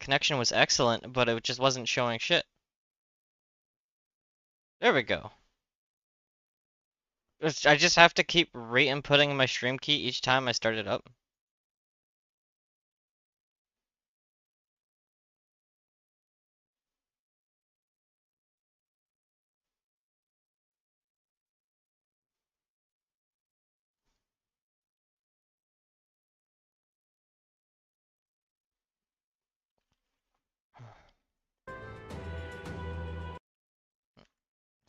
connection was excellent, but it just wasn't showing shit. There we go. I just have to keep re-inputting my stream key each time I start it up.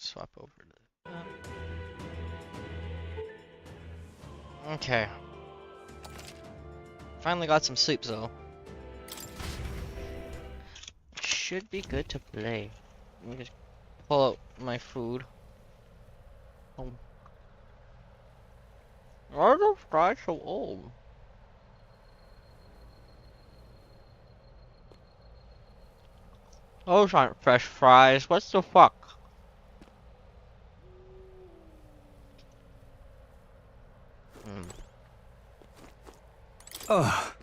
Swap over to okay. Finally got some sleep though. Should be good to play. Let me just pull out my food. Oh. Why are those guys so old? Those aren't fresh fries. What the fuck? Ugh.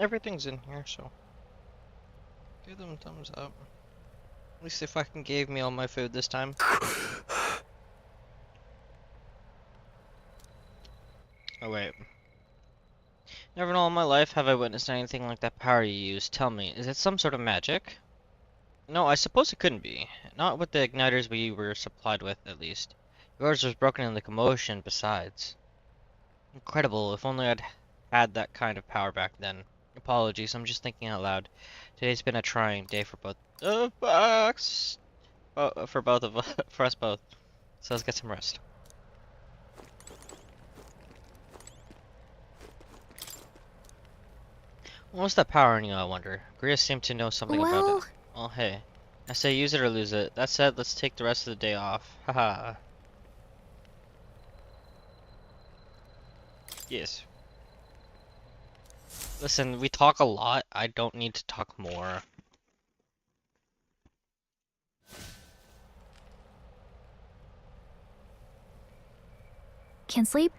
Everything's in here, so give them a thumbs up. At least they fucking gave me all my food this time. Oh wait. Never in all my life have I witnessed anything like that power you use. Tell me, is it some sort of magic? No, I suppose it couldn't be. Not with the igniters we were supplied with, at least. Yours was broken in the commotion, besides. Incredible, if only I'd had that kind of power back then. Apologies, I'm just thinking out loud. Today's been a trying day for both of us. For both of us, for us both. So let's get some rest. What's that power in you, I wonder? Gria seemed to know something about it. Well, hey. I say use it or lose it. That said, let's take the rest of the day off. Haha. Yes. Listen, we talk a lot. I don't need to talk more. Can't sleep?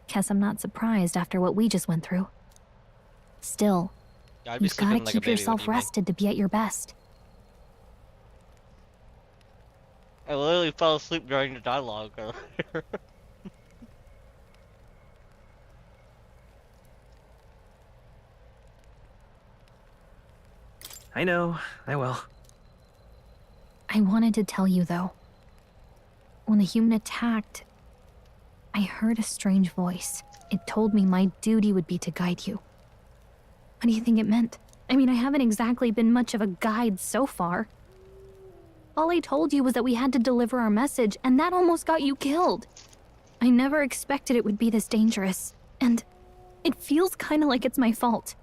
Guess I'm not surprised after what we just went through. Still, you've gotta keep yourself rested to be at your best. I literally fell asleep during the dialogue earlier. I know, I will. I wanted to tell you, though. When the human attacked, I heard a strange voice. It told me my duty would be to guide you. What do you think it meant? I mean, I haven't exactly been much of a guide so far. All I told you was that we had to deliver our message, and that almost got you killed. I never expected it would be this dangerous, and it feels kind of like it's my fault.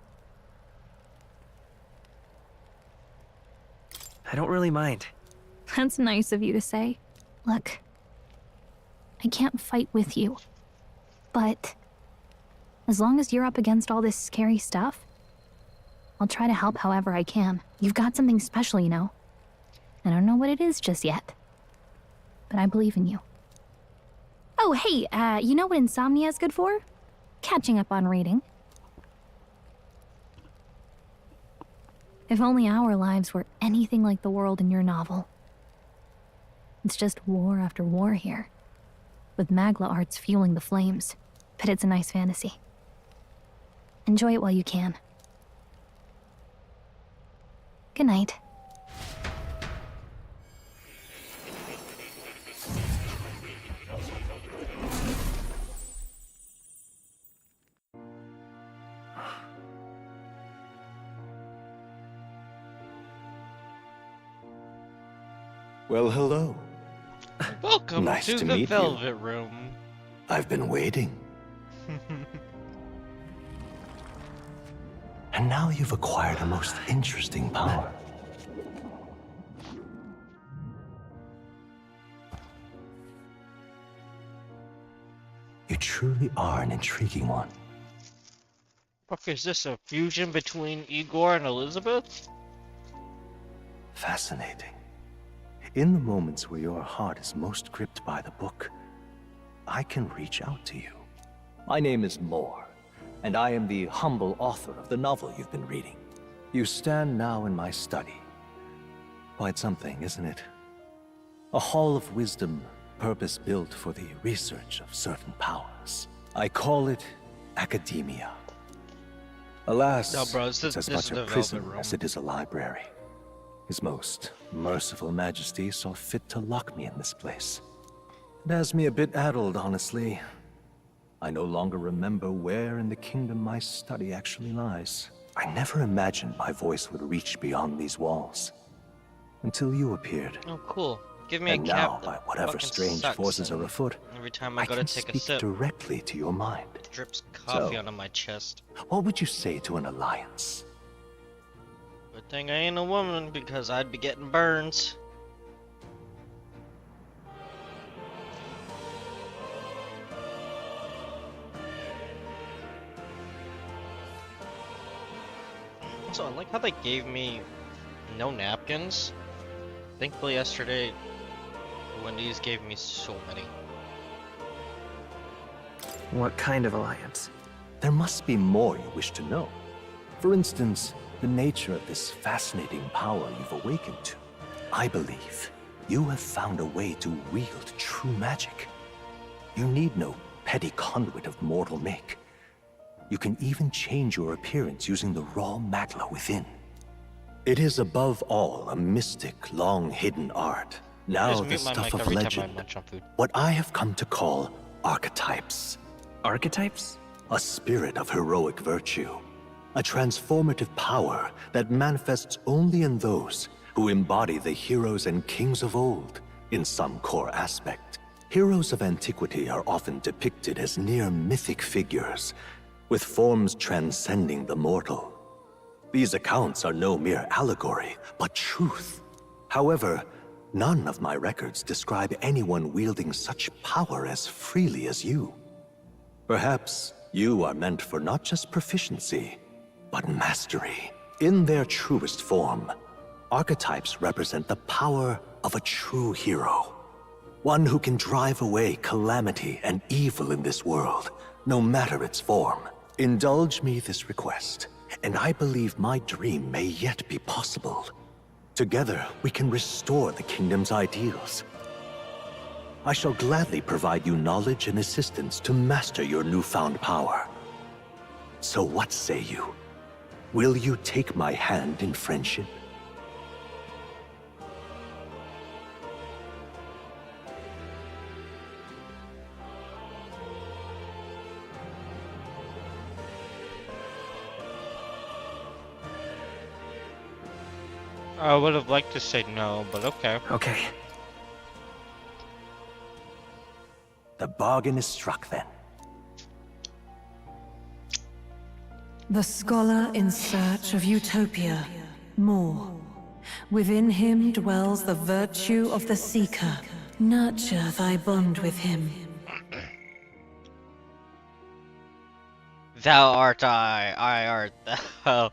I don't really mind. That's nice of you to say. Look, I can't fight with you, but as long as you're up against all this scary stuff, I'll try to help however I can. You've got something special, you know. I don't know what it is just yet, but I believe in you. Oh, hey, you know what insomnia is good for? Catching up on reading. If only our lives were anything like the world in your novel. It's just war after war here, with Magla arts fueling the flames, but it's a nice fantasy. Enjoy it while you can. Good night. Well, hello. Welcome Nice to to the meet you. Velvet Room. I've been waiting. And now you've acquired a most interesting power. You truly are an intriguing one. Fuck, is this a fusion between Igor and Elizabeth? Fascinating. In the moments where your heart is most gripped by the book, I can reach out to you. My name is Moore, and I am the humble author of the novel you've been reading. You stand now in my study. Quite something, isn't it? A hall of wisdom, purpose-built for the research of certain powers. I call it academia. Alas, No, bro, it's as much a prison as it is a library. His most merciful majesty saw fit to lock me in this place. It has me a bit addled, honestly. I no longer remember where in the kingdom my study actually lies. I never imagined my voice would reach beyond these walls. Until you appeared. Oh, cool. Give me And a cap now, that by whatever fucking strange sucks, forces and are afoot, every time I go to can take a speak sip, directly to your mind. it drips coffee So- onto my chest. What would you say to an alliance? Good thing I ain't a woman, because I'd be getting burns. Also, I like how they gave me no napkins. Thankfully yesterday, Wendy's gave me so many. What kind of alliance? There must be more you wish to know. For instance, the nature of this fascinating power you've awakened to. I believe you have found a way to wield true magic. You need no petty conduit of mortal make. You can even change your appearance using the raw magla within. It is above all a mystic, long-hidden art. Now Just the mute my stuff mic of every time I legend. munch on food. What I have come to call archetypes. Archetypes? A spirit of heroic virtue. A transformative power that manifests only in those who embody the heroes and kings of old in some core aspect. Heroes of antiquity are often depicted as near mythic figures, with forms transcending the mortal. These accounts are no mere allegory, but truth. However, none of my records describe anyone wielding such power as freely as you. Perhaps you are meant for not just proficiency, but mastery. In their truest form, archetypes represent the power of a true hero. One who can drive away calamity and evil in this world, no matter its form. Indulge me this request, and I believe my dream may yet be possible. Together, we can restore the kingdom's ideals. I shall gladly provide you knowledge and assistance to master your newfound power. So what say you? Will you take my hand in friendship? I would have liked to say no, but okay. Okay. The bargain is struck then. The scholar in search of utopia. More. Within him dwells the virtue of the seeker. Nurture thy bond with him. Thou art I art thou.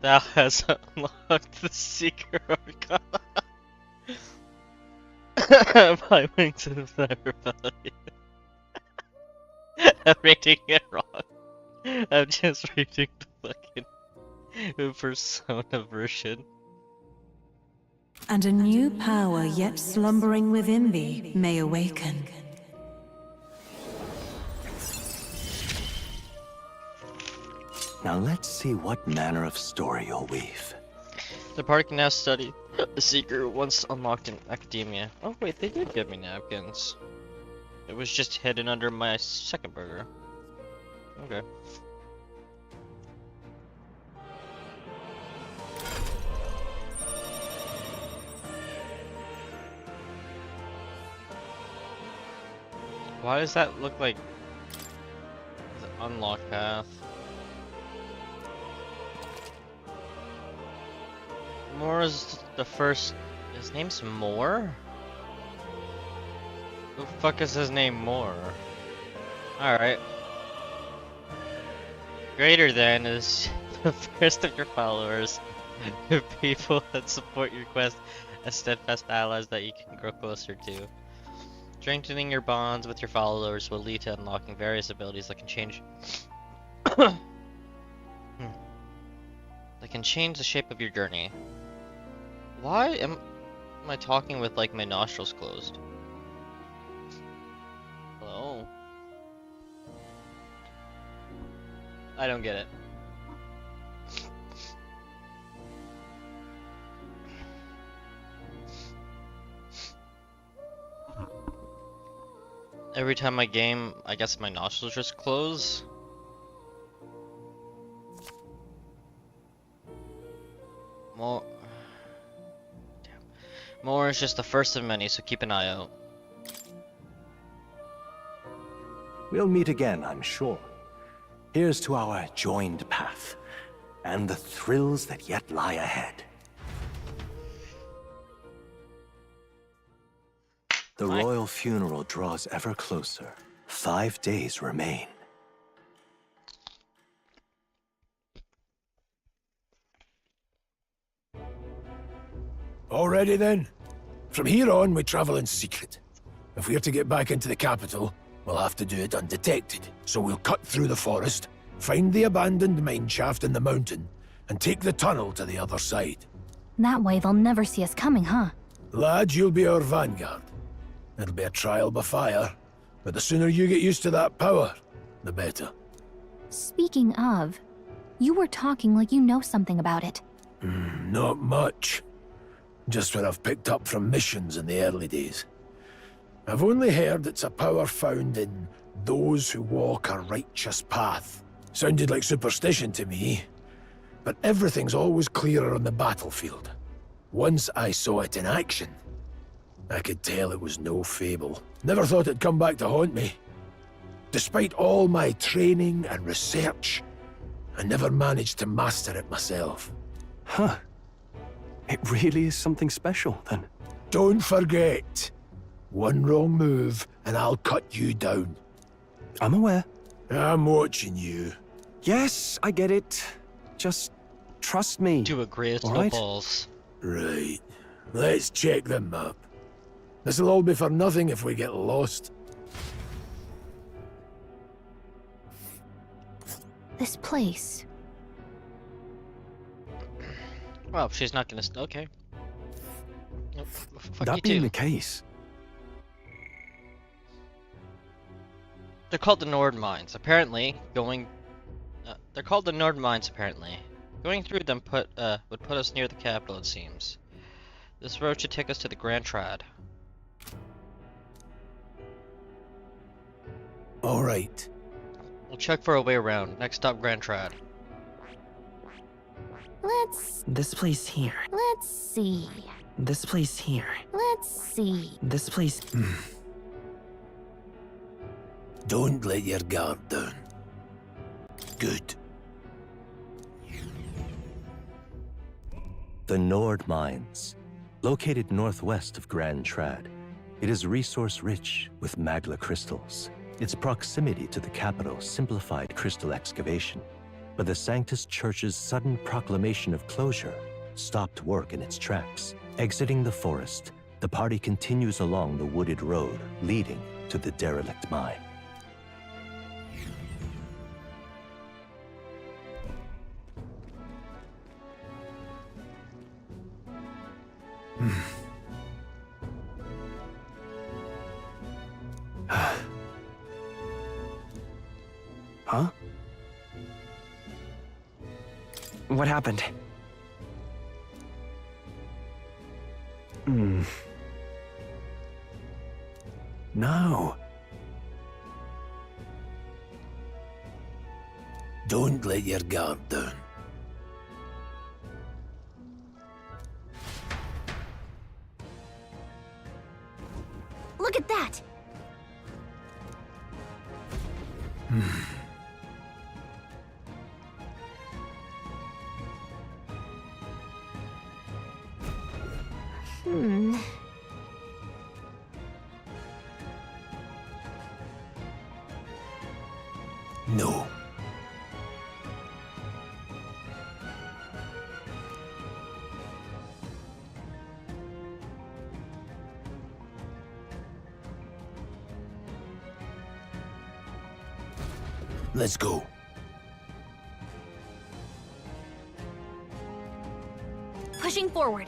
Thou hast unlocked the Seeker Arcana. By wings of thy rebellion. I'm reading it wrong. I'm just reading the fucking Persona version. And a new power yet slumbering within thee may awaken. Now let's see what manner of story you'll weave. The party can now study the Seeker once unlocked in academia. Oh wait, they did give me napkins. It was just hidden under my second burger. Okay. Why does that look like the unlock path? Moore is the first. His name's Moore? Who the fuck is his name Moore? Alright. Greater than is the first of your followers. The people that support your quest as steadfast allies that you can grow closer to. Strengthening your bonds with your followers will lead to unlocking various abilities that can change that can change the shape of your journey. Why am I talking with like my nostrils closed? Hello? I don't get it. Every time I game, I guess my nostrils just close. More. Damn. More is just the first of many, so keep an eye out. We'll meet again, I'm sure. Here's to our joined path, and the thrills that yet lie ahead. The royal funeral draws ever closer. 5 days remain. Already then? From here on, we travel in secret. If we're to get back into the capital, we'll have to do it undetected. So we'll cut through the forest, find the abandoned mine shaft in the mountain, and take the tunnel to the other side. That way they'll never see us coming, huh? Lad, you'll be our vanguard. It'll be a trial by fire, but the sooner you get used to that power, the better. Speaking of, you were talking like you know something about it. Not much. Just what I've picked up from missions in the early days. I've only heard it's a power found in those who walk a righteous path. Sounded like superstition to me, but everything's always clearer on the battlefield. Once I saw it in action, I could tell it was no fable. Never thought it'd come back to haunt me. Despite all my training and research, I never managed to master it myself. Huh. It really is something special, then. Don't forget, one wrong move and I'll cut you down. I'm aware. I'm watching you. Yes, I get it. Just trust me. To agree with all no right? balls. Right. Let's check the map. This'll all be for nothing if we get lost. This place. Well, she's not gonna. Okay. Nope. Fuck That you being too. the case, They're called the Nord Mines. Apparently, they're called the Nord Mines. Apparently, going through them would put us near the capital. It seems. This road should take us to the Grand Trad. All right. We'll check for a way around. Next stop, Grand Trad. this place here, Let's see. this place here, Let's see. this place. Don't let your guard down. Good. The Nord Mines. Located northwest of Grand Trad, it is resource-rich with magla crystals. Its proximity to the capital simplified crystal excavation, but the Sanctus Church's sudden proclamation of closure stopped work in its tracks. Exiting the forest, the party continues along the wooded road leading to the derelict mine. Huh? What happened? No. Don't let your guard down. Look at that! Hmm. No. Let's go. Pushing forward.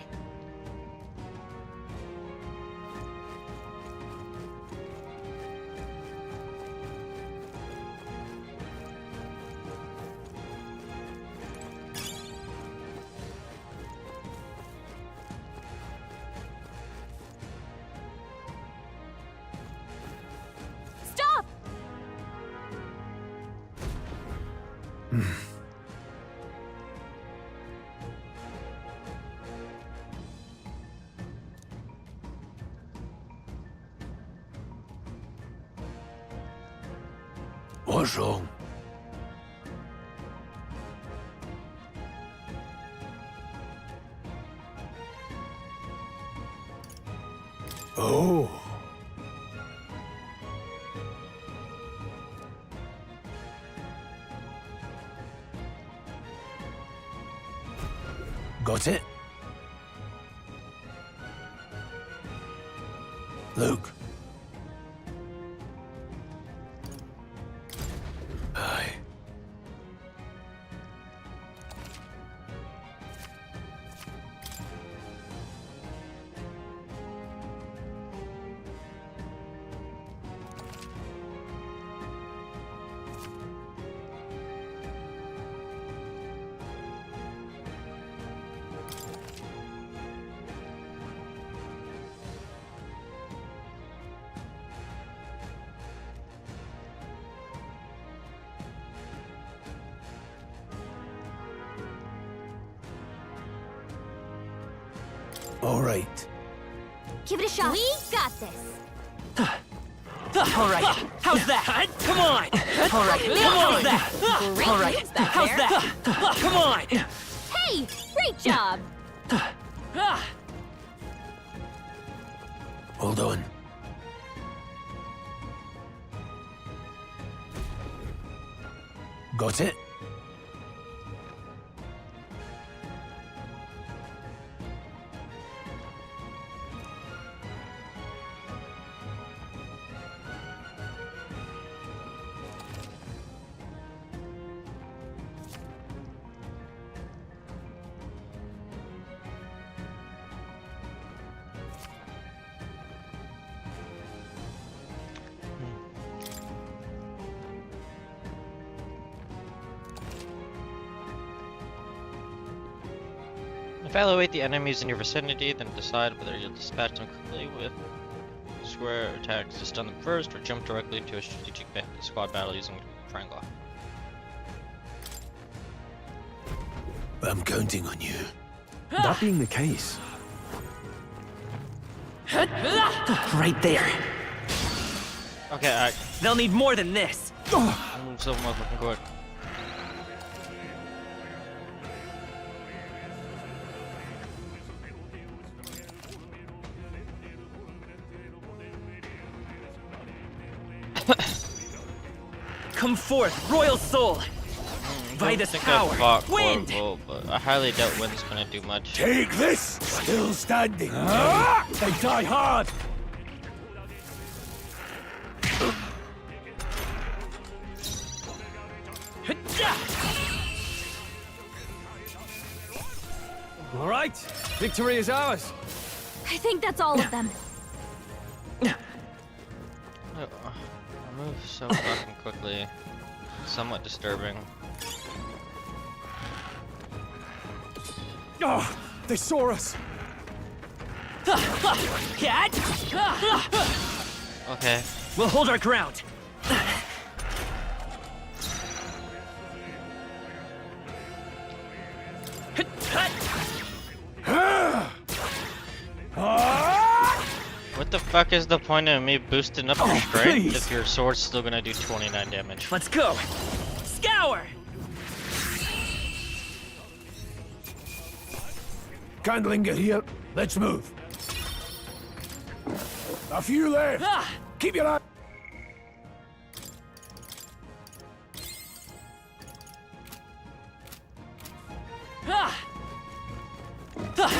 Stop! What's wrong? Oh. Got it? Luke. Aye. All right. Give it a shot. We got this. All right. How's that? Come on. All right. Come on. Great All right. moves back How's there. that? Come on. Hey, great job. Hold on. Got it? Evaluate the enemies in your vicinity, then decide whether you'll dispatch them quickly with square attacks to stun them first, or jump directly into a strategic squad battle using triangle. I'm counting on you. That being the case, Right there. Okay, They'll need more than this. I move so motherfucking quick. Come forth, royal soul. By this think power, I fought wind. Corvo, but I highly doubt wind's gonna do much. Take this! Still standing. they die hard. All right, victory is ours. I think that's all of them. I move so fucking quickly. Somewhat disturbing. Oh, they saw us. Cat. Okay. We'll hold our ground. What the fuck is the point of me boosting up your strength please. if your sword's still gonna do 29 damage? Let's go. Scour. Can't linger here. Let's move. A few left. Keep your eye.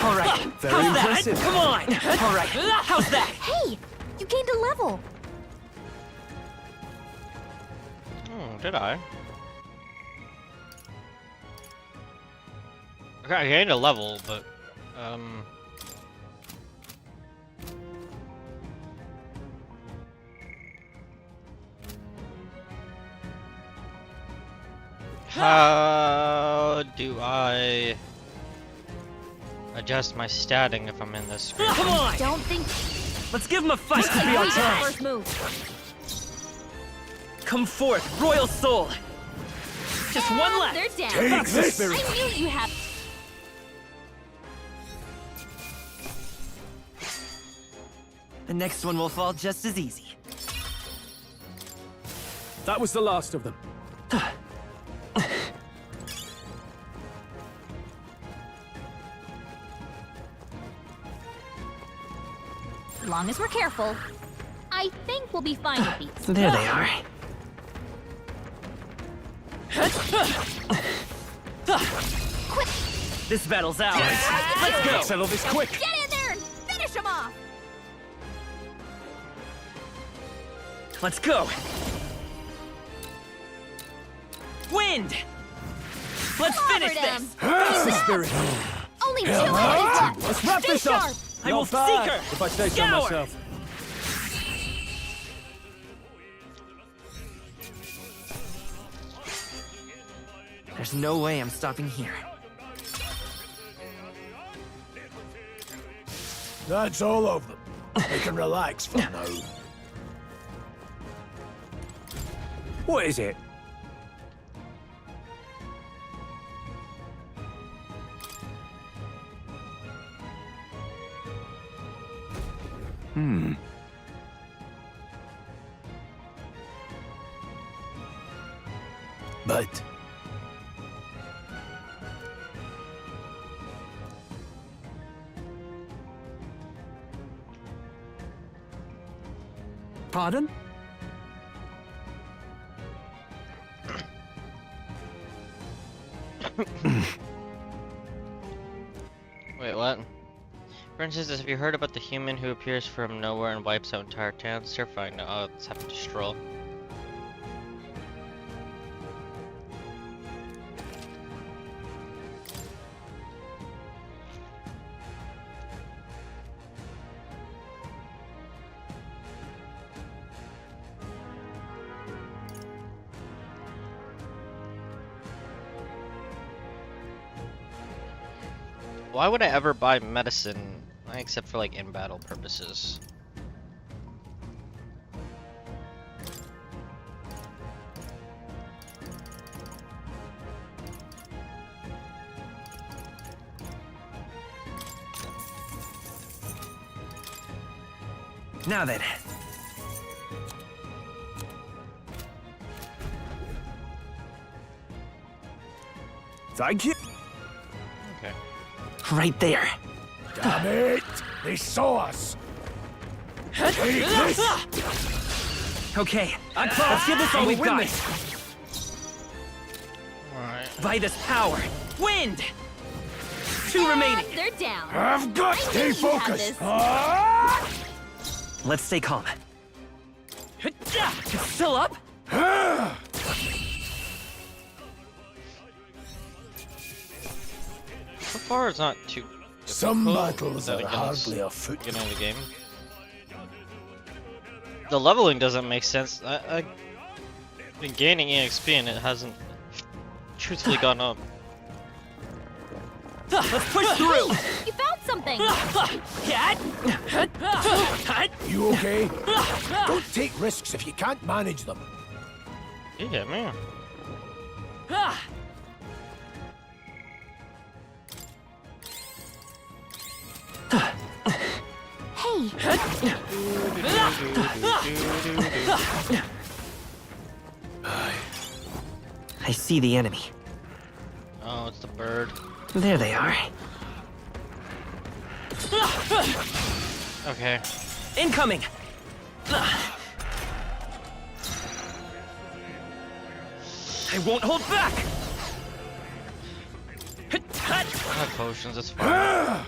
All right. Very How's impressive. that? Come on. All right. How's that? Hey, you gained a level. Did I? Okay, I gained a level, but how do I adjust my statting if I'm in this screen? Come on! Don't think Let's give him a fight! this could Be our be the time! first move. Come forth, royal soul! Just one left! They're down. Take this! I knew you had. The next one will fall just as easy. That was the last of them. As long as we're careful, I think we'll be fine with these. There they are. This battle's ours. Let's go! Settle this quick. Get in there and finish him off. Let's go! Wind! Let's finish Clobbered him. this! That's the spirit. Only 2 enemies left. Let's wrap Stay this up. sharp. I will Not bad, seek her. if I say so Scour. myself. There's no way I'm stopping here. That's all of them. We can relax for now. What is it? But Pardon? Wait, what? For instance, have you heard about the human who appears from nowhere and wipes out entire towns? Terrifying. No, oh, let's have to stroll. Why would I ever buy medicine, except for like in-battle purposes? Now then. Thank you. Okay. Right there. damn it! They saw us! Take this! Okay, let's give this all we've got. Alright. By this power. Wind! 2 remaining. They're down. I've got I stay knew you had focused! this. Let's stay calm. It's still up? So far, it's not too Some difficult battles without are against hardly afoot. beginning of the game. The leveling doesn't make sense. I've been gaining EXP and it hasn't truthfully gone up. Let's push through! You found something. You okay? Don't take risks if you can't manage them. Yeah, man. Hey, I see the enemy. Oh, it's the bird. There they are. Okay. Incoming! I won't hold back! I have potions, it's fine.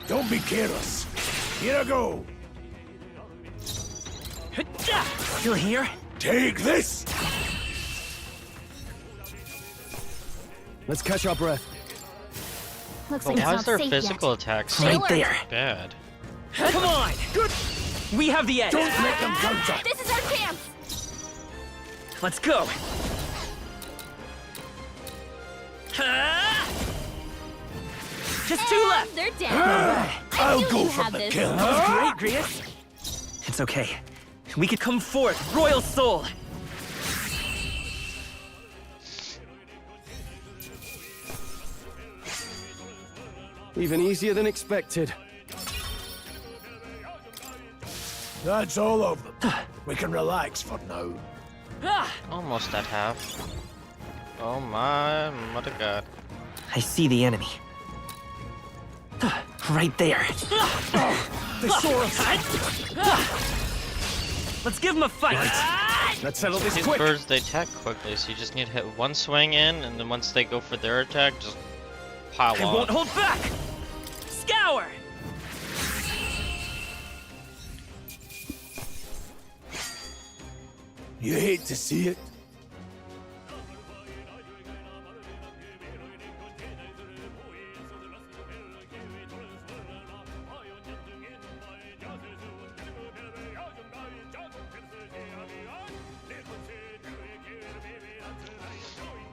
Don't be careless. Here I go. Still here? Take this! Let's catch our breath. Looks But like why it's is not their safe physical yet. attacks Stay Right alert. there. bad? Come on! Good! We have the edge! Don't make them counter! This is our chance. Let's go! Just two left! They're dead. I I'll knew go you for had the this. kill. That was great, Grius. It's okay. We could come forth, Royal Soul! Even easier than expected. That's all of them. We can relax for now. Almost at half. Oh my mother god. I see the enemy. Right there. They saw us. Let's give him a fight. Let's settle this These quick. birds, they attack quickly, so you just need to hit one swing in, and then once they go for their attack, just pile I won't on. hold back. Scour. You hate to see it.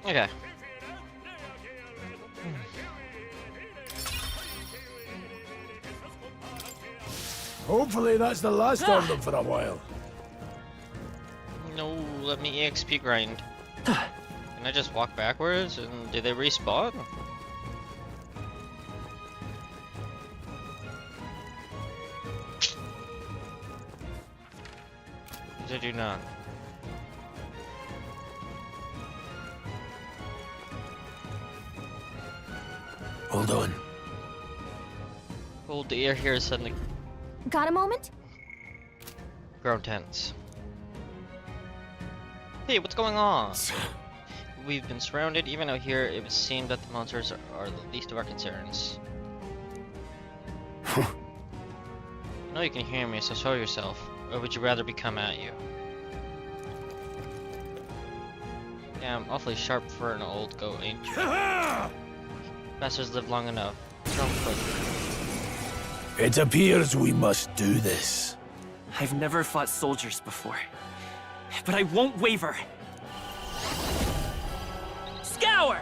Okay. Hopefully that's the last of them for a while. No, let me EXP grind. Can I just walk backwards and do they respawn? They do not. Hold on. Cold, the air here is suddenly Got a moment? grown tense. Hey, what's going on? We've been surrounded. Even out here, it would seem that the monsters are the least of our concerns. I know you can hear me, so show yourself. Or would you rather be come at you? Yeah, I'm awfully sharp for an old goat, ain't you? Bastards live long enough. Show 'em quick. It appears we must do this. I've never fought soldiers before, but I won't waver. Scour!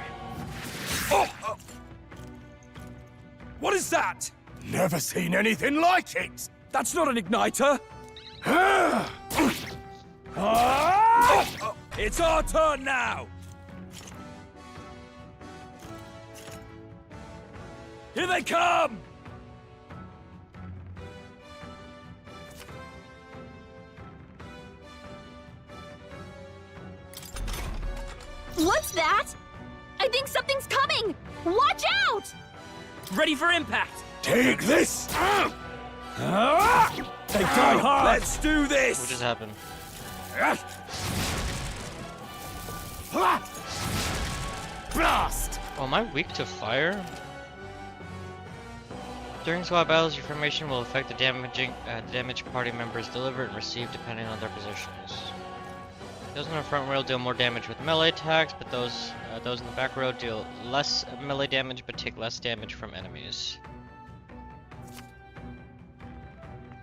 What is that? Never seen anything like it! That's not an igniter! It's our turn now! Here they come! What's that? I think something's coming! Watch out! Ready for impact! Take this! They die hard! Let's do What this! just happened? Blast! Oh, am I weak to fire? During squad battles, your formation will affect the damage party members deliver and receive depending on their positions. Those in the front row deal more damage with melee attacks, but those in the back row deal less melee damage but take less damage from enemies.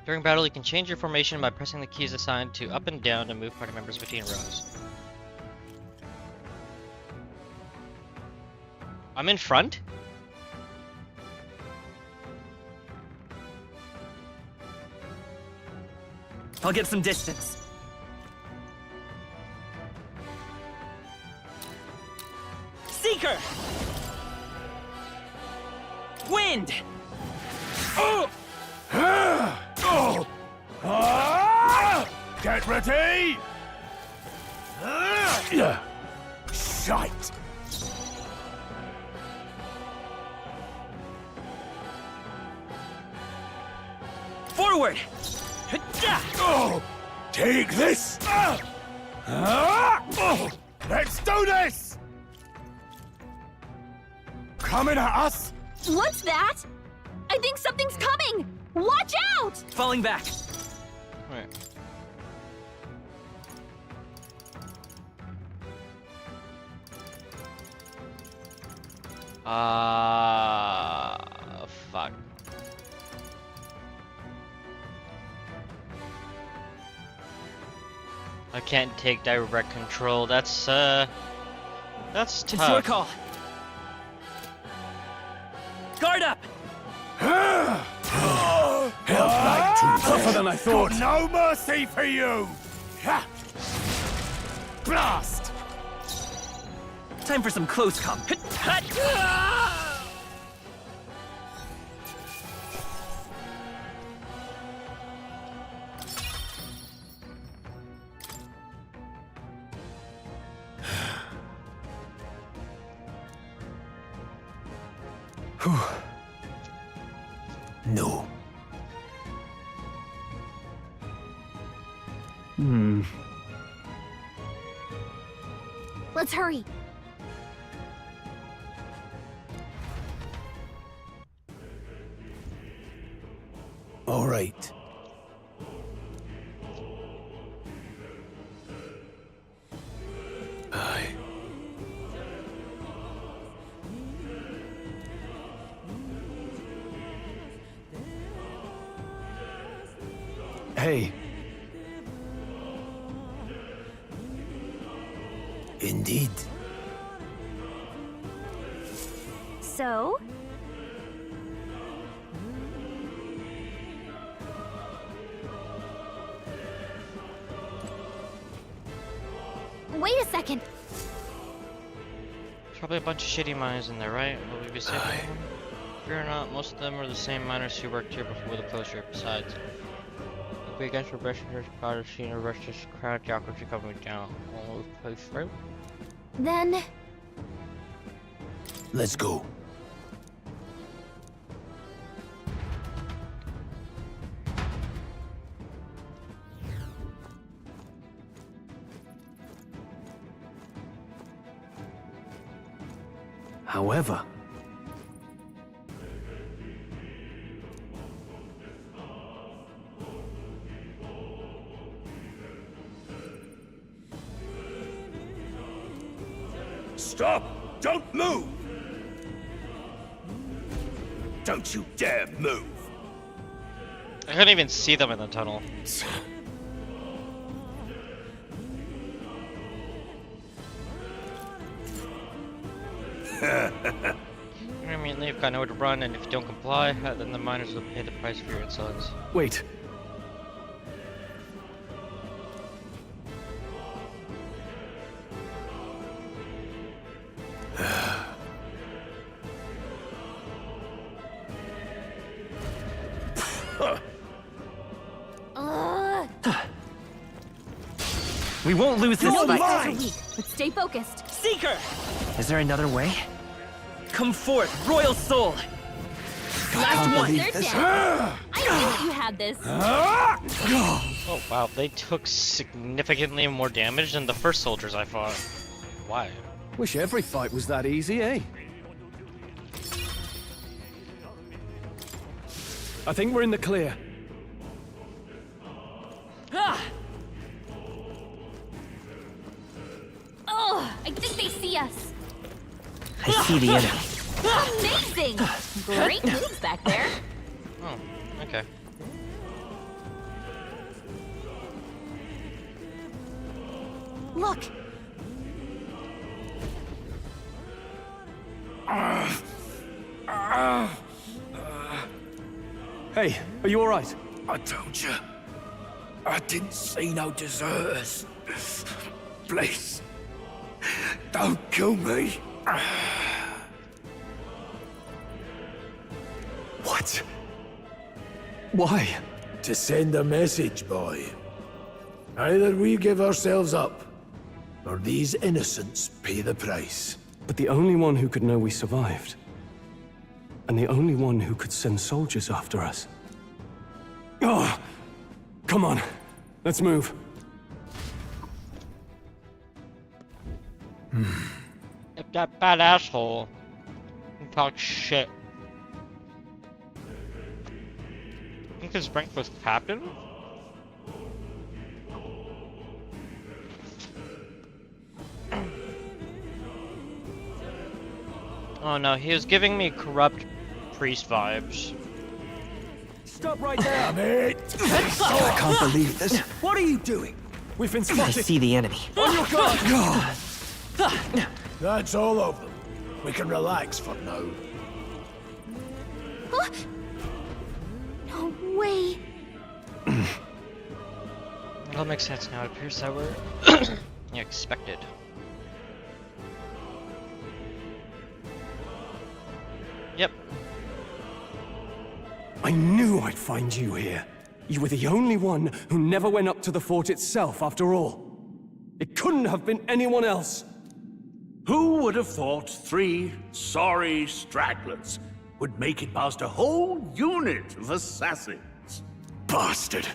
During battle, you can change your formation by pressing the keys assigned to up and down to move party members between rows. I'm in front? I'll get some distance. Seeker! Wind! Get ready! Shite! Forward! Oh, take this! Let's do this! Coming at us? What's that? I think something's coming! Watch out! Falling back. Wait. Fuck. I can't take direct control. That's tough. It's your call. Guard up! Tougher than I thought. No mercy for you! Blast! Time for some close combat. No. Let's hurry. All right. Aye. Hey, Indeed. So? Wait a second. There's probably a bunch of shitty miners in there, right? Will we be safe? Aye. Fear not, most of them are the same miners who worked here before the closure. Besides, if we against repression, God has seen a restless crowd geography coming down all over the place, right? Then, Let's go. however, Stop! Don't move! Don't you dare move! I couldn't even see them in the tunnel. I mean, you've got nowhere to run, and if you don't comply, then the miners will pay the price for your insolence. wait. We won't lose this no, fight. these guys are weak, but stay focused. Seeker! Is there another way? Come forth, Royal Soul! Last one! They're down. I knew you had this. Oh wow, they took significantly more damage than the first soldiers I fought. Why? Wish every fight was that easy, eh? I think we're in the clear. Ah! Oh, I think they see us. I see the enemy. Amazing! Great moves back there. Oh, okay. Look, Hey, are you alright? I told you. I didn't see no deserters. Please. Don't kill me. What? Why? To send a message, boy. Either we give ourselves up, or these innocents pay the price. But the only one who could know we survived. And the only one who could send soldiers after us. Oh! Come on. Let's move. If that bad asshole can talk shit. his rank was captain? Oh no, he was giving me corrupt priest vibes. Stop right there, Mate! I can't believe this. What are you doing? We've been I spotted. see the enemy. On your guard! That's all of them. We can relax for now. Huh? No way. It all makes sense now. It appears that we're expected. Yep. I knew I'd find you here. You were the only one who never went up to the fort itself, after all. It couldn't have been anyone else. Who would have thought 3 sorry stragglers would make it past a whole unit of assassins? Bastard.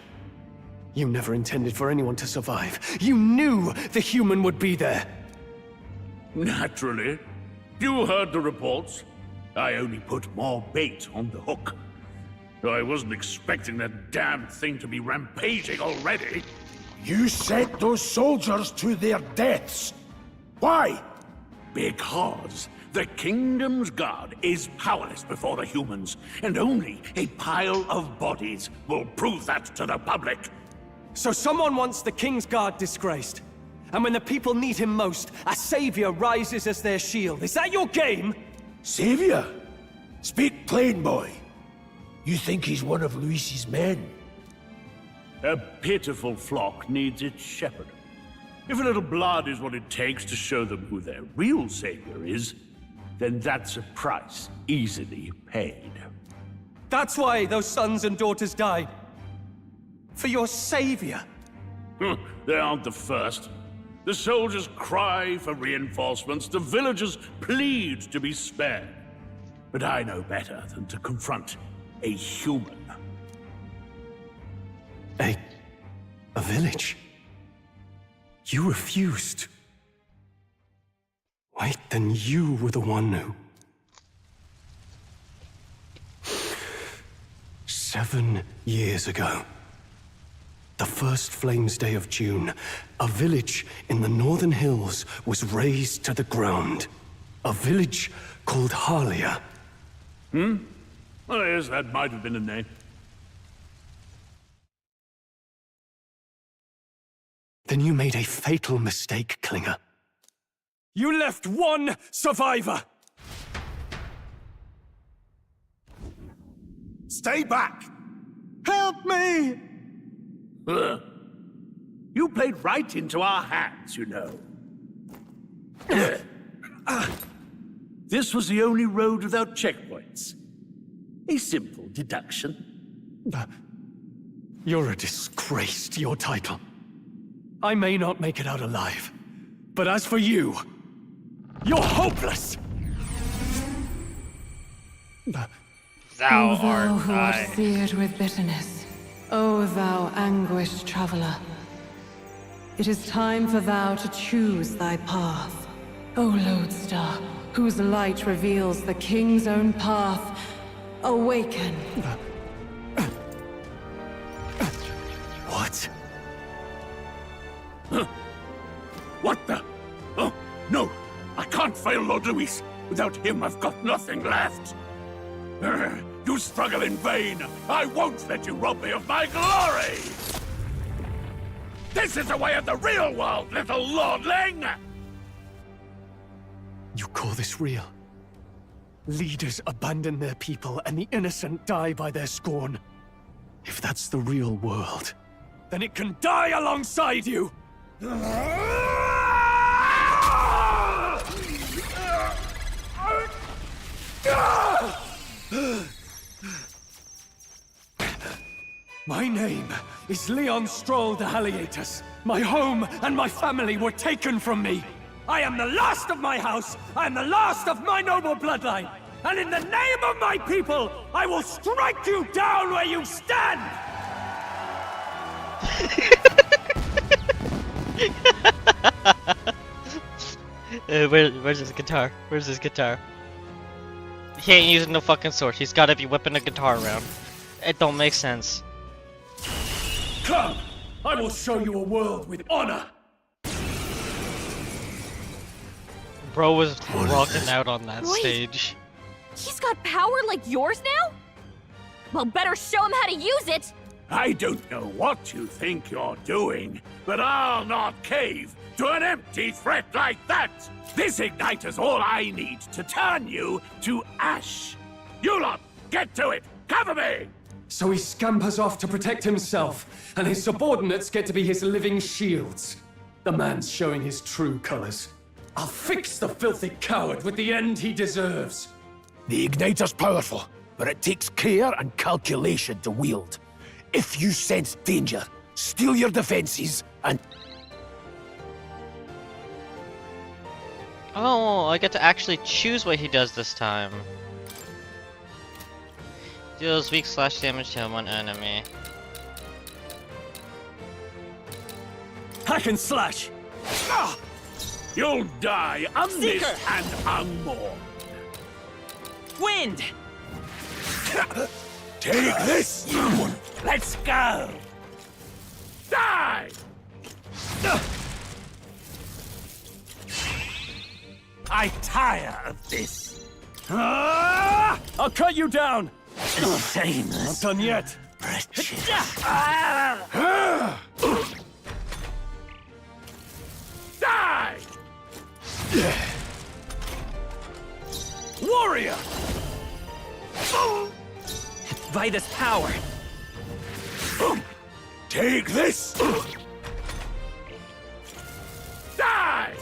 You never intended for anyone to survive. You knew the human would be there. Naturally. You heard the reports. I only put more bait on the hook. I wasn't expecting that damn thing to be rampaging already. You sent those soldiers to their deaths. Why? Because the Kingdom's Guard is powerless before the humans, and only a pile of bodies will prove that to the public. So someone wants the King's Guard disgraced. And when the people need him most, a savior rises as their shield. Is that your game? Savior? Speak plain, boy. You think he's one of Luis's men? A pitiful flock needs its shepherd. If a little blood is what it takes to show them who their real savior is, then that's a price easily paid. That's why those sons and daughters died. For your savior. They aren't the first. The soldiers cry for reinforcements, the villagers plead to be spared. But I know better than to confront a human. A village? You refused. Wait, then you were the one who... 7 years ago. The first Flames Day of June, a village in the northern hills was razed to the ground. A village called Harlia. Well, yes, that might have been a name. Then you made a fatal mistake, Klinger. You left one survivor! Stay back! Help me! You played right into our hands, you know. This was the only road without checkpoints. A simple deduction. You're a disgrace to your title. I may not make it out alive, but as for you, you're hopeless! Thou O thou art who art I. seared with bitterness, O thou anguished traveler. It is time for thou to choose thy path. O lodestar, whose light reveals the king's own path, awaken. What? What the? Oh, no! I can't fail Lord Luis. Without him, I've got nothing left. You struggle in vain. I won't let you rob me of my glory! This is the way of the real world, little lordling! You call this real? Leaders abandon their people and the innocent die by their scorn. If that's the real world, then it can die alongside you! My name is Leon Stroll de Halietus. My home and my family were taken from me. I am the last of my house. I am the last of my noble bloodline. And in the name of my people, I will strike you down where you stand! Where's his guitar? Where's his guitar? He ain't using no fucking sword. He's gotta be whipping a guitar around. It don't make sense. Come! I will show you a world with honor! Bro was rocking out on that Wait. stage. He's got power like yours now? Well, better show him how to use it! I don't know what you think you're doing, but I'll not cave to an empty threat like that! This igniter's all I need to turn you to ash! You lot, get to it! Cover me! So he scampers off to protect himself, and his subordinates get to be his living shields. The man's showing his true colors. I'll fix the filthy coward with the end he deserves. The igniter's powerful, but it takes care and calculation to wield. If you sense danger, steel your defenses and... Oh, I get to actually choose what he does this time. Deals weak slash damage to one enemy. Hack and slash! Ah! You'll die unmissed Seeker! and unmourned. Wind! Take this! Let's go! Die! I tire of this. Ah! I'll cut you down! Shameless. Not done yet. Die! Warrior! By this power! Take this! Die!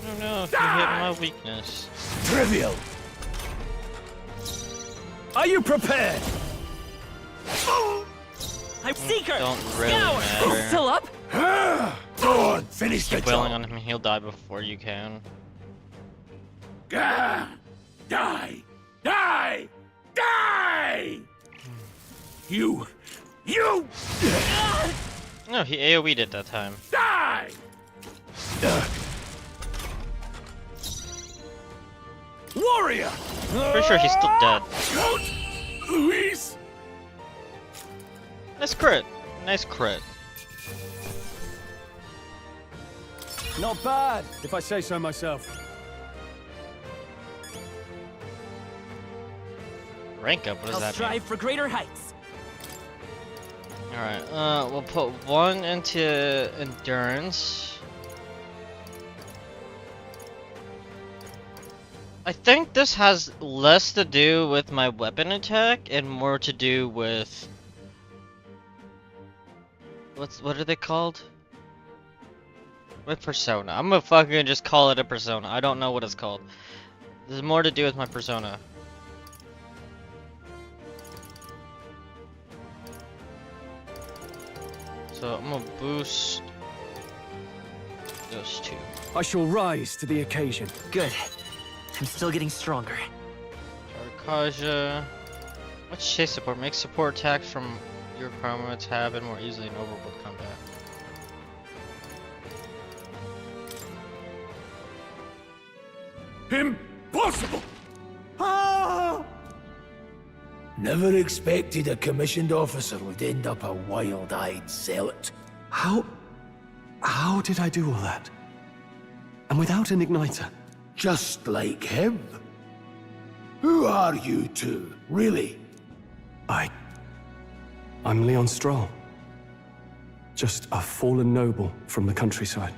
Oh no, if you hit my weakness. Trivial! Are you prepared? I'm Seeker! Don't really Scour! matter. Still up? Go on, finish the Keep wailing job. on him, he'll die before you can. Gah! Die! Die! Die! You! No, he AoE'd it that time. Die! Warrior! Pretty sure he's still dead. Don't! Luis! Nice crit. Nice crit. Not bad, if I say so myself. Rank up, what does I'll that strive mean? for greater heights. Alright, we'll put one into endurance. I think this has less to do with my weapon attack and more to do with... What are they called? My persona. I'm gonna fucking just call it a persona. I don't know what it's called. There's more to do with my persona. So I'm gonna boost those two. I shall rise to the occasion. Good. I'm still getting stronger. Arcasia. What's chase support? Makes support attacks from your armaments happen more easily in overworld combat. Impossible! Never expected a commissioned officer would end up a wild-eyed zealot. How did I do all that? And without an igniter? Just like him. Who are you two, really? I'm Leon Stroll. Just a fallen noble from the countryside.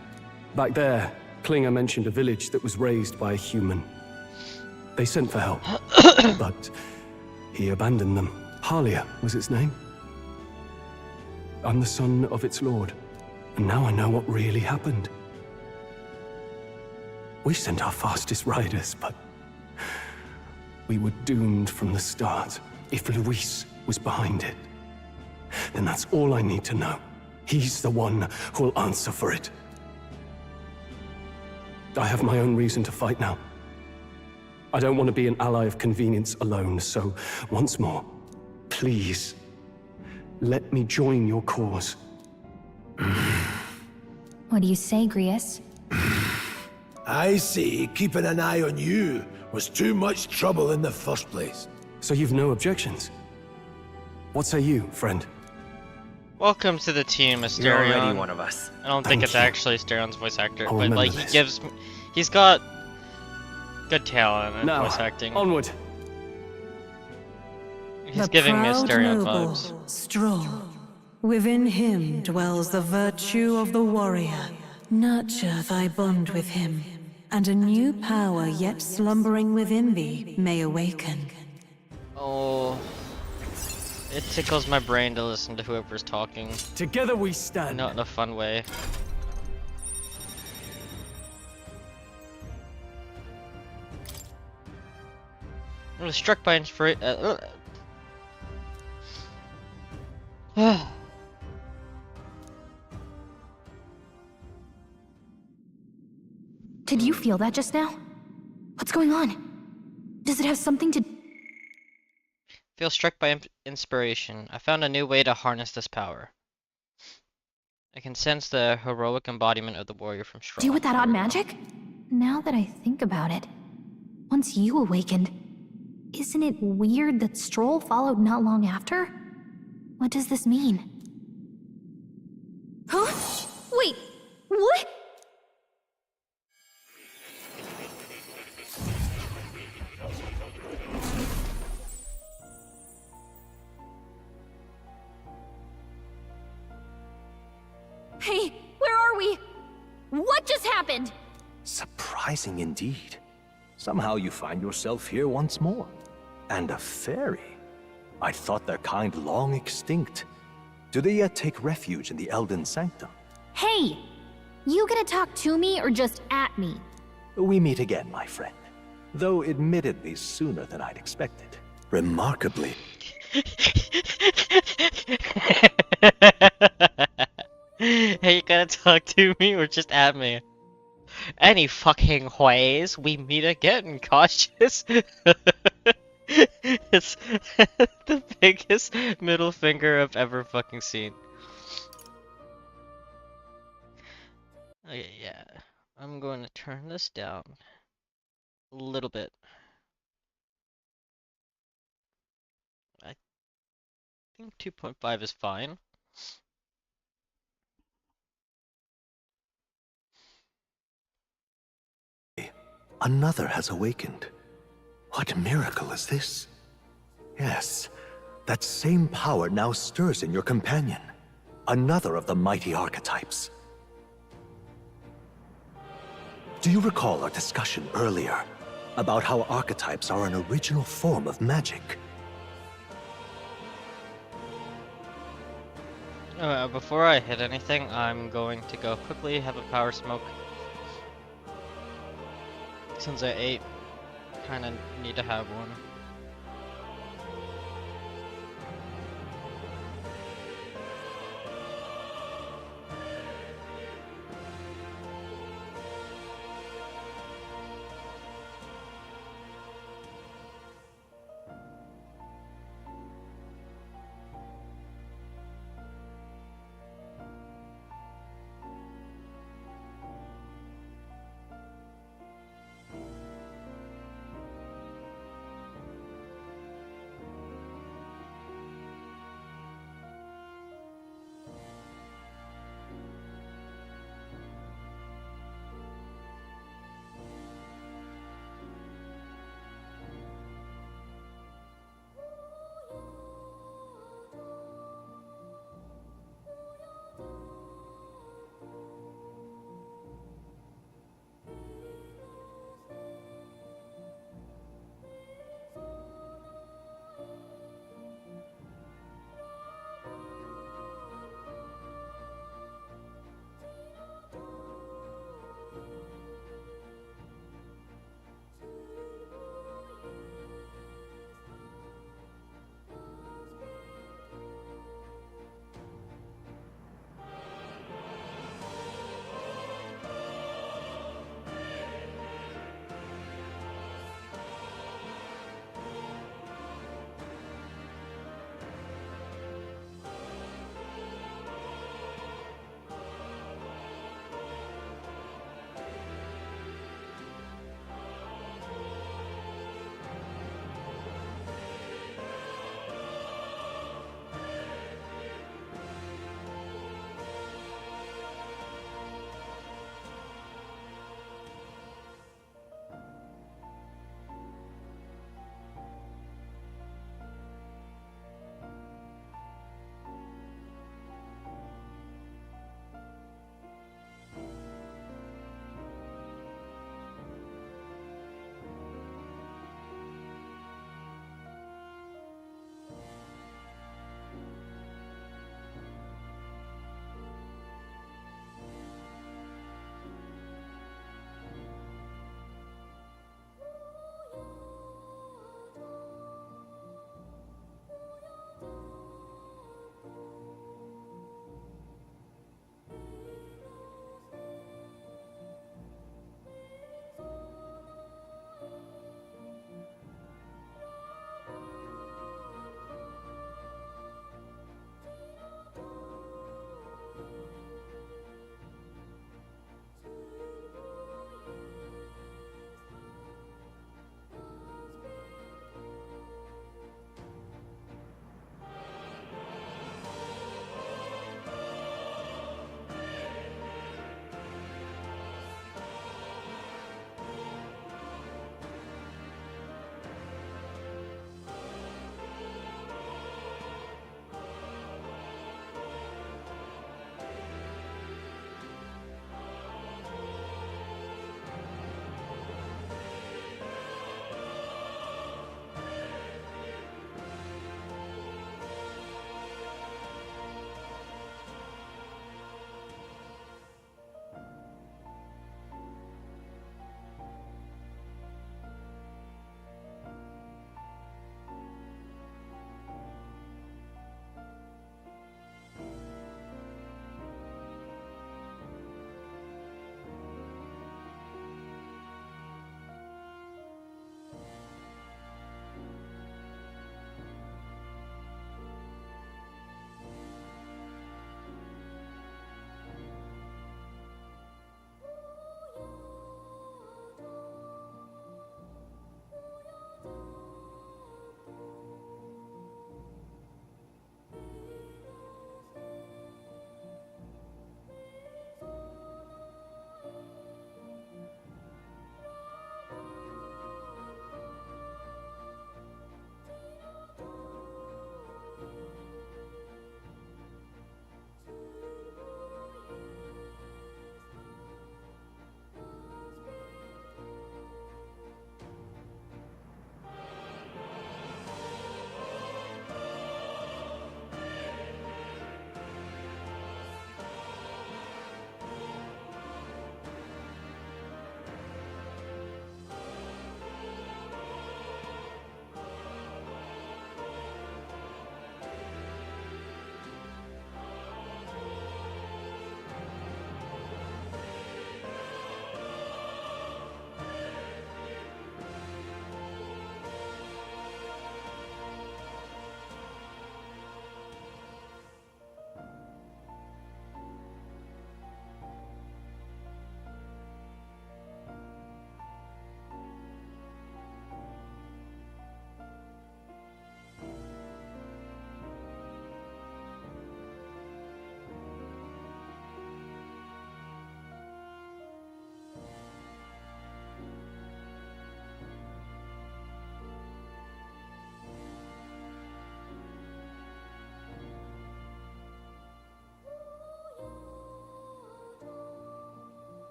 Back there, Klinger mentioned a village that was raised by a human. They sent for help, but he abandoned them. Halia was its name. I'm the son of its lord, and now I know what really happened. We sent our fastest riders, but we were doomed from the start. If Luis was behind it, then that's all I need to know. He's the one who'll answer for it. I have my own reason to fight now. I don't want to be an ally of convenience alone, so once more, please, let me join your cause. What do you say, Grius? I say keeping an eye on you was too much trouble in the first place. So you've no objections? What say you, friend? Welcome to the team, Asterion. You're already one of us. I don't think Thank it's you. actually Asтерion's voice actor, I'll but remember like this. he's got good talent in Now, voice acting. onward. He's The giving me proud Asterion noble, vibes. Stroll. Within him dwells the virtue of the warrior. Nurture thy bond with him, and a new power yet slumbering within thee may awaken. Oh, it tickles my brain to listen to whoever's talking. Together we stand. Not in a fun way. I was struck by inspiration. Did you feel that just now? What's going on? Does it have something to... Feel struck by inspiration. I found a new way to harness this power. I can sense the heroic embodiment of the warrior from Strahd. do with that odd magic? Now that I think about it, once you awakened, isn't it weird that Stroll followed not long after? What does this mean? Huh? Wait, what? Hey, where are we? What just happened? Surprising indeed. Somehow you find yourself here once more. And a fairy. I thought their kind long extinct. Do they yet take refuge in the Elden Sanctum? Hey! You gonna talk to me or just at me? We meet again, my friend. Though admittedly sooner than I'd expected. Remarkably. Hey, you gotta talk to me or just at me? Any fucking ways, we meet again, cautious. It's the biggest middle finger I've ever fucking seen. Okay, yeah. I'm going to turn this down a little bit. I think 2.5 is fine. Another has awakened. What miracle is this? Yes, that same power now stirs in your companion. Another of the mighty archetypes. Do you recall our discussion earlier about how archetypes are an original form of magic? Before I hit anything, I'm going to go quickly have a power smoke. Since I ate, kinda need to have one.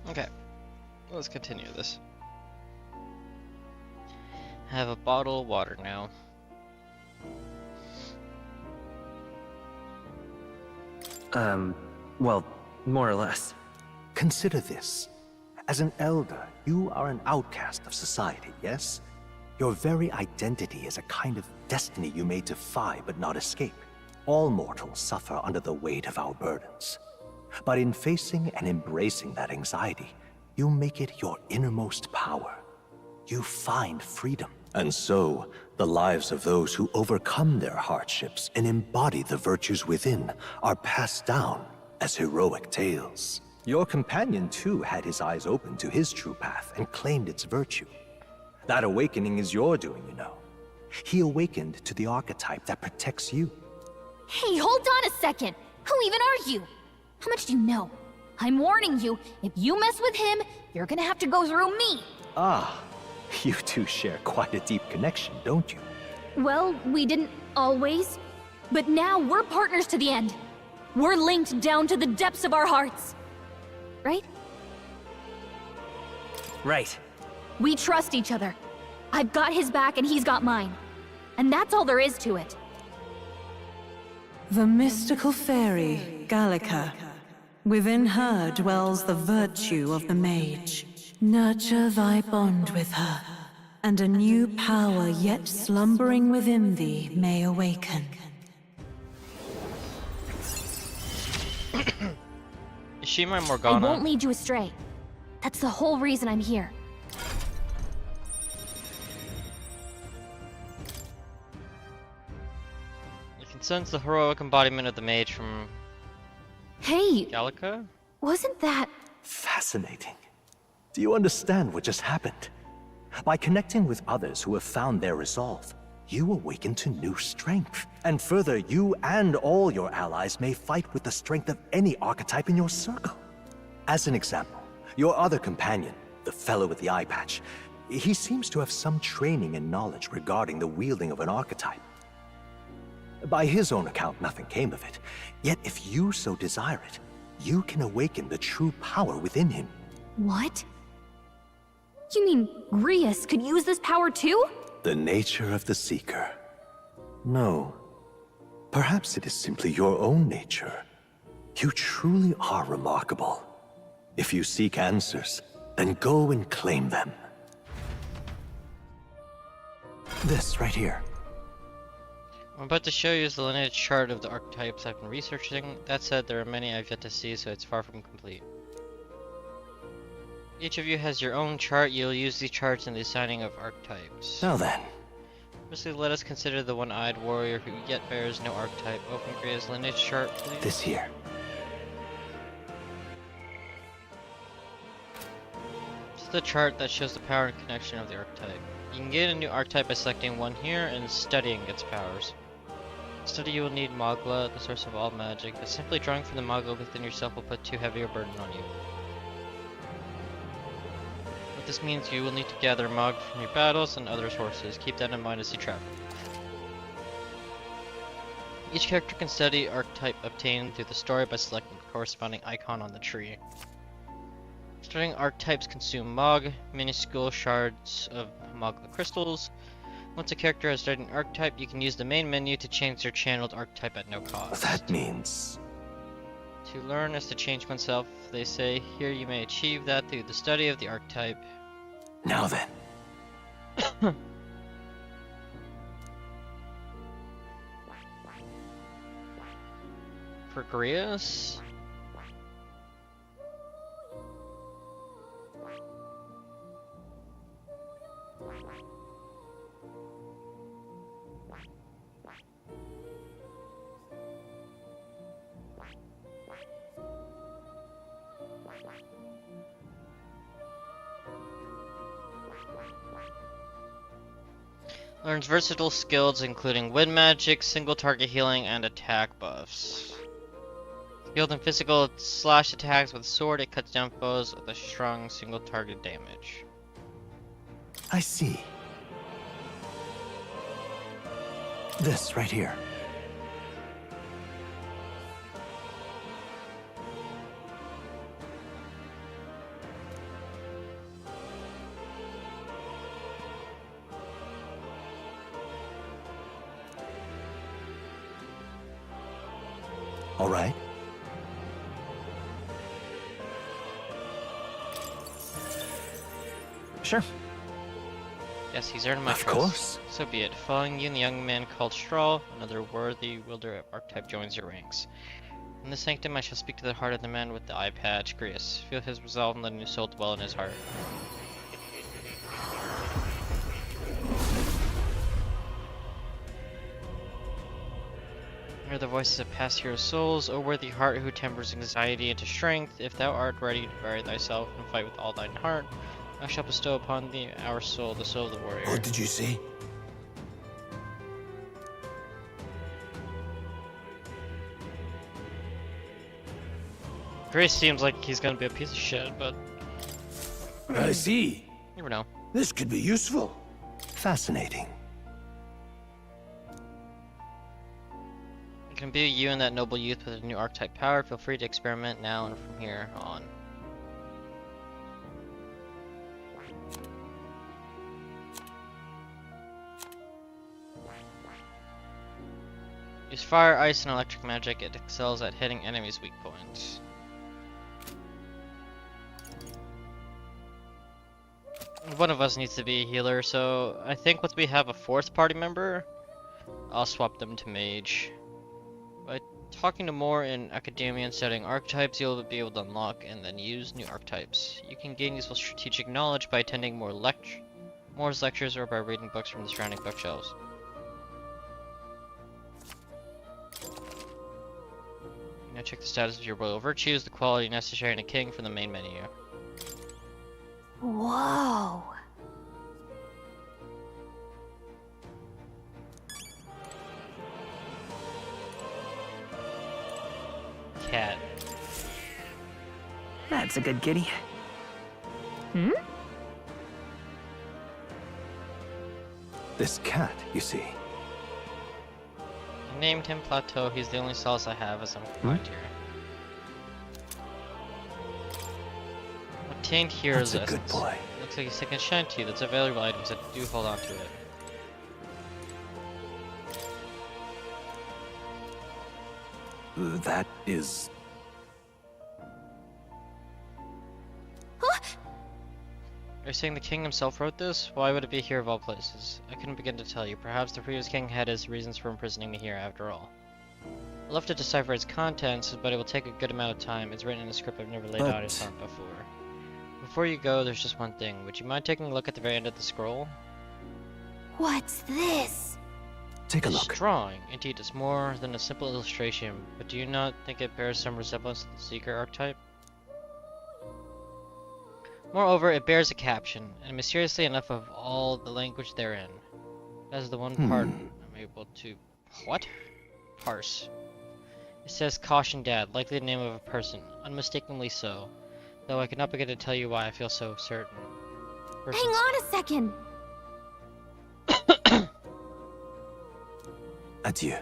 Okay, let's continue this. Have a bottle of water now. Well, more or less. Consider this. As an elder, you are an outcast of society, yes? Your very identity is a kind of destiny you may defy but not escape. All mortals suffer under the weight of our burdens. But in facing and embracing that anxiety, you make it your innermost power. You find freedom. And so, the lives of those who overcome their hardships and embody the virtues within are passed down as heroic tales. Your companion, too, had his eyes open to his true path and claimed its virtue. That awakening is your doing, you know. He awakened to the archetype that protects you. Hey, hold on a second! Who even are you? How much do you know? I'm warning you, if you mess with him, you're gonna have to go through me! Ah, you two share quite a deep connection, don't you? Well, we didn't always. But now we're partners to the end. We're linked down to the depths of our hearts. Right? Right. We trust each other. I've got his back and he's got mine. And that's all there is to it. The mystical fairy, Gallica. Within her dwells the virtue of the mage. Nurture thy bond with her, and a new power yet slumbering within thee may awaken. Is she my I Morgana? won't lead you astray. That's the whole reason I'm here. You can sense the heroic embodiment of the mage from Hey, Gallica? wasn't that... Fascinating. Do you understand what just happened? By connecting with others who have found their resolve, you awaken to new strength. And further, you and all your allies may fight with the strength of any archetype in your circle. As an example, your other companion, the fellow with the eye patch, he seems to have some training and knowledge regarding the wielding of an archetype. By his own account, nothing came of it. Yet if you so desire it, you can awaken the true power within him. What? You mean Grius could use this power too? The nature of the Seeker. No. Perhaps it is simply your own nature. You truly are remarkable. If you seek answers, then go and claim them. This right here. I'm about to show you is the lineage chart of the archetypes I've been researching. That said, there are many I've yet to see, so it's far from complete. Each of you has your own chart. You'll use these charts in the assigning of archetypes. Now then. Firstly, let us consider the one-eyed warrior who yet bears no archetype. Open Gria's lineage chart, please. This here. This is the chart that shows the power and connection of the archetype. You can gain a new archetype by selecting one here and studying its powers. To study, you will need Magla, the source of all magic, but simply drawing from the Magla within yourself will put too heavy a burden on you. What this means, you will need to gather Mag from your battles and other sources. Keep that in mind as you travel. Each character can study archetype obtained through the story by selecting the corresponding icon on the tree. Studying archetypes consume Mag, minuscule shards of Magla crystals. Once a character has studied an archetype, you can use the main menu to change their channeled archetype at no cost. That means... To learn is to change oneself, they say. Here you may achieve that through the study of the archetype. Now then. For Grius? Learns versatile skills including wind magic, single target healing, and attack buffs. Skilled in physical slash attacks with sword, it cuts down foes with a strong single target damage. I see. This right here. all right? Sure. Yes, he's earned my Of trust. course. So be it. Following you and the young man called Strahl, another worthy wielder archetype joins your ranks. In the sanctum, I shall speak to the heart of the man with the eye patch, Grius. Feel his resolve and let a new soul dwell in his heart. Hear the voices of past hero souls, O worthy heart who tempers anxiety into strength. If thou art ready to bury thyself and fight with all thine heart, I shall bestow upon thee our soul, the soul of the warrior. What did you say? Grace seems like he's gonna be a piece of shit, but I see. you never know. This could be useful. Fascinating. It can be you and that noble youth with a new archetype power. Feel free to experiment now and from here on. Use fire, ice, and electric magic. It excels at hitting enemies' weak points. One of us needs to be a healer, so I think once we have a fourth party member, I'll swap them to mage. By talking to more in academia and studying archetypes, you'll be able to unlock and then use new archetypes. You can gain useful strategic knowledge by attending more lectures or by reading books from the surrounding bookshelves. Now check the status of your royal virtues, the quality necessary in a king from the main menu. Whoa. Cat. That's a good kitty. Hmm? This cat, you see. I named him Plateau. He's the only solace I have as I'm confined here. Obtained hero's That's a good essence. boy. Looks like he's taking a shine to you. That's a valuable item, so do hold on to it. That is... Are you saying the king himself wrote this? Why would it be here of all places? I couldn't begin to tell you. Perhaps the previous king had his reasons for imprisoning me here after all. I'll have to decipher its contents, but it will take a good amount of time. It's written in a script I've never laid out on before. Before you go, there's just one thing. Would you mind taking a look at the very end of the scroll? What's this? Take a This look. drawing. Indeed, it's more than a simple illustration, but do you not think it bears some resemblance to the Seeker archetype? Moreover, it bears a caption, and mysteriously enough of all the language therein. That is the one part I'm able to... What? Parse. It says, Caution Dad, likely the name of a person. Unmistakably so. Though I could not begin to tell you why I feel so certain. Hang on a second. Adieu.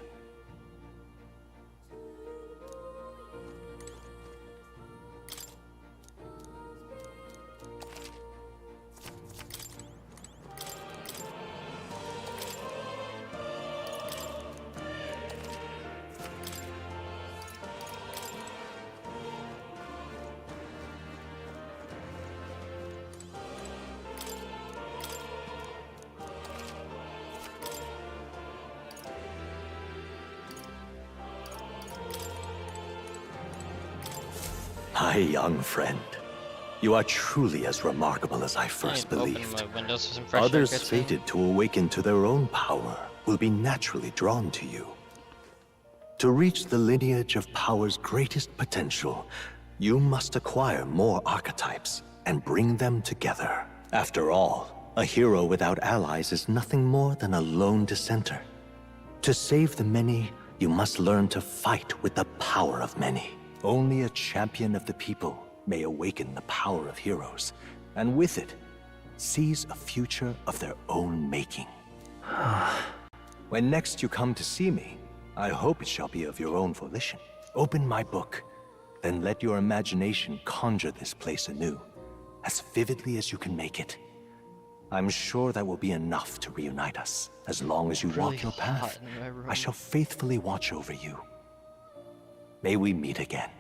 My young friend, you are truly as remarkable as I first believed. Open my windows for some fresh Others air, cutscene. fated to awaken to their own power will be naturally drawn to you. To reach the lineage of power's greatest potential, you must acquire more archetypes and bring them together. After all, a hero without allies is nothing more than a lone dissenter. To save the many, you must learn to fight with the power of many. Only a champion of the people may awaken the power of heroes, and with it, seize a future of their own making. When next you come to see me, I hope it shall be of your own volition. Open my book, then let your imagination conjure this place anew, as vividly as you can make it. I'm sure that will be enough to reunite us. As long as you Really walk your hot path, in my room. I shall faithfully watch over you. May we meet again.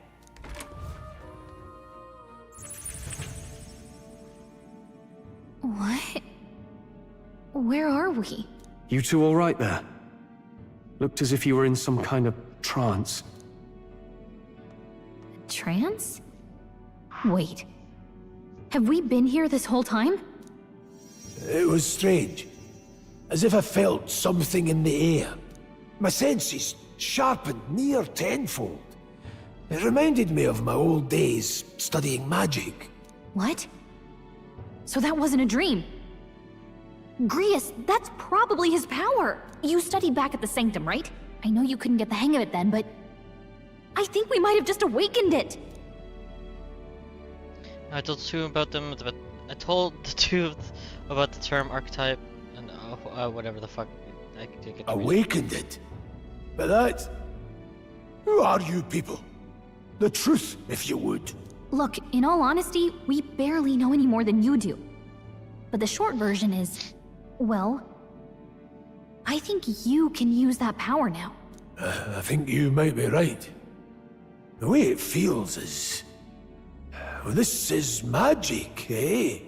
What? Where are we? You two all right there? Looked as if you were in some kind of trance. Trance? Wait. Have we been here this whole time? It was strange. As if I felt something in the air. My senses sharpened near tenfold. It reminded me of my old days studying magic. What? So that wasn't a dream. Grius, that's probably his power. You studied back at the Sanctum, right? I know you couldn't get the hang of it then, but I think we might have just awakened it. I told two about them. I told the two about the term archetype and whatever the fuck. I could get Awakened it? But that... Who are you people? The truth, if you would. Look, in all honesty, we barely know any more than you do. But the short version is, well, I think you can use that power now. I think you might be right. The way it feels is... Well, this is magic, eh?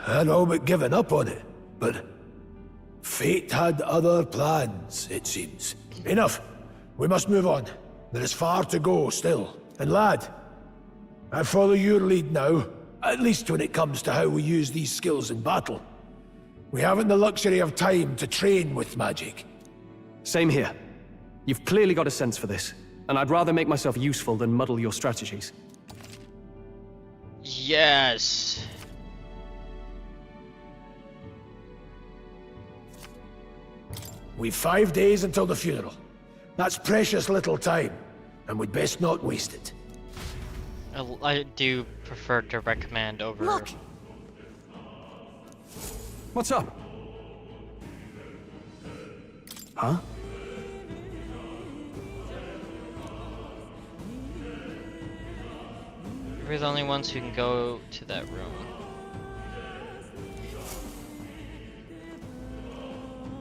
I'd all but given up on it, but... Fate had other plans, it seems. Enough. We must move on. There is far to go still. And lad, I follow your lead now, at least when it comes to how we use these skills in battle. We haven't the luxury of time to train with magic. Same here. You've clearly got a sense for this, and I'd rather make myself useful than muddle your strategies. Yes. We've 5 days until the funeral. That's precious little time, and we'd best not waste it. I do prefer direct command over. Look! What's up? Huh? We're the only ones who can go to that room.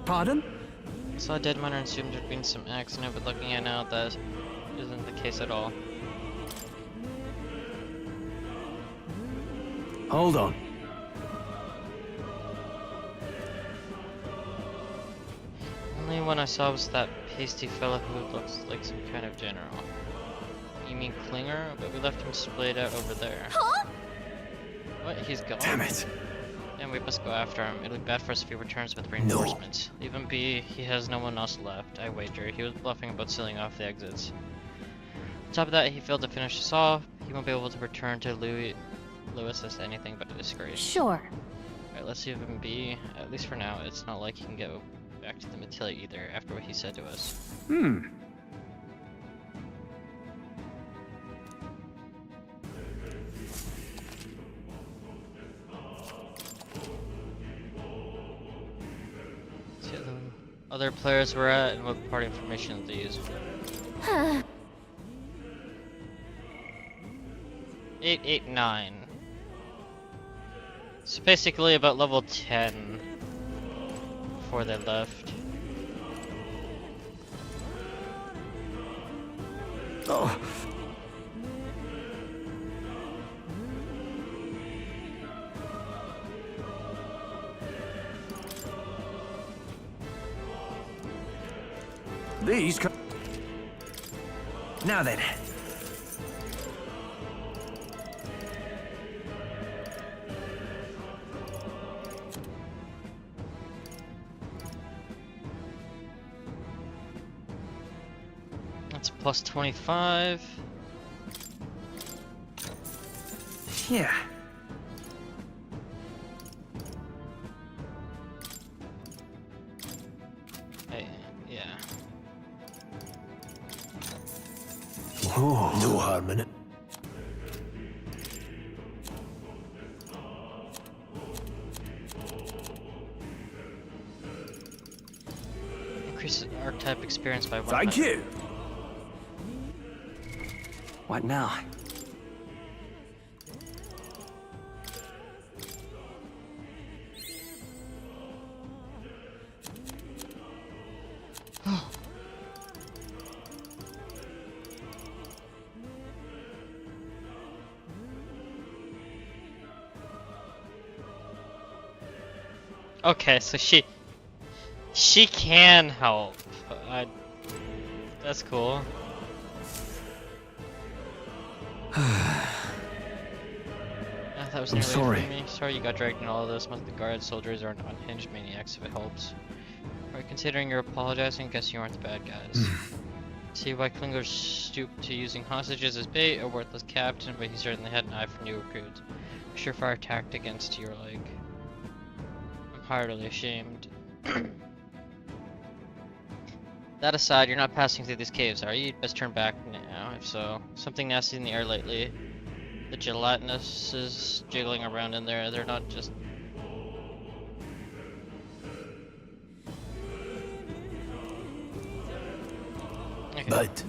Pardon? Saw a dead miner and assumed there'd been some accident, but looking at it now, that isn't the case at all. Hold on. Only one I saw was that pasty fella who looks like some kind of general. You mean Klinger? But we left him splayed out over there. Huh? What? He's gone? Damn it. And we must go after him. It'll be bad for us if he returns with reinforcements. Leave him be. He has no one else left, I wager. He was bluffing about sealing off the exits. On top of that, he failed to finish us off. He won't be able to return to Lewis as anything but a disgrace. Sure. Alright, let's leave him be. At least for now, it's not like he can go back to the Matilla either after what he said to us. See how the other players were at and what party information these. 889. So basically about level 10 before they left. Oh. These Now then. That's plus 25. Yeah. Hey, yeah. No harm in it. Increase archetype experience by 100. Thank you. What now? Okay, so she can help. That's cool. That was I'm nearly sorry. for me. Sorry you got dragged in all of this. Most of the guard soldiers aren't unhinged maniacs if it helps. Right, considering you're apologizing, guess you aren't the bad guys. See why Klingler stooped to using hostages as bait, a worthless captain, but he certainly had an eye for new recruits. A surefire tactic against your like. I'm heartily ashamed. That aside, you're not passing through these caves, are you? You'd best turn back now, if so. Something nasty in the air lately. The gelatinous is jiggling around in there. They're not just... Okay. But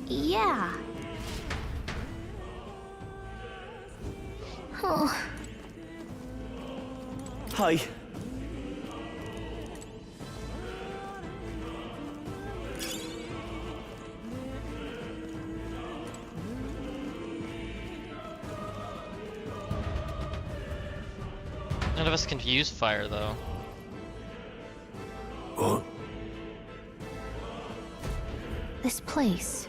Yeah. Oh. Hi. None of us can use fire, though. what? This place.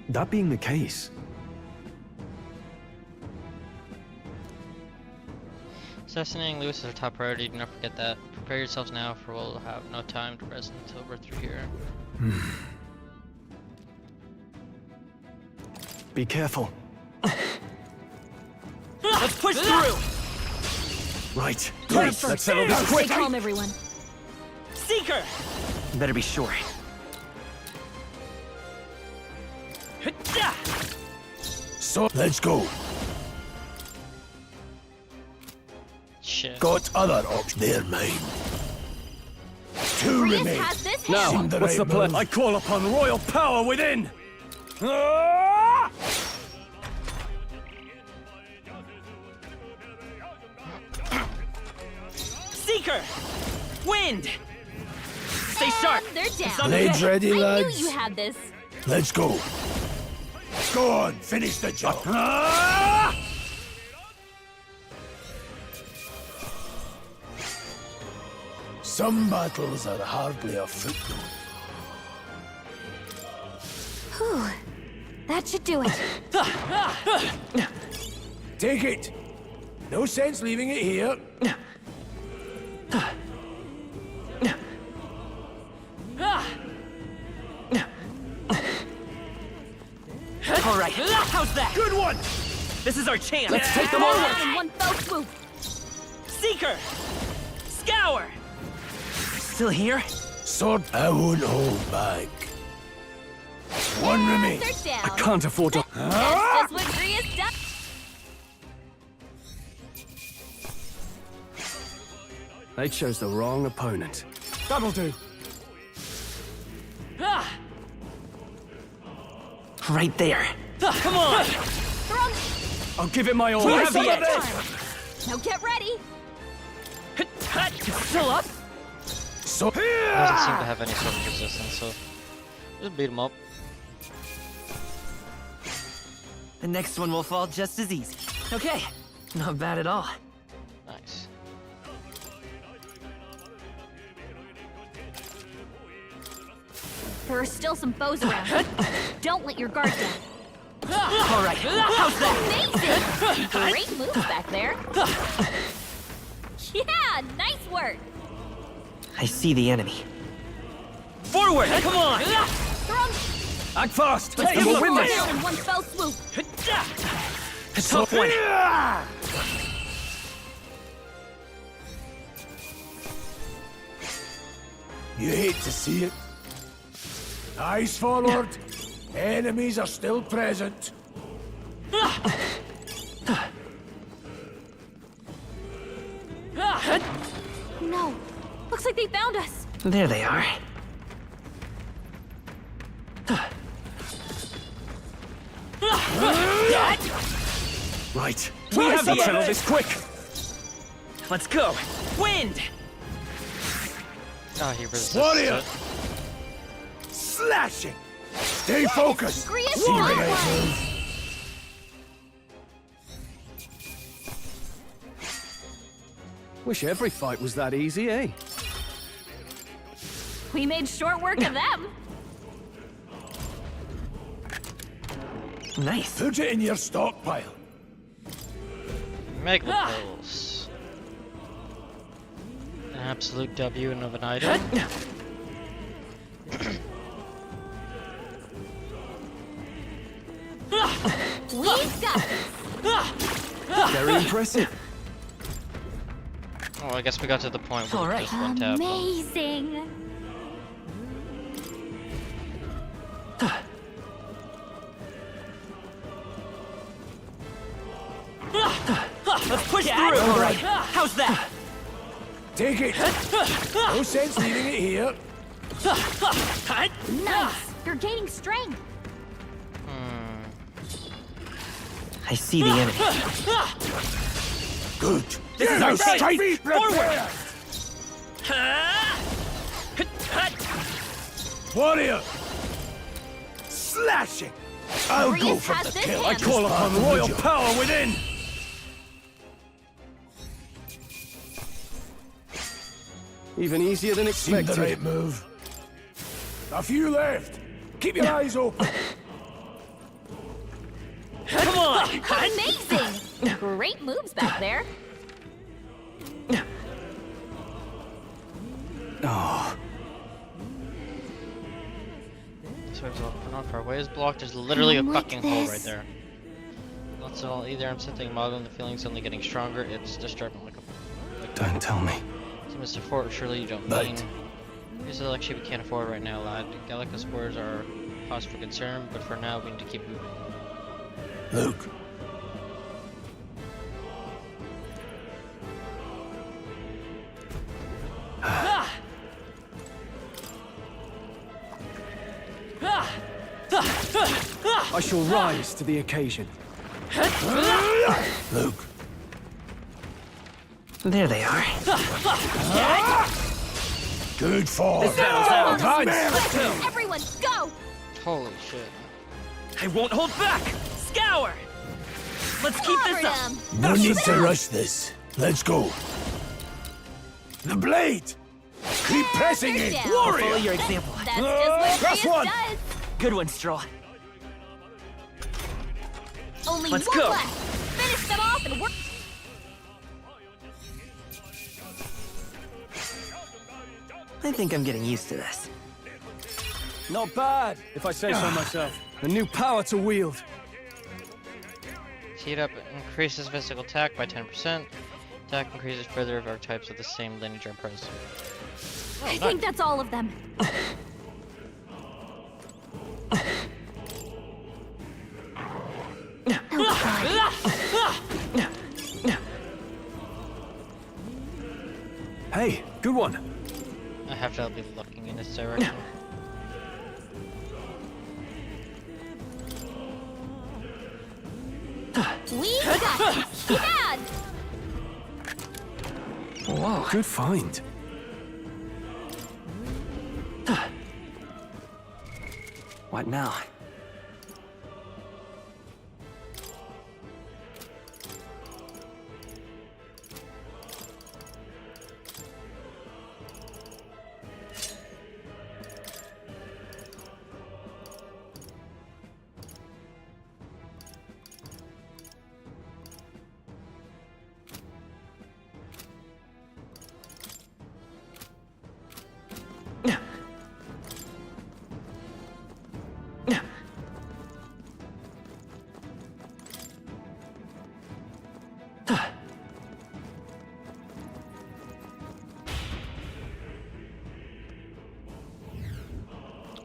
That being the case, Assassinating Lewis is our top priority, do not forget that. Prepare yourselves now, for we'll have no time to rest until we're through here. be careful. Let's push through! Right. Great. Let's settle this quick. Stay calm, everyone. Seeker! Better be sure. So let's go. Shit. Got other options. They're mine. Two Reyes remain. has this Now, Seemed the what's right the plan? move. I call upon royal power within. Ah! Seeker! Wind! Stay sharp! They're down. Blades ready, I lads? knew you had this. Let's go. Go on, finish the job. Ah! Some battles are hardly a footnote. Whew. That should do it. Take it. No sense leaving it here. All right, how's that? Good one. This is our chance. Let's take them all. In one fell swoop. Seeker! Scour! Still here? Sword, I won't hold back. One remains. They're down. I can't afford to. That's just what Reyes does. They chose the wrong opponent. That'll do. Right there. Come on! Throw I'll give it my all. We have some the edge. time. Now get ready. Still up? So Doesn't seem to have any sort of resistance, so just beat him up. The next one will fall just as easy. Okay, not bad at all. Nice. There are still some foes around. Don't let your guard down. All right, how's that? Amazing! Great moves back there. Yeah, nice work. I see the enemy. Forward! Come on! Throw Act fast. Let's And go. we'll win this. down in one fell swoop. A tough one. you hate to see it. Eyes forward. Enemies are still present. No, looks like they found us. There they are. Right. We have the Let's settle edge. this quick. Let's go. Wind! Oh, he resists Warrior! it. Slashing! Stay focused! Gria's See the not next right. move. Wish every fight was that easy, eh? We made short work of them. Nice. Put it in your stockpile. Mega Pulse. An absolute W of an item. We've got Very impressive. Oh, I guess we got to the point where All right. just one tap. amazing. Let's push through. All right. How's that? Take it. No sense leaving it here. Nice. You're gaining strength. I see the enemy. Good. This is Now our chance. strike Forward. Warrior. Slashing. I'll go Gria's for has the this kill. hand. Call upon royal power within! Even easier than Seemed the expected. right move. A few left. Keep your eyes open. Come on. Amazing. Great moves back there. Oh, This wave's not far away. Is blocked. There's literally a I'm like fucking hole right this. there. That's all. Either I'm sitting modeling the feelings only getting stronger. It's disturbing like a. don't tell me. So Mr. Fort, surely you don't Right. mean. Here's the luxury we can't afford right now, lad. Gallica spores are cause for concern, but for now we need to keep moving. Luke. I shall rise to the occasion. Luke. There they are. Good fall. Everyone, go. Holy shit. I won't hold back. Scour. Let's keep Cover this up. them. No need to rush this. Let's go. The blade. Keep pressing They're it. down. Follow your example. That's just Last what one. Grias does. Good one, Stroll. Only Let's one go. left. Finish them off and work. I think I'm getting used to this. Not bad, if I say so myself. A new power to wield. Heat up increases physical attack by 10%. Attack increases further if archetypes of the same lineage are present. I think that's all of them. Hey, good one. I have to be looking in this direction. We got this. Keep on. Whoa. Good find. What now?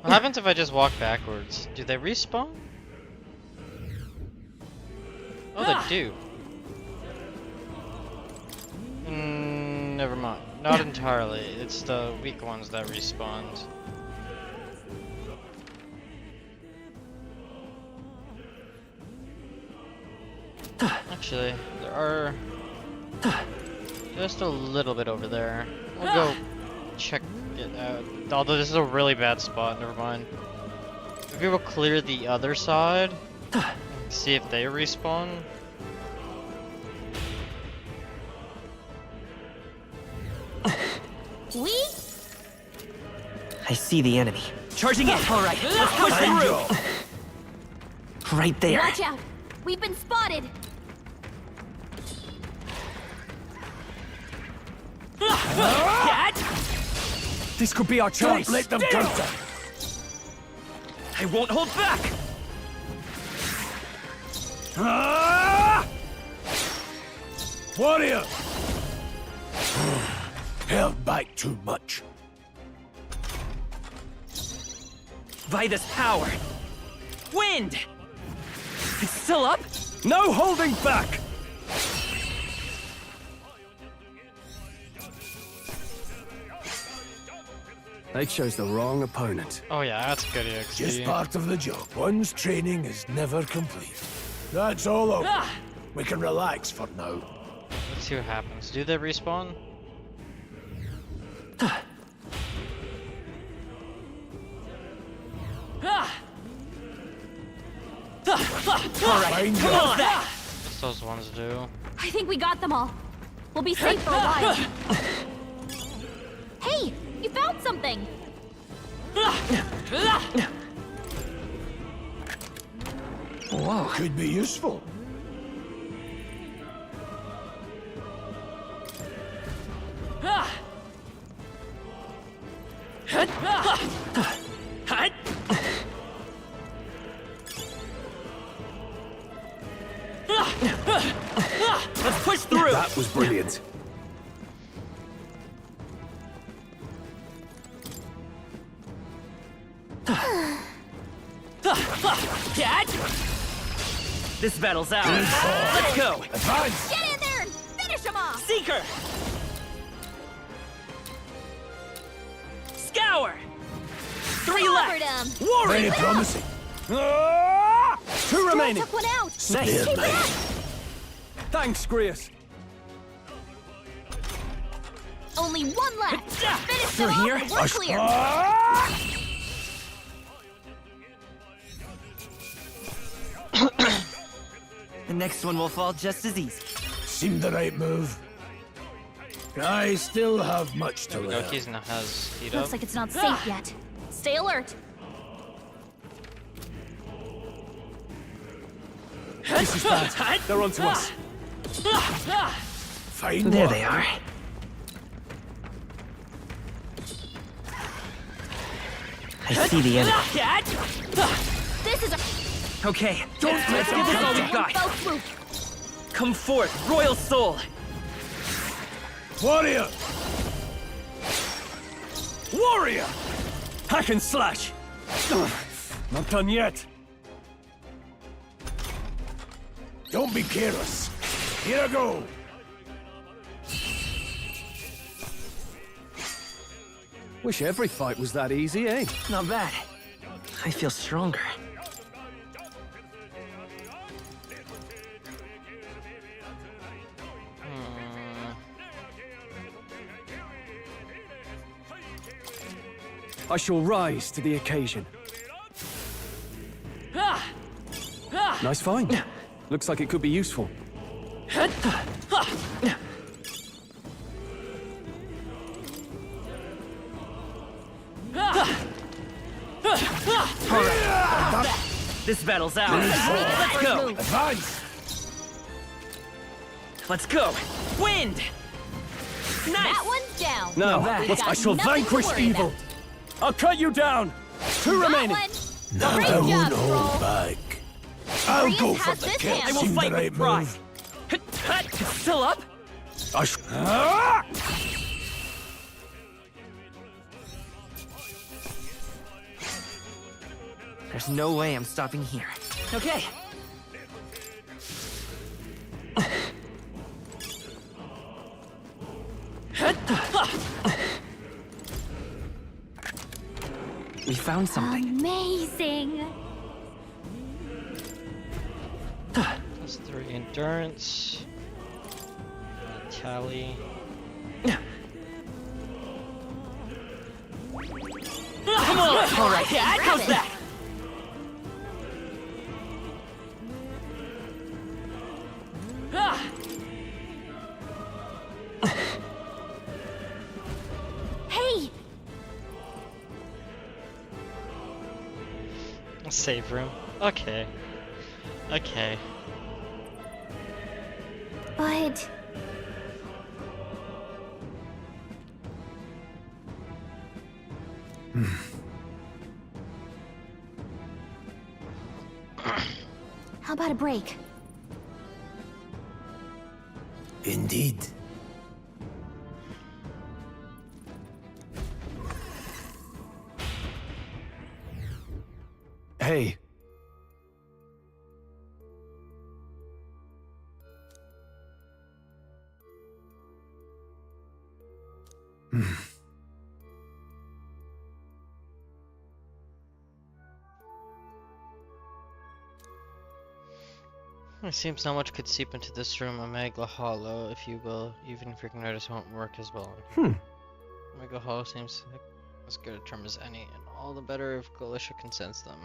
What happens if I just walk backwards? Do they respawn? Oh, they do. Never mind. Not entirely. It's the weak ones that respawned. Actually, there are just a little bit over there. We'll go check it out. Although this is a really bad spot, never mind. Maybe we'll clear the other side. See if they respawn. We? I see the enemy. Charging in. All right, let's push through. Right there. Watch out! We've been spotted! Dad? This could be our chance. Don't let them counter. I won't hold back. Ah! Warrior! Held back too much. By this power. Wind! It's still up? No holding back! They chose the wrong opponent. Oh yeah, that's good Just EXP. part of the job. One's training is never complete. That's all over. Ah! We can relax for now. Let's see what happens. Do they respawn? Ah! All right, Find come out. on! What's those ones do? I think we got them all. We'll be safe for a while. Hey! You found something! Whoa. Could be useful. Let's push through! That was brilliant. Dad? This battle's ours. Let's go! Advance! Get in there and finish them off! Seeker! Scour! 3 Covered left! 'em. Very promising. Ah! Two remaining. Took one out! There, Keep it mate. up! Thanks, Grius. Only one left! Finish Through them off here? and we're clear! Ah! The next one will fall just as easy. Seemed the right move. I still have much to There we go. learn. Kizuna has heat up. Looks like it's not safe yet. Stay alert. This is bad. They're onto us. Fine There work. they are. I see the enemy. Dad? This is a Okay, let's give this all we've got. both move. Come forth, Royal Soul! Warrior! Warrior! Hack and slash. Ugh, not done yet. Don't be careless. Here I go. Wish every fight was that easy, eh? Not bad. I feel stronger. I shall rise to the occasion. Nice find. Looks like it could be useful. This battle's ours. Let's go! Advance! Let's go! Wind! Nice! That one's down. Now, bad. We've got I shall nothing to vanquish worry evil. about. I'll cut you down. Two That remaining. one. Now Great I won't job, hold Troll. back. I'll Grius go for has the this kill. hand. I will Seemed fight the right with pride. move. It's still up? Ah! There's no way I'm stopping here. Okay. We found something. Amazing. Plus 3 endurance. Tally. Come on! All right, how's that? Save room. Okay. Okay. But... How about a break? Indeed. Hey. It seems not much could seep into this room. A Magla Hollow, if you will, even if your igniters won't work as well. Magla Hollow seems like as good a term as any, and all the better if Galicia can sense them.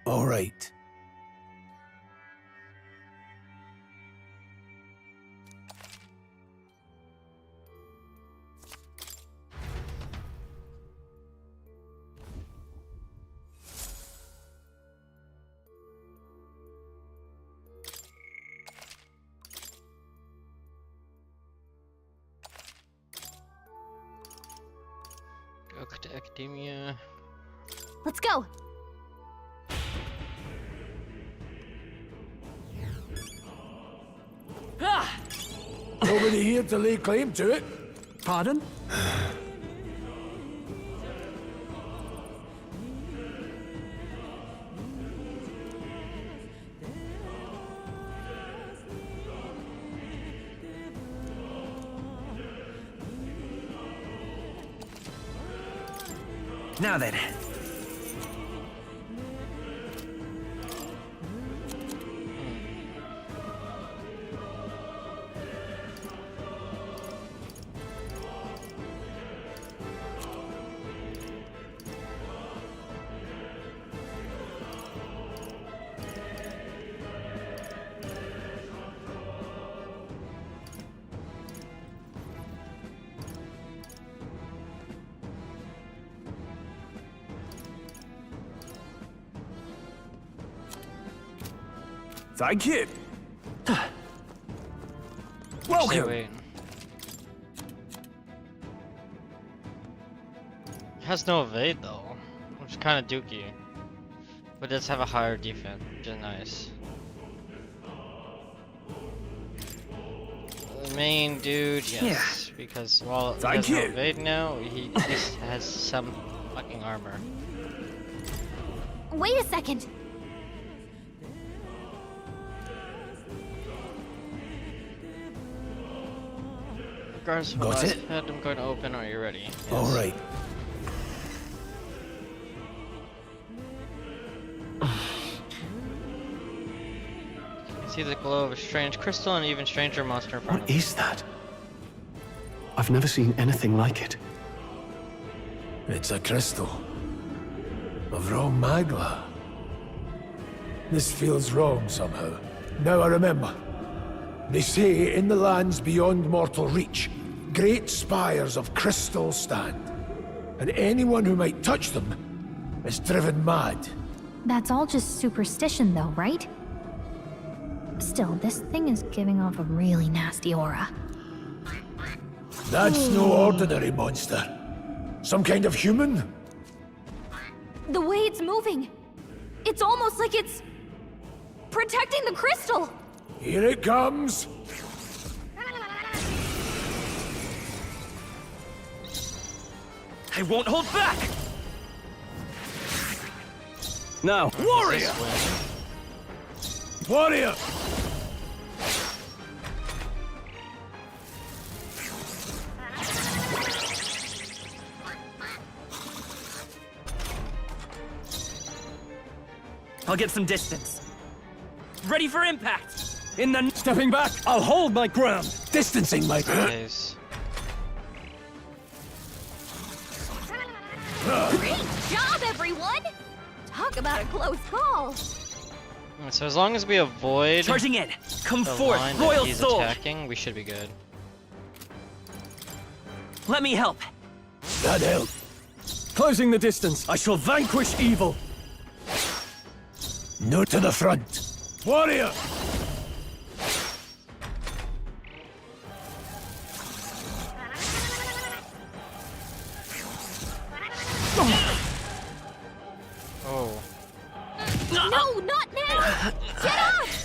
All right. Go to Academia. Let's go! Nobody here to lay claim to it. Pardon? Now then. Thank you. Stay Welcome. wait. It has no evade though, which is kind of dookie. But it does have a higher defense, which is nice. The main dude, yes, because while he Thank has no you. evade now, he at least has some fucking armor. Wait a second! Regardless of Got what it? head I'm going to open, are you ready? Yes. All right. See the glow of a strange crystal and an even stranger monster in front What of is that? I've never seen anything like it. It's a crystal. Of raw magla. This feels wrong somehow. Now I remember. They say in the lands beyond mortal reach, great spires of crystal stand. And anyone who might touch them is driven mad. That's all just superstition, though, right? Still, this thing is giving off a really nasty aura. That's no ordinary monster. Some kind of human? The way it's moving! It's almost like it's... protecting the crystal! Here it comes! I won't hold back! Now, Warrior! Warrior! I'll get some distance. Ready for impact! In the... Stepping back, I'll hold my ground. Distancing my... Days. Great job, everyone! Talk about a close call! So as long as we avoid Charging in! Come the forth, line Royal that he's Soul! attacking, we should be good. Let me help! That helped. Closing the distance, I shall vanquish evil. No to the front. Warrior! Oh. No, not now! Get off!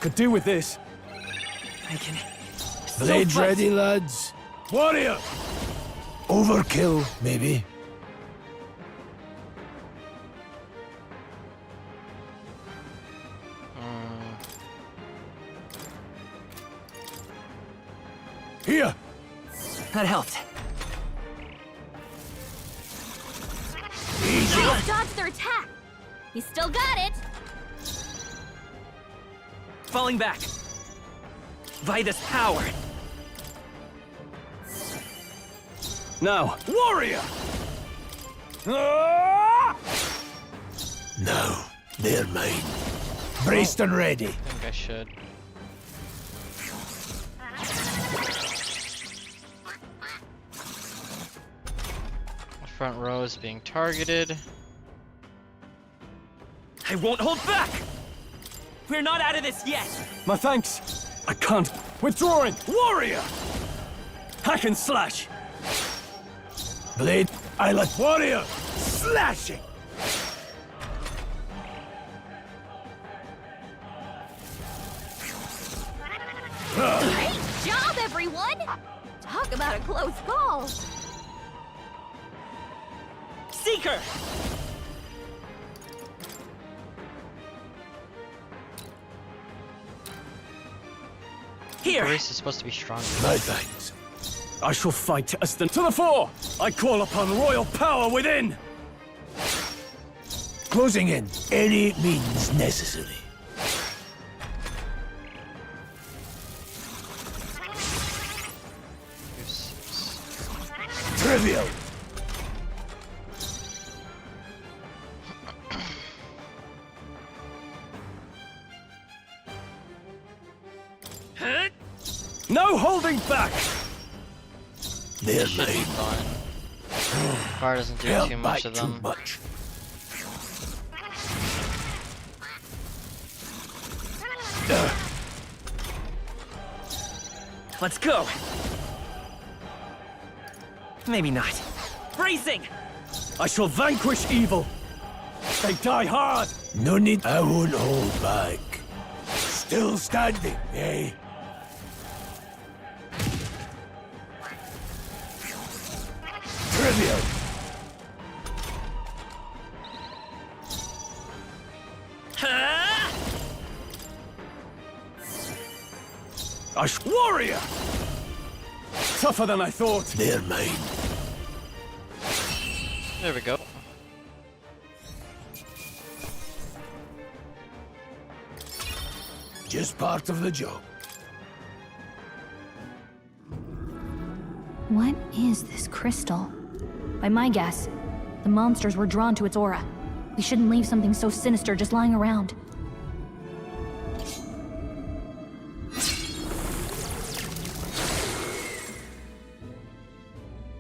Could do with this. I can... Blades ready, lads. Warrior! Overkill, maybe. Here! That helped. Let's dodge their attack! You still got it! Falling back. By this power. Now, Warrior! Ah! No, they're mine. Braced and ready. I think I should. The front row is being targeted. I won't hold back! We're not out of this yet! my thanks. I can't. Withdrawing. Warrior! Hack and slash. Blade, I let warrior! Slashing! Great job, everyone! Talk about a close call! Seeker! Here! Grace is supposed to be stronger. My thanks. I shall fight as the... To the fore! I call upon royal power within! Closing in. Any means necessary. Trivial. No holding back! They're Should be mine. fine. Fire doesn't do Held too back much of too them. much. Let's go! Maybe not. Bracing! I shall vanquish evil! They die hard! No need. I won't hold back. Still standing, eh? Trivial. Ah! Warrior! Tougher than I thought. They're mine. There we go. Just part of the job. What is this crystal? By my guess, the monsters were drawn to its aura. We shouldn't leave something so sinister just lying around.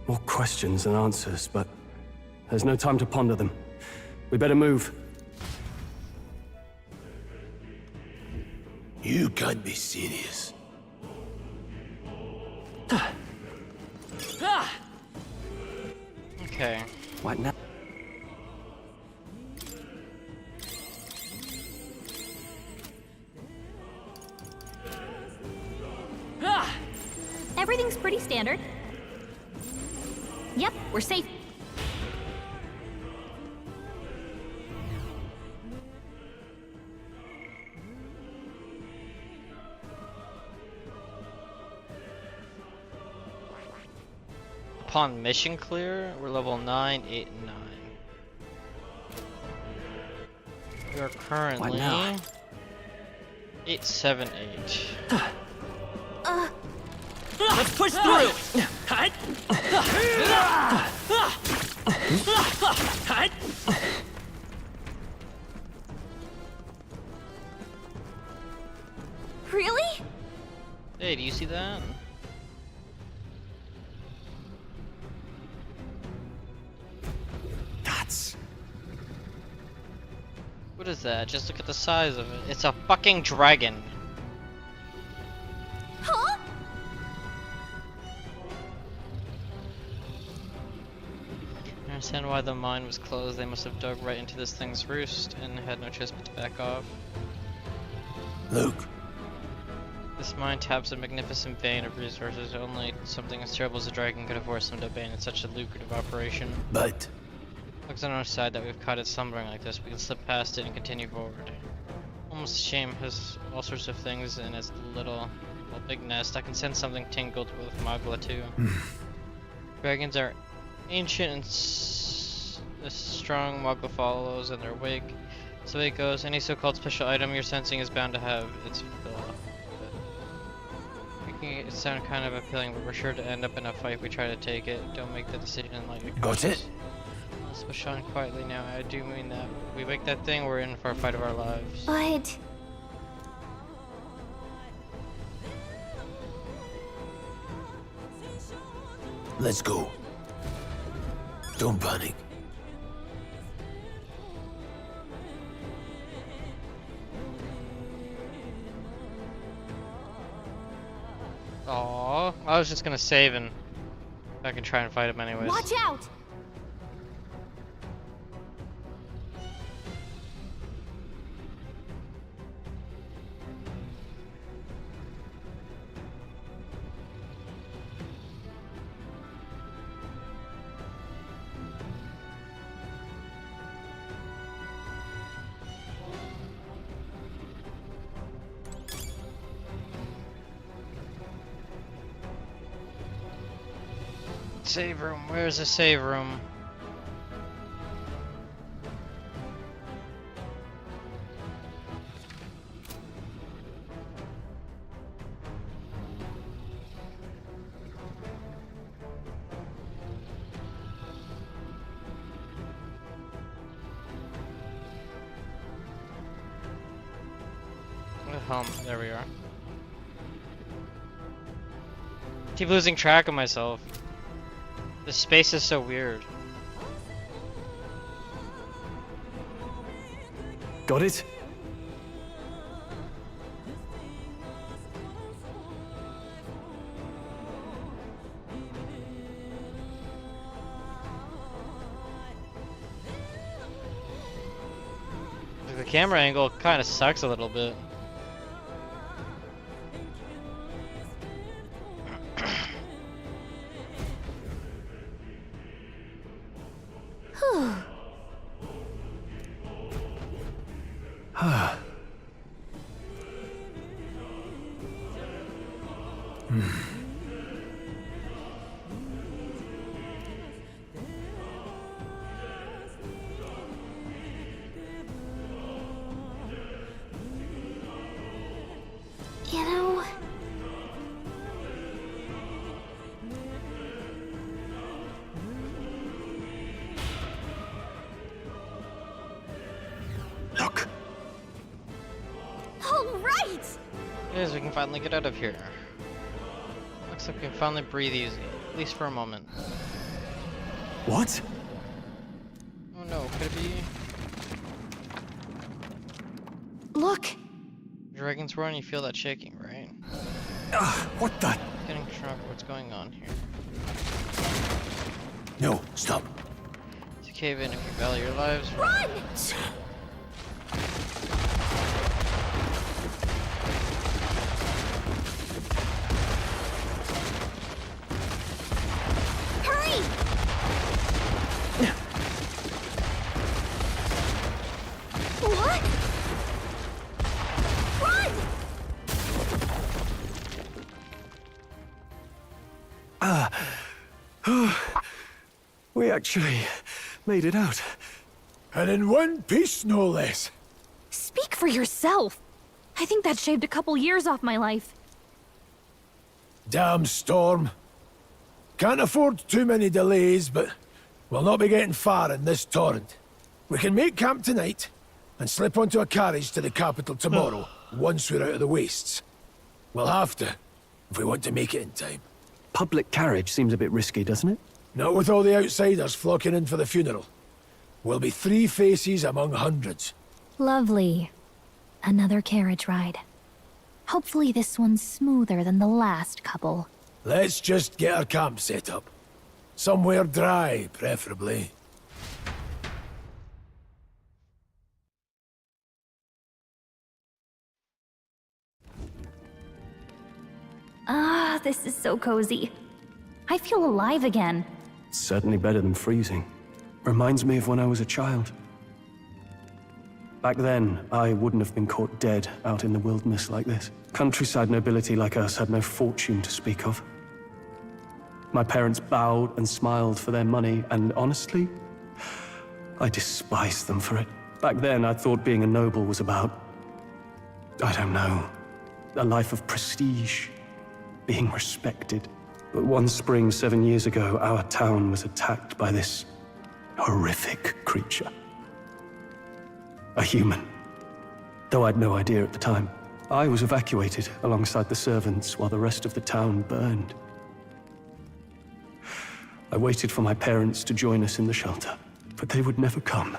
More questions than answers, but there's no time to ponder them. We better move. You can't be serious. Ah! Okay. What now? Ah! Everything's pretty standard. Yep, we're safe. Upon mission clear, we're level 9, 8, and 9. We are currently now? 8, 7, 8. Let's push through! Hut! Hut! Really? Hey, do you see that? That's... What is that? Just look at the size of it. It's a fucking dragon. Huh? I understand why the mine was closed. They must have dug right into this thing's roost and had no choice but to back off. Look, This mine taps a magnificent vein of resources. Only something as terrible as a dragon could have forced them to abandon such a lucrative operation. but Looks on our side that we've caught it slumbering like this. We can slip past it and continue forward. Almost a shame, has all sorts of things in its little, well, big nest. I can sense something tingled with Magla too. Dragons are ancient and a strong Magla follows in their wake. So it goes. Any so-called special item you're sensing is bound to have its fill. Making it sound kind of appealing, but we're sure to end up in a fight if we try to take it. Don't make the decision lightly. got it? Let's push on quietly now. I do mean that. If we wake that thing, we're in for a fight of our lives. But Let's go. Don't panic. Aww, I was just gonna save and I can try and fight him anyways. Watch out! Save room, where's the save room? There we are. Keep losing track of myself. This space is so weird. Got it? The camera angle kind of sucks a little bit. you know, Look! All right! Yes, we can finally get out of here. Looks like we can finally breathe easy, at least for a moment. What? Oh no, could it be? look. Dragons roar and you feel that shaking, right? What the? Getting sure what's going on here. No, stop. To cave in if you value your lives. Run! Hurry! What? Run! We actually made it out. And in one piece, no less. Speak for yourself. I think that shaved a couple years off my life. Damn storm. Can't afford too many delays, but we'll not be getting far in this torrent. We can make camp tonight and slip onto a carriage to the capital tomorrow, once we're out of the wastes. We'll have to, if we want to make it in time. Public carriage seems a bit risky, doesn't it? Not with all the outsiders flocking in for the funeral. We'll be 3 faces among hundreds. Lovely. Another carriage ride. Hopefully this one's smoother than the last couple. Let's just get our camp set up. Somewhere dry, preferably. Ah, this is so cozy. I feel alive again. It's certainly better than freezing. Reminds me of when I was a child. Back then, I wouldn't have been caught dead out in the wilderness like this. Countryside nobility like us had no fortune to speak of. My parents bowed and smiled for their money, and honestly, I despised them for it. Back then, I thought being a noble was about, I don't know, a life of prestige, being respected. But one spring 7 years ago, our town was attacked by this horrific creature. A human. Though I'd no idea at the time. I was evacuated alongside the servants while the rest of the town burned. I waited for my parents to join us in the shelter, but they would never come.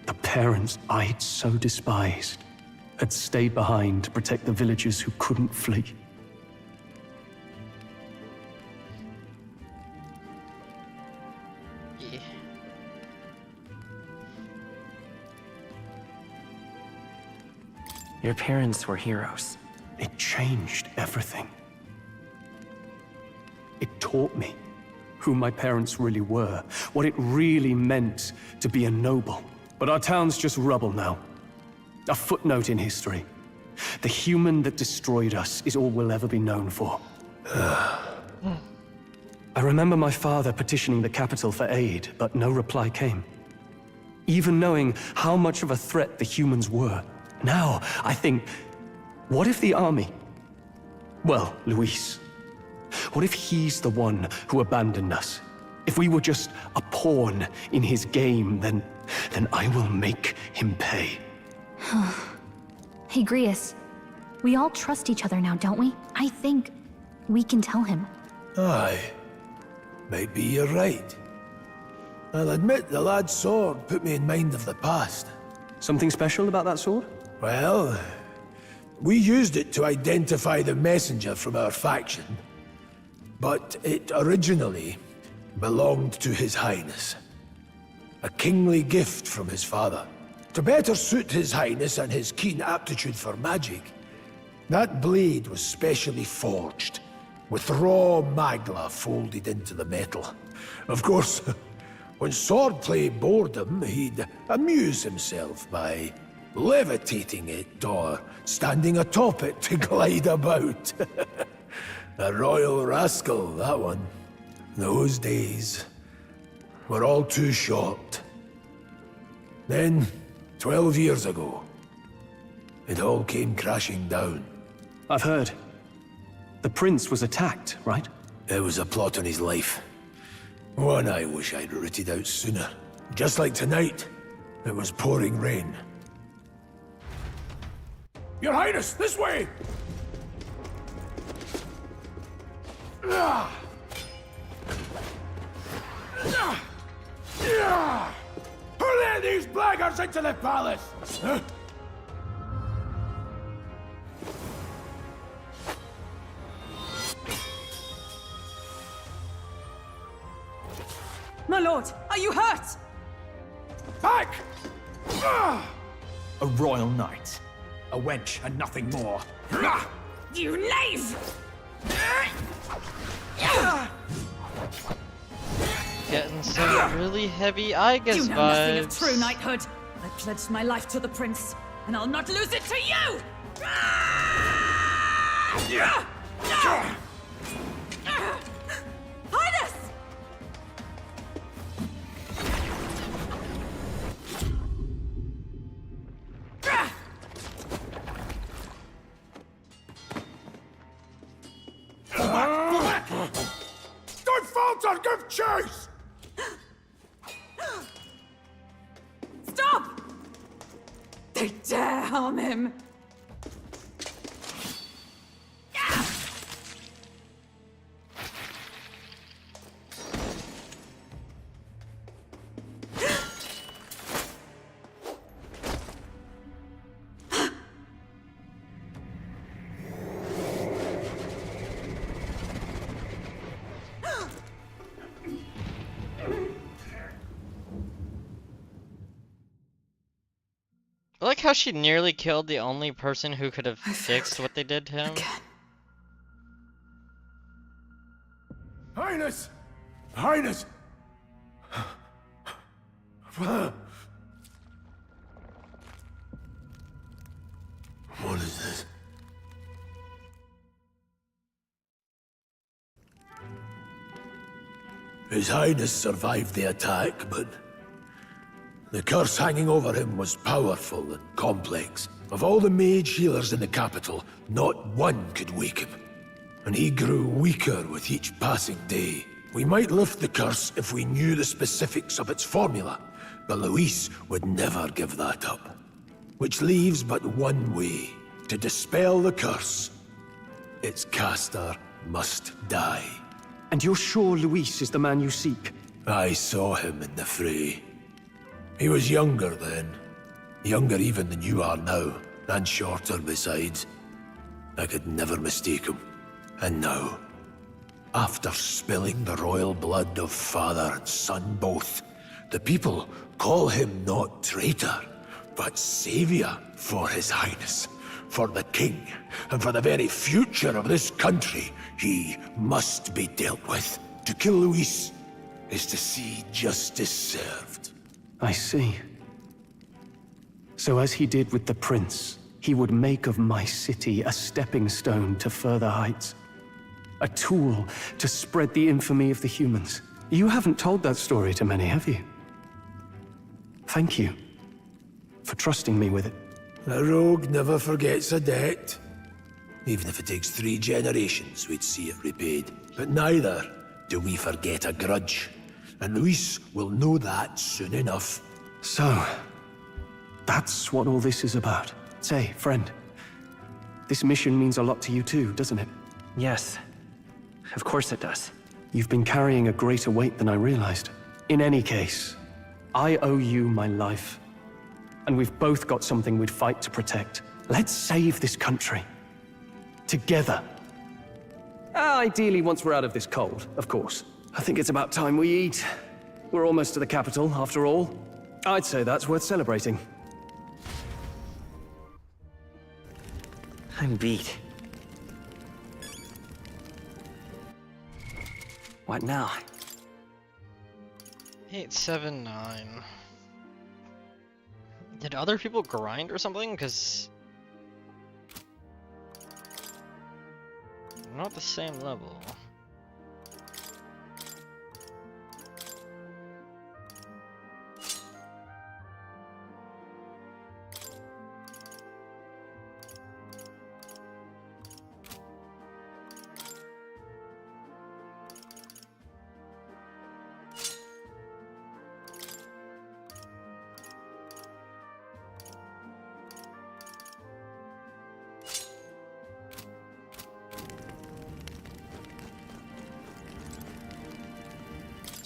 The parents I'd so despised had stayed behind to protect the villagers who couldn't flee. Yeah. Your parents were heroes. It changed everything. It taught me who my parents really were, what it really meant to be a noble. But our town's just rubble now. A footnote in history. The human that destroyed us is all we'll ever be known for. I remember my father petitioning the capital for aid, but no reply came. Even knowing how much of a threat the humans were. Now, I think, what if the army? Well, Luis. What if he's the one who abandoned us? If we were just a pawn in his game, then I will make him pay. Hey, Grius. We all trust each other now, don't we? I think we can tell him. Aye. Maybe you're right. I'll admit the lad's sword put me in mind of the past. Something special about that sword? Well, we used it to identify the messenger from our faction. But it originally belonged to His Highness. A kingly gift from his father. To better suit His Highness and his keen aptitude for magic, that blade was specially forged, with raw magla folded into the metal. Of course, when swordplay bored him, he'd amuse himself by levitating it or standing atop it to glide about. A royal rascal, that one. Those days were all too short. Then, 12 years ago, it all came crashing down. I've heard. The prince was attacked, right? It was a plot on his life. One I wish I'd rooted out sooner. Just like tonight, it was pouring rain. Your Highness, this way! Who let these blackguards into the palace? Huh? My lord, are you hurt? Back! A royal knight. A wench and nothing more. You knave! Getting some really heavy Eye Guess You know nothing of vibes. true knighthood. I pledged my life to the prince, and I'll not lose it to you! Highness! Don't falter! Give chase! Stop! They dare harm him. I like how she nearly killed the only person who could have fixed what they did to him. Again. Highness! Highness! What is this? His Highness survived the attack, but the curse hanging over him was powerful and complex. Of all the mage healers in the capital, not one could wake him. And he grew weaker with each passing day. We might lift the curse if we knew the specifics of its formula, but Luis would never give that up. Which leaves but one way to dispel the curse. Its caster must die. And you're sure Luis is the man you seek? I saw him in the fray. He was younger then. Younger even than you are now, and shorter besides. I could never mistake him. And now, after spilling the royal blood of father and son both, the people call him not traitor, but savior for his highness. For the king, and for the very future of this country, he must be dealt with. To kill Luis is to see justice served. I see. So as he did with the prince, he would make of my city a stepping stone to further heights. A tool to spread the infamy of the humans. You haven't told that story to many, have you? Thank you for trusting me with it. A rogue never forgets a debt. Even if it takes 3 generations, we'd see it repaid. But neither do we forget a grudge. And Luis will know that soon enough. So, that's what all this is about. Say, friend, this mission means a lot to you too, doesn't it? Yes. Of course it does. You've been carrying a greater weight than I realized. In any case, I owe you my life. And we've both got something we'd fight to protect. Let's save this country. Together. Ideally, once we're out of this cold, of course. I think it's about time we eat. We're almost to the capital, after all. I'd say that's worth celebrating. I'm beat. What now? 879. Did other people grind or something? Because I'm not at the same level.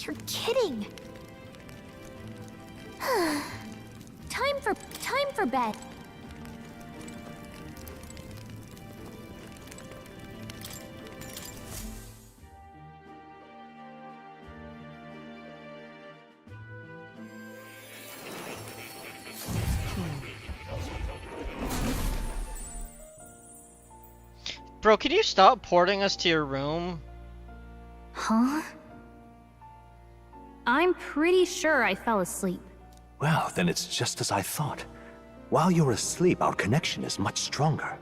You're kidding. Time for bed. Bro, can you stop porting us to your room? Huh? I'm pretty sure I fell asleep. Well, then it's just as I thought. While you're asleep, our connection is much stronger.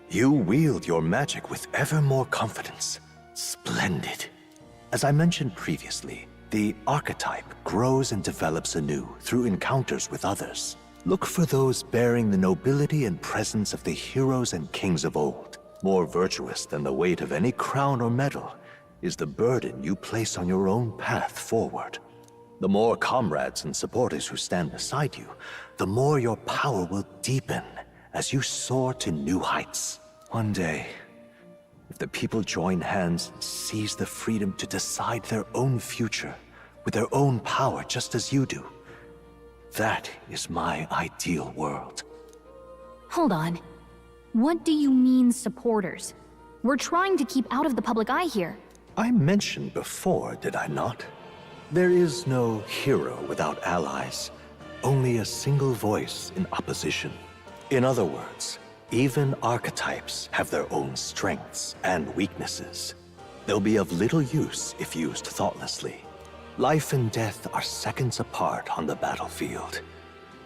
You wield your magic with ever more confidence. Splendid. As I mentioned previously, the archetype grows and develops anew through encounters with others. Look for those bearing the nobility and presence of the heroes and kings of old. More virtuous than the weight of any crown or medal is the burden you place on your own path forward. The more comrades and supporters who stand beside you, the more your power will deepen as you soar to new heights. One day, if the people join hands and seize the freedom to decide their own future with their own power just as you do, that is my ideal world. Hold on. What do you mean, supporters? We're trying to keep out of the public eye here. I mentioned before, did I not? There is no hero without allies. only a single voice in opposition. In other words, even archetypes have their own strengths and weaknesses. They'll be of little use if used thoughtlessly. Life and death are seconds apart on the battlefield.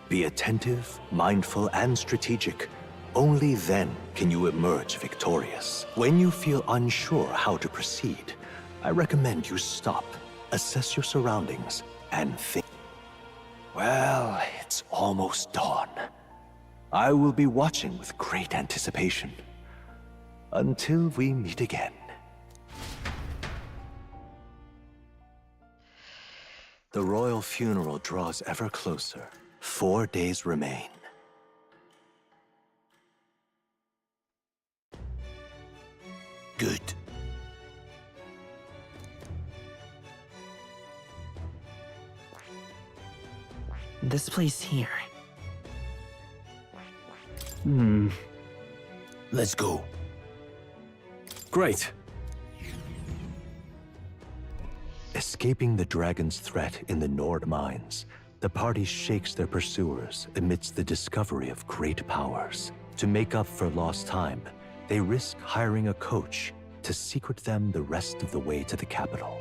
Be attentive, mindful, and strategic. Only then can you emerge victorious. When you feel unsure how to proceed, I recommend you stop, assess your surroundings, and think. Well, it's almost dawn. I will be watching with great anticipation. Until we meet again. The royal funeral draws ever closer. 4 days remain. Good. This place here. Let's go. Great. Escaping the dragon's threat in the Nord mines, the party shakes their pursuers amidst the discovery of great powers. To make up for lost time, they risk hiring a coach to secret them the rest of the way to the capital.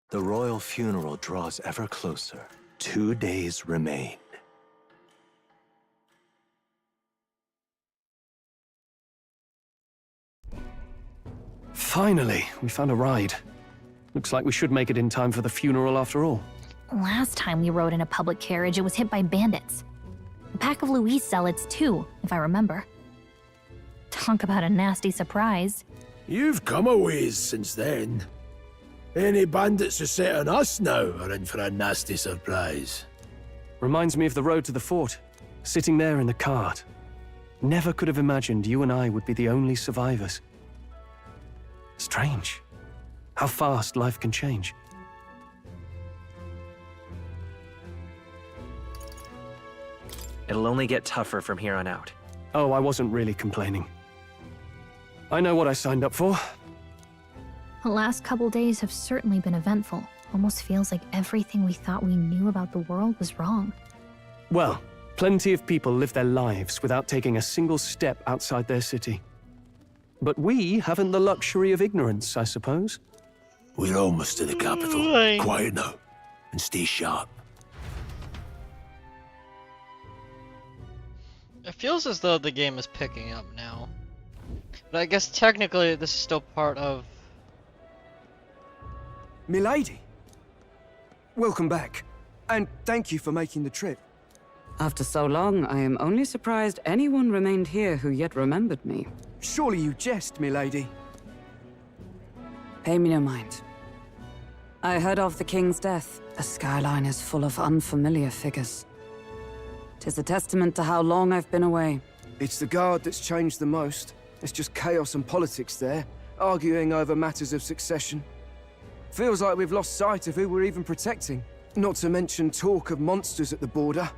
The royal funeral draws ever closer. 2 days remain. Finally, we found a ride. Looks like we should make it in time for the funeral after all. Last time we rode in a public carriage, it was hit by bandits. A pack of Louis zealots, too, if I remember. Talk about a nasty surprise. You've come a ways since then. Any bandits who set on us now are in for a nasty surprise. Reminds me of the road to the fort, sitting there in the cart. Never could have imagined you and I would be the only survivors. Strange. How fast life can change. It'll only get tougher from here on out. Oh, I wasn't really complaining. I know what I signed up for. The last couple days have certainly been eventful. Almost feels like everything we thought we knew about the world was wrong. Well, plenty of people live their lives without taking a single step outside their city. But we haven't the luxury of ignorance, I suppose. We're almost to the capital. Quiet now, and stay sharp. It feels as though the game is picking up now. But I guess technically this is still part of... Milady, welcome back, and thank you for making the trip. After so long, I am only surprised anyone remained here who yet remembered me. Surely you jest, milady. Pay me no mind. I heard of the king's death. The skyline is full of unfamiliar figures. 'Tis a testament to how long I've been away. It's the guard that's changed the most. It's just chaos and politics there, arguing over matters of succession. Feels like we've lost sight of who we're even protecting. Not to mention talk of monsters at the border.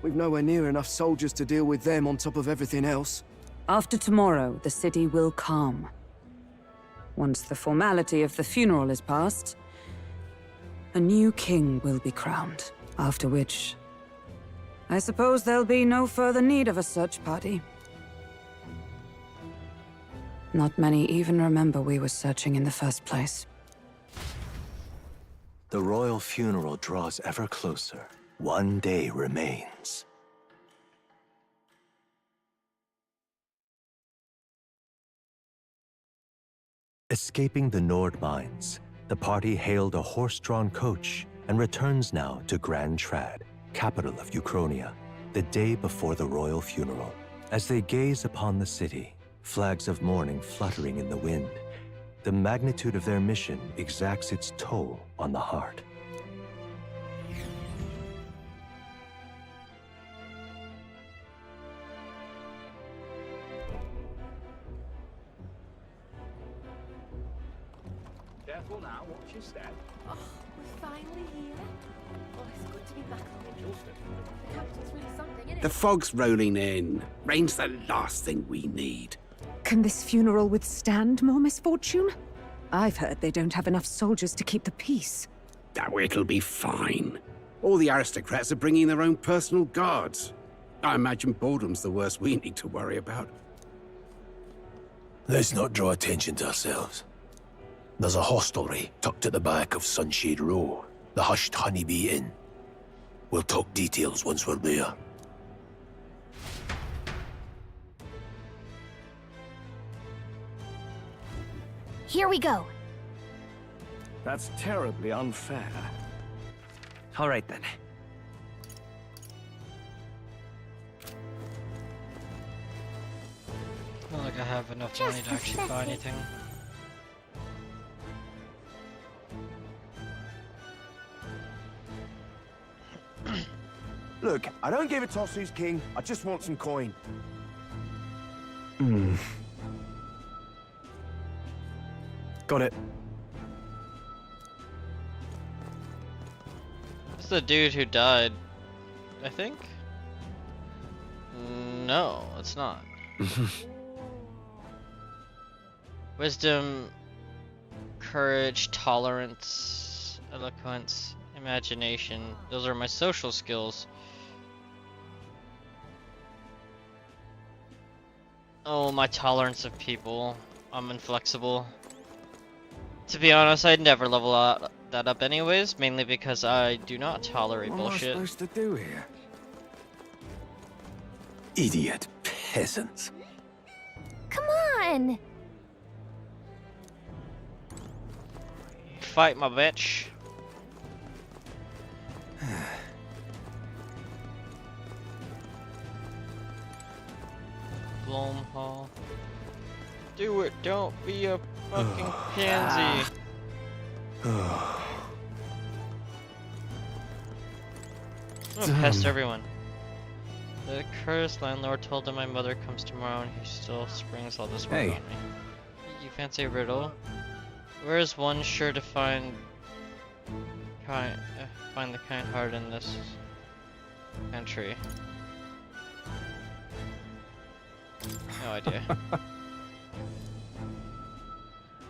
We've nowhere near enough soldiers to deal with them on top of everything else. After tomorrow, the city will calm. Once the formality of the funeral is past, a new king will be crowned. After which, I suppose there'll be no further need of a search party. Not many even remember we were searching in the first place. The royal funeral draws ever closer. 1 day remains. Escaping the Nord mines, the party hailed a horse-drawn coach and returns now to Grand Trad, capital of Uchronia, the day before the royal funeral. As they gaze upon the city, flags of mourning fluttering in the wind, the magnitude of their mission exacts its toll on the heart. Careful now, watch your step. Oh, we're finally here. Oh, it's good to be back home. The capital's really something, isn't it? The fog's rolling in. Rain's the last thing we need. Can this funeral withstand more misfortune? I've heard they don't have enough soldiers to keep the peace. Oh, it'll be fine. All the aristocrats are bringing their own personal guards. I imagine boredom's the worst we need to worry about. Let's not draw attention to ourselves. There's a hostelry tucked at the back of Sunshade Row, the Hushed Honeybee Inn. We'll talk details once we're there. Here we go. That's terribly unfair. All right then. Not like I have enough money to actually buy anything. Look, I don't give a toss who's king. I just want some coin. Got it. It's the dude who died, I think? No, it's not. Wisdom, courage, tolerance, eloquence, imagination. Those are my social skills. Oh, my tolerance of people. I'm inflexible. To be honest, I'd never level that up anyways, mainly because I do not tolerate bullshit. What am I supposed to do here? Idiot peasants. Come on! Fight my bitch. Blomhall. Do it, don't be a fucking pansy. I'm gonna pest everyone. The cursed landlord told him my mother comes tomorrow and he still springs all this work on me. You fancy a riddle? Where is one sure to find the kind heart in this country? No idea.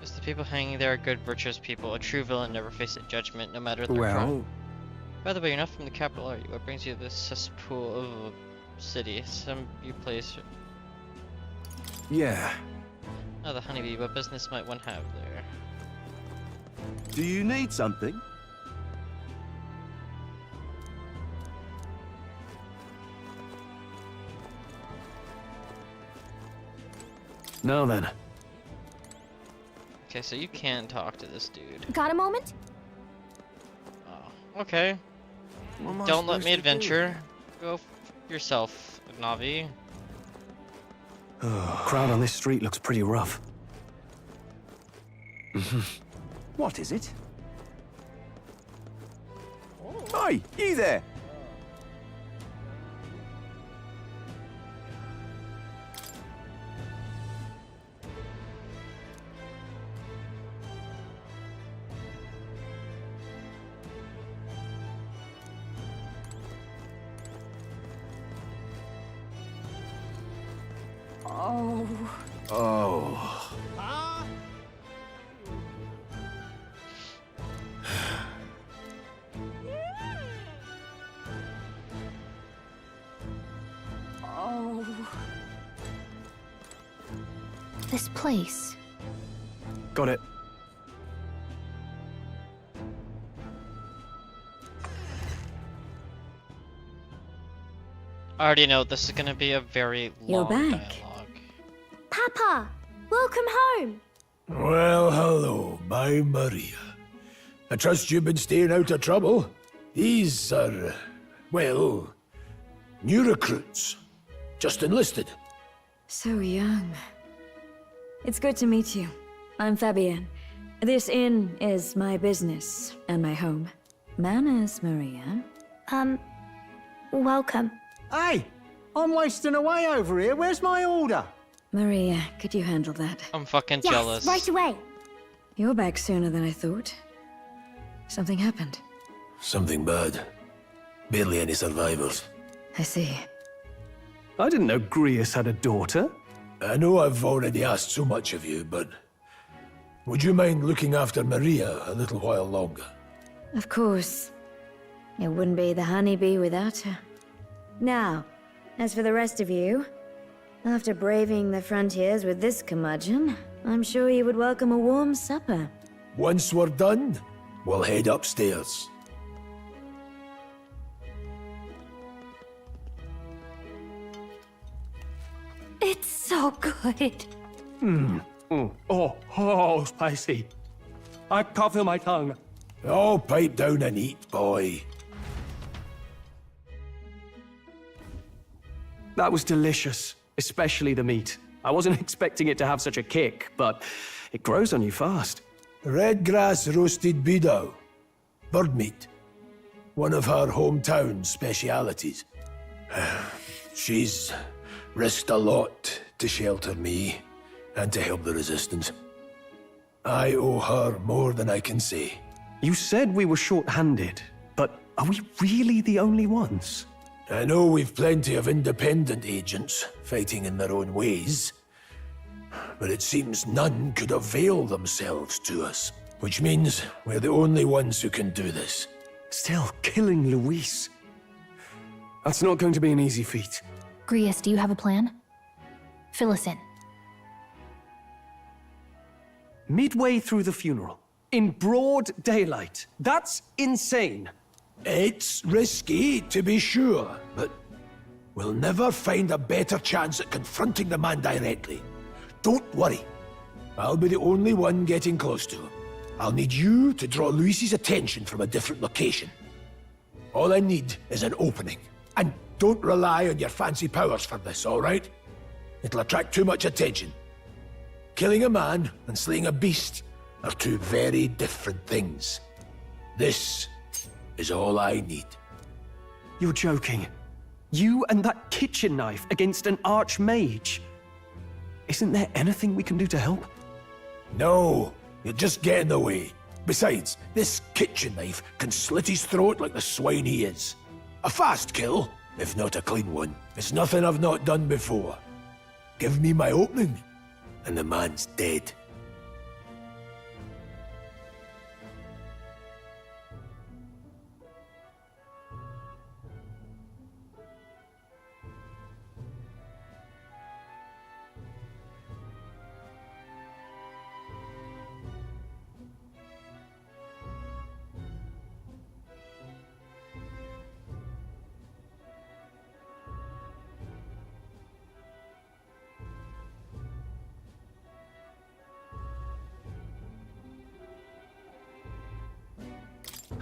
Is the people hanging there are good, virtuous people? A true villain never faces judgment, no matter their crime. By the way, you're not from the capital, are you? What brings you to this cesspool of a city? Some you place. Yeah. Oh, the honeybee. What business might one have there? Do you need something? Now then. Okay, so you can talk to this dude. Got a moment? Oh, okay. Don't let me adventure. Go yourself, Navi. Crowd on this street looks pretty rough. What is it? Hey, you there! Oh. This place. Got it. I already know this is gonna be a very long dialogue. Papa! Welcome home! Well, hello, my Maria. I trust you've been staying out of trouble. These are, well, new recruits. Just enlisted. So young. It's good to meet you. I'm Fabienne. This inn is my business and my home. Manners, Maria. Welcome. Hey! I'm wasting away over here. Where's my order? Maria, could you handle that? I'm fucking jealous. Right away! You're back sooner than I thought. Something happened. Something bad. Barely any survivors. I see. I didn't know Grius had a daughter. I know I've already asked so much of you, but Would you mind looking after Maria a little while longer? Of course. It wouldn't be the honeybee without her. Now, as for the rest of you, after braving the frontiers with this curmudgeon, I'm sure you would welcome a warm supper. Once we're done, we'll head upstairs. It's so good. Oh, spicy. I can't feel my tongue. Oh, pipe down and eat, boy. That was delicious, especially the meat. I wasn't expecting it to have such a kick, but it grows on you fast. Red grass roasted beedow. Bird meat. One of her hometown specialities. She's risked a lot to shelter me and to help the resistance. I owe her more than I can say. You said we were short-handed, but are we really the only ones? I know we've plenty of independent agents fighting in their own ways, but it seems none could avail themselves to us, which means we're the only ones who can do this. Still, killing Luis. That's not going to be an easy feat. Grius, do you have a plan? Fill us in. Midway through the funeral, in broad daylight. That's insane. It's risky, to be sure, but we'll never find a better chance at confronting the man directly. Don't worry. I'll be the only one getting close to him. I'll need you to draw Luis's attention from a different location. All I need is an opening. And don't rely on your fancy powers for this, all right? It'll attract too much attention. Killing a man and slaying a beast are two very different things. This is all I need. You're joking. You and that kitchen knife against an archmage. Isn't there anything we can do to help? No, you'll just get in the way. Besides, this kitchen knife can slit his throat like the swine he is. A fast kill, if not a clean one. It's nothing I've not done before. Give me my opening, and the man's dead.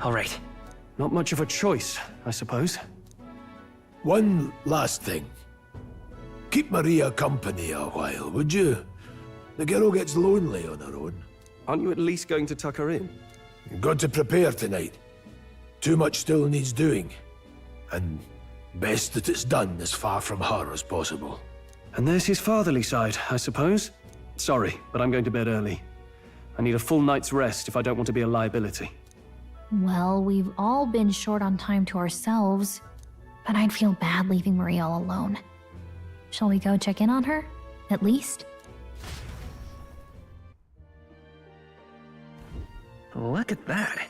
All right. Not much of a choice, I suppose. One last thing. Keep Maria company a while, would you? The girl gets lonely on her own. Aren't you at least going to tuck her in? You've got to prepare tonight. Too much still needs doing. And best that it's done as far from her as possible. And there's his fatherly side, I suppose. Sorry, but I'm going to bed early. I need a full night's rest if I don't want to be a liability. Well, we've all been short on time to ourselves, but I'd feel bad leaving Maria all alone. Shall we go check in on her? At least? Look at that.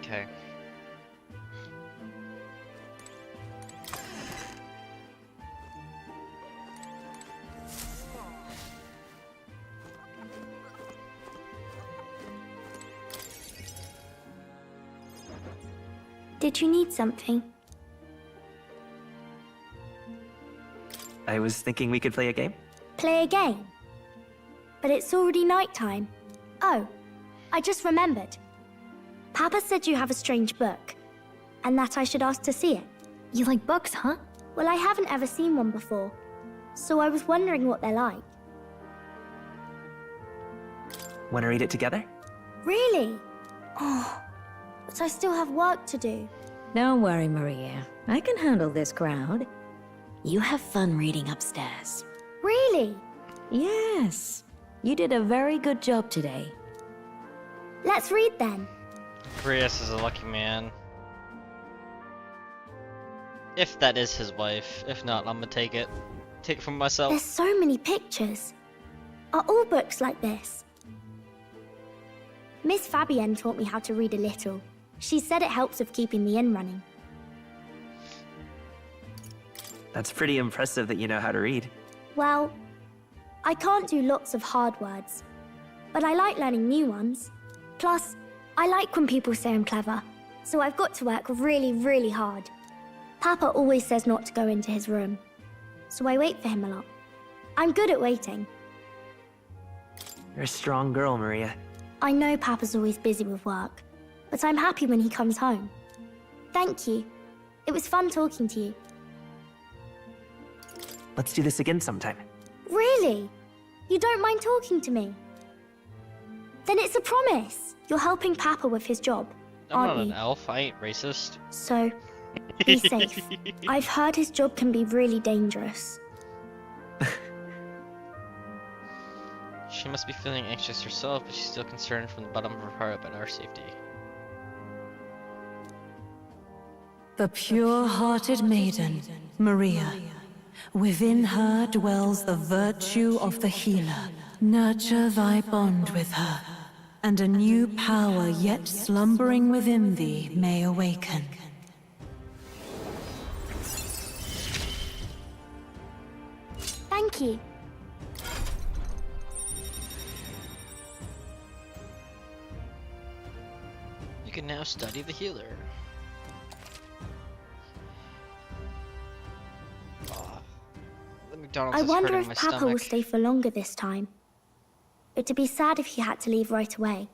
Okay. Did you need something? I was thinking we could play a game. Play a game? But it's already nighttime. Oh, I just remembered. Papa said you have a strange book, and that I should ask to see it. You like books, huh? Well, I haven't ever seen one before, so I was wondering what they're like. Want to read it together? Really? Oh, but I still have work to do. Don't worry, Maria. I can handle this crowd. You have fun reading upstairs. Really? Yes. You did a very good job today. Let's read then. Prius is a lucky man. If that is his wife. If not, I'm gonna take it. Take it from myself. There's so many pictures. Are all books like this? Miss Fabienne taught me how to read a little. She said it helps with keeping the inn running. That's pretty impressive that you know how to read. Well, I can't do lots of hard words, but I like learning new ones. Plus, I like when people say I'm clever, so I've got to work really, really hard. Papa always says not to go into his room, so I wait for him a lot. I'm good at waiting. You're a strong girl, Maria. I know Papa's always busy with work, but I'm happy when he comes home. Thank you. It was fun talking to you. Let's do this again sometime. Really? You don't mind talking to me? Then it's a promise. You're helping Papa with his job, I'm aren't not you? an elf, I ain't racist. So, be safe. I've heard his job can be really dangerous. She must be feeling anxious herself, but she's still concerned from the bottom of her heart about our safety. The pure-hearted maiden, Maria. Within her dwells the virtue of the healer. Nurture thy bond with her, and a new power yet slumbering within thee may awaken. Thank you. You can now study the healer. The McDonald's I is wonder hurting if my Papa will stomach. stay for longer this time. It'd be sad if he had to leave right away.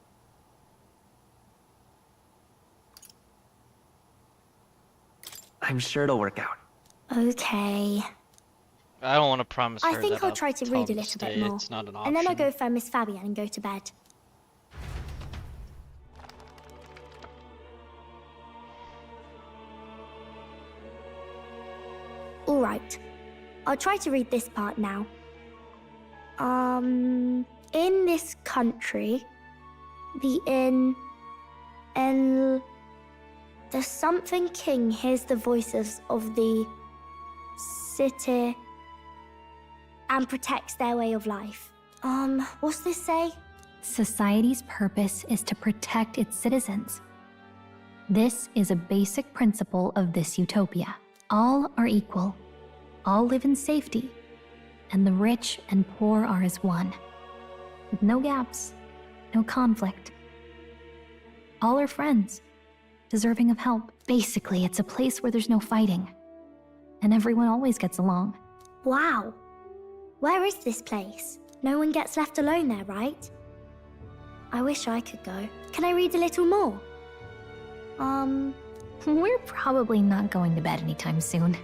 I'm sure it'll work out. Okay. I don't want to promise her I think that I'll try to tell read a him little stay. bit more. It's not an option. And then I'll go find Miss Fabienne and go to bed. Alright. I'll try to read this part now. In this country, the something king hears the voices of the city and protects their way of life. What's this say? Society's purpose is to protect its citizens. This is a basic principle of this utopia. All are equal, all live in safety, and the rich and poor are as one, with no gaps, no conflict. All are friends, deserving of help. Basically, it's a place where there's no fighting, and everyone always gets along. Wow. Where is this place? No one gets left alone there, right? I wish I could go. Can I read a little more? We're probably not going to bed anytime soon.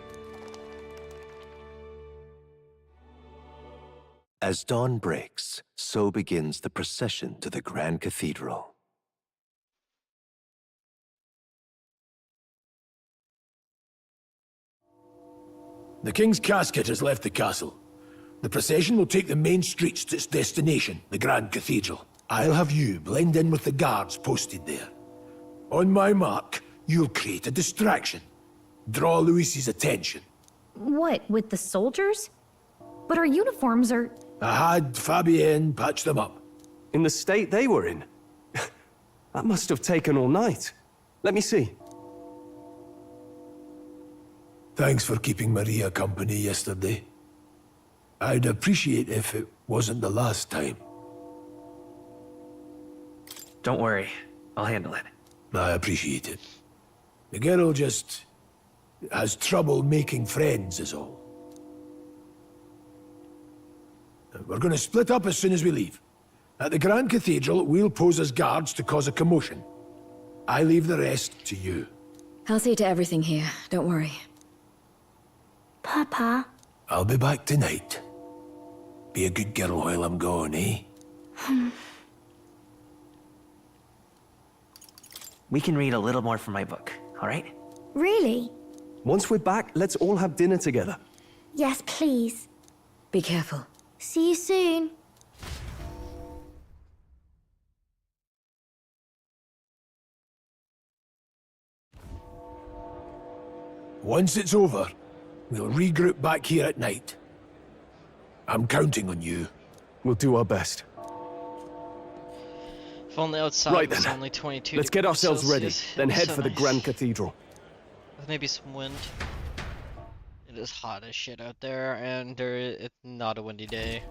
As dawn breaks, so begins the procession to the Grand Cathedral. The King's casket has left the castle. The procession will take the main streets to its destination, the Grand Cathedral. I'll have you blend in with the guards posted there. On my mark, you'll create a distraction. Draw Luis's attention. What, with the soldiers? But our uniforms are... I had Fabienne patch them up. In the state they were in? That must have taken all night. Let me see. Thanks for keeping Maria company yesterday. I'd appreciate if it wasn't the last time. Don't worry. I'll handle it. I appreciate it. The girl just has trouble making friends is all. We're gonna split up as soon as we leave. At the Grand Cathedral, we'll pose as guards to cause a commotion. I leave the rest to you. I'll see to everything here. Don't worry. Papa. I'll be back tonight. Be a good girl while I'm gone, eh? We can read a little more from my book, all right? Really? Once we're back, let's all have dinner together. Yes, please. Be careful. See you soon. Once it's over, we'll regroup back here at night. I'm counting on you. We'll do our best. If only outside Right was then. only 22 Let's get degrees ourselves ready, Celsius. then It'd be head so for the nice. Grand Cathedral. With maybe some wind. It is hot as shit out there, and it's not a windy day.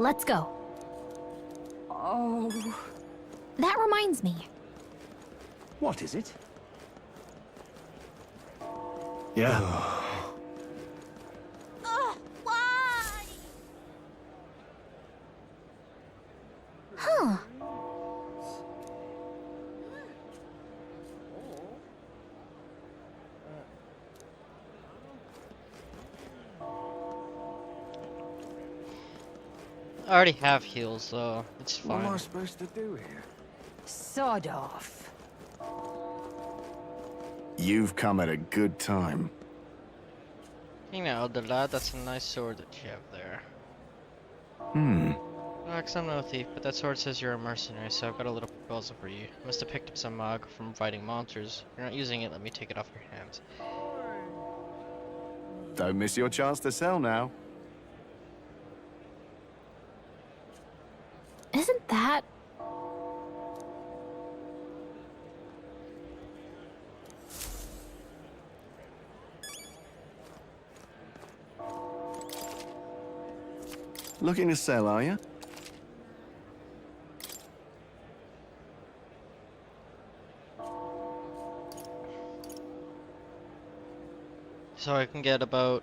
Let's go. Oh. That reminds me. What is it? Yeah. Why? Huh. I already have heals, so it's What am I fine. supposed to do here? Sod off. You've come at a good time. You know, the lad, that's a nice sword that you have there. Max, I'm no thief, but that sword says you're a mercenary, so I've got a little proposal for you. You must have picked up some mug from fighting monsters. If you're not using it, let me take it off your hands. Don't miss your chance to sell now. Isn't that... Looking to sell, are you? So I can get about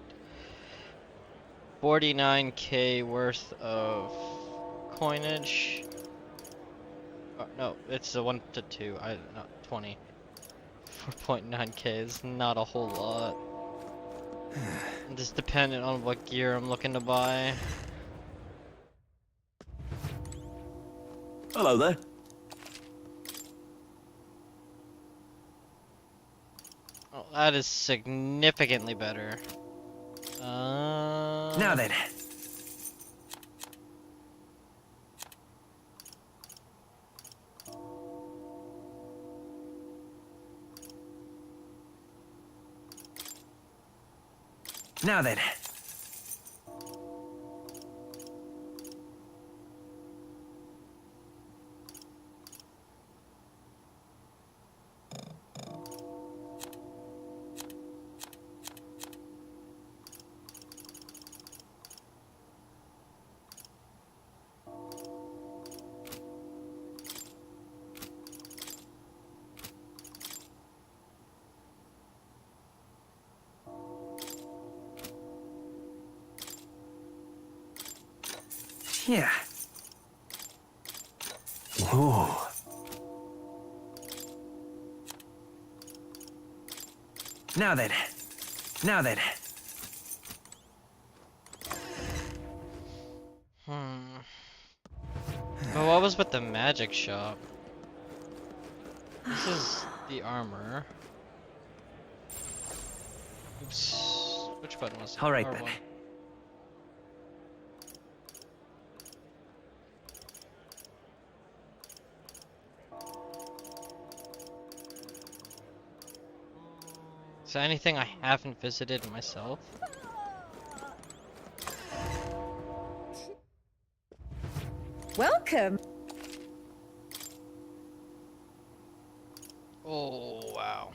49k worth of coinage. No, it's the 1 to 2. Not 20. 4.9k is not a whole lot. Just dependent on what gear I'm looking to buy. Hello there. Oh, that is significantly better. Now then. Now then. Yeah. Whoa. Now then. Now then. But what was with the magic shop? This is the armor. Oops. Which button was it? All right R1. then. Is there anything I haven't visited myself? Welcome. Oh, wow.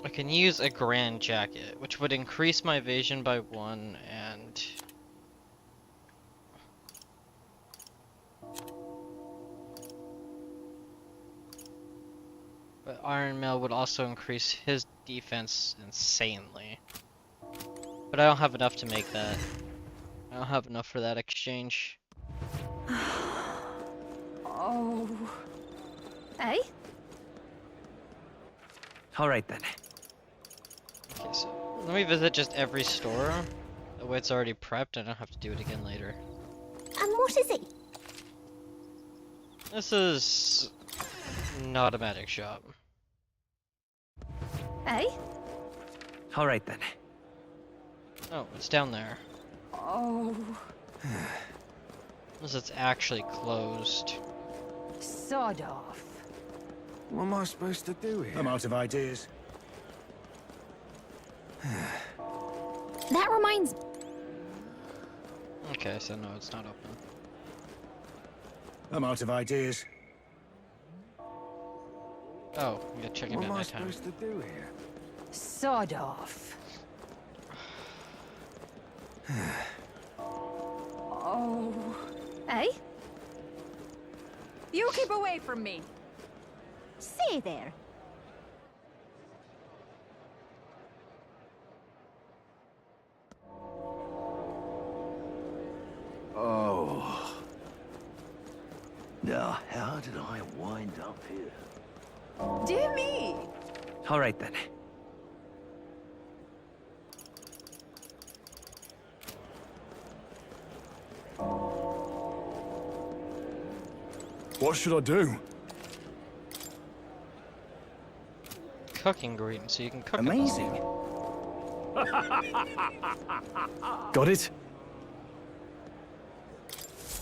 I can use a grand jacket, which would increase my evasion by 1 and... But Iron Mail would also increase his defense insanely. But I don't have enough to make that. I don't have enough for that exchange. Oh. Hey? Alright then. Okay, so let me visit just every store. That way it's already prepped, I don't have to do it again later. And what is it? This is not a magic shop. Hey? Alright then. Oh, it's down there. Oh. Unless it's actually closed. Sod off. What am I supposed to do here? I'm out of ideas. That reminds... Okay, so no, it's not open. I'm out of ideas. Oh, you gotta check it What at am I nighttime. supposed to do here? Sod off. Oh. Hey? You keep away from me. Say there. Oh. Now, how did I wind up here? Dear me. Alright then. What should I do? Cooking green, so you can cook Amazing. Got it?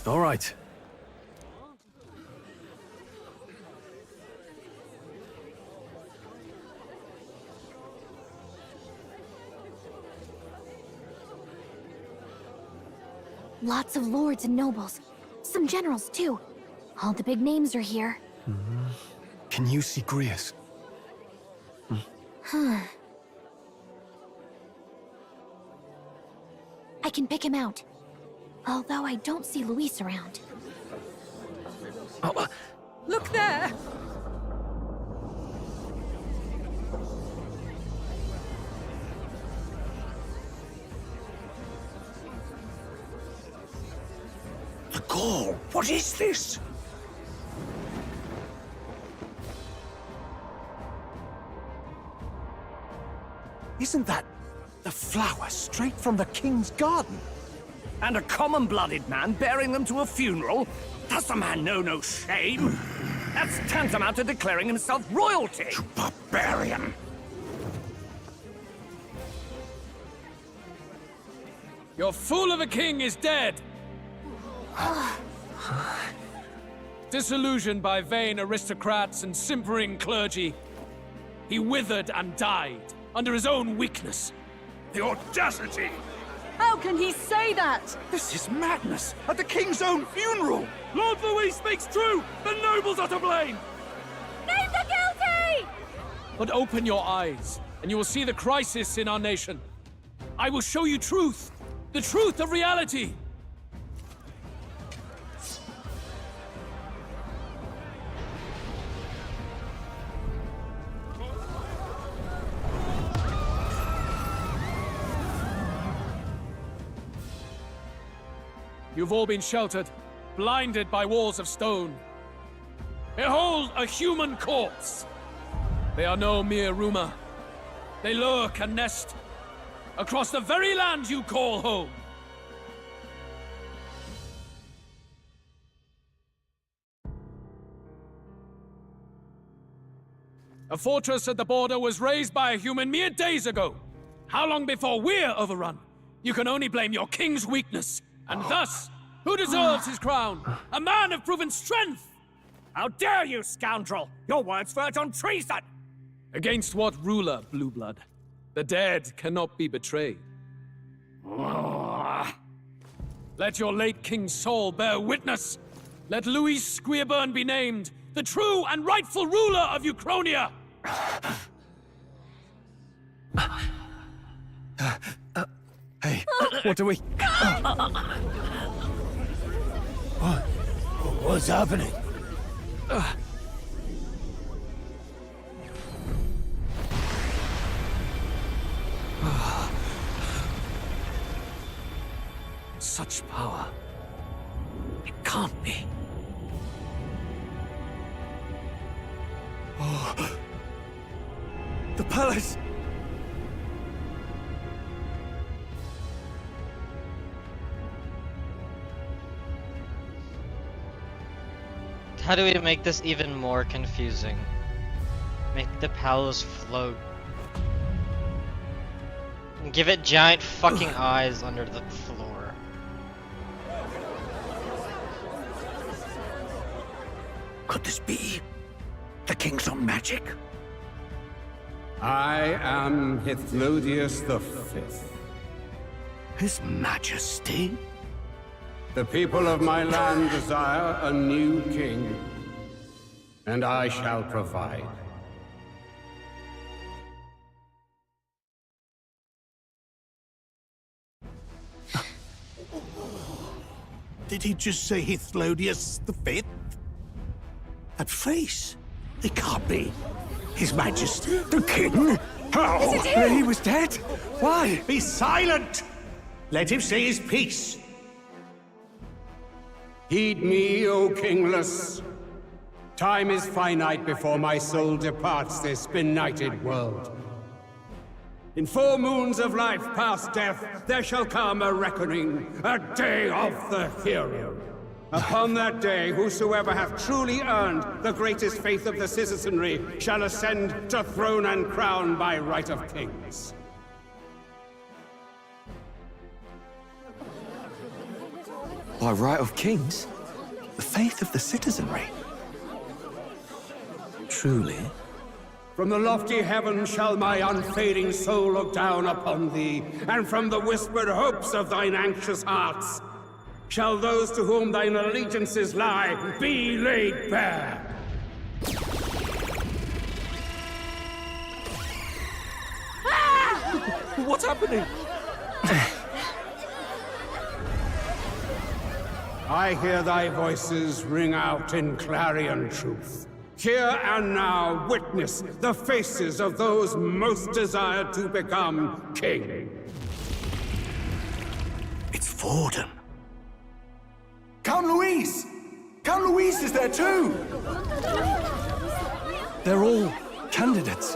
All right. Lots of lords and nobles. Some generals, too. All the big names are here. Can you see Grius? Huh. I can pick him out. Although I don't see Luis around. Oh, Look there. The Gaul, what is this? Isn't that the flower straight from the king's garden? And a common-blooded man bearing them to a funeral? Does the man know no shame? That's tantamount to declaring himself royalty! You barbarian! Your fool of a king is dead! Disillusioned by vain aristocrats and simpering clergy, he withered and died under his own weakness. The audacity! How can he say that? This is madness! At the king's own funeral! Lord Louis speaks true! The nobles are to blame! Name the guilty! But open your eyes, and you will see the crisis in our nation. I will show you truth! The truth of reality! You've all been sheltered, blinded by walls of stone. Behold a human corpse! They are no mere rumor. They lurk and nest across the very land you call home. A fortress at the border was raised by a human mere days ago. How long before we're overrun? You can only blame your king's weakness. And thus, who deserves his crown? A man of proven strength! How dare you, scoundrel! Your words verge on treason! Against what ruler, Blue Blood? The dead cannot be betrayed. Let your late king's soul bear witness. Let Louis Squeerburn be named the true and rightful ruler of Uchronia. Hey, what do we... What's happening? Such power. It can't be. Oh. The palace! How do we make this even more confusing? Make the palace float. And give it giant fucking eyes under the floor. Could this be the king's own magic? I am Hithlodius V. His Majesty? The people of my land desire a new king, and I shall provide. Did he just say Hithlodius V? That face? It can't be. His Majesty, the King? How? Is it him? He was dead? Why? Be silent! Let him say his piece. Heed me, O kingless. Time is finite before my soul departs this benighted world. In 4 moons of life past death, there shall come a reckoning, a day of the hero. Upon that day, whosoever hath truly earned the greatest faith of the citizenry shall ascend to throne and crown by right of kings. By right of kings? The faith of the citizenry? Truly? From the lofty heavens shall my unfading soul look down upon thee, and from the whispered hopes of thine anxious hearts shall those to whom thine allegiances lie be laid bare. What's happening? I hear thy voices ring out in clarion truth. Here and now witness the faces of those most desired to become king. It's Forden. Count Louise! Count Louise is there too! They're all candidates.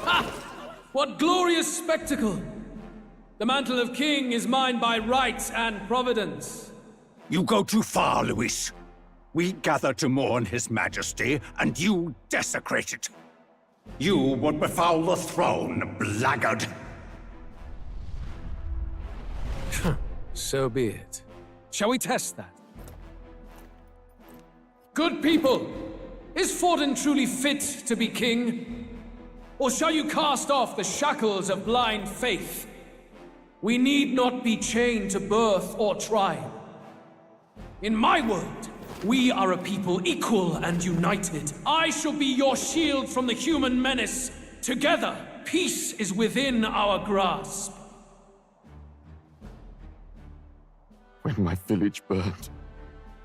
Ha! What glorious spectacle! The mantle of king is mine by right and providence. You go too far, Louis. We gather to mourn his majesty, and you desecrate it. You would befoul the throne, blackguard. So be it. Shall we test that? Good people, is Forden truly fit to be king? Or shall you cast off the shackles of blind faith? We need not be chained to birth or tribe. In my world, we are a people equal and united. I shall be your shield from the human menace. Together, peace is within our grasp. When my village burned,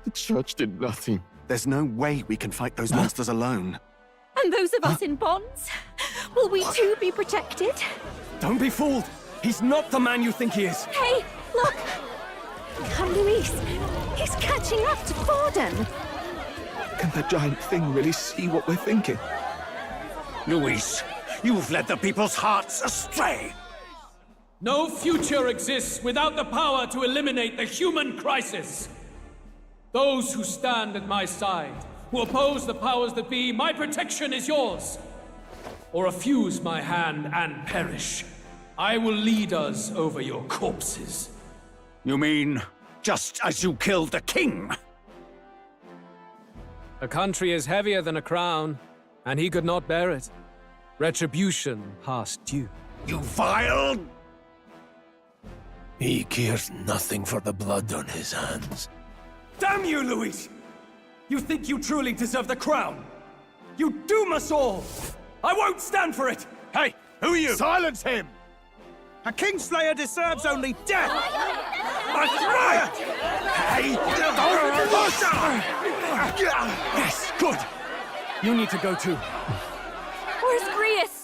the church did nothing. There's no way we can fight those monsters alone. And those of us in bonds? Will we too be protected? Don't be fooled! He's not the man you think he is! Hey, look! Come, Luis. He's catching up to Forden. Can that giant thing really see what we're thinking? Louis, you've led the people's hearts astray! No future exists without the power to eliminate the human crisis. Those who stand at my side, who oppose the powers that be, my protection is yours. Or refuse my hand and perish. I will lead us over your corpses. You mean, just as you killed the king? A country is heavier than a crown, and he could not bear it. Retribution past due. You vile... He cares nothing for the blood on his hands. Damn you, Luis! You think you truly deserve the crown? You doom us all! I won't stand for it! Hey, who are you? Silence him! A Kingslayer deserves only death! That's right! Hey! Yes, good! You need to go too. Where's Grius?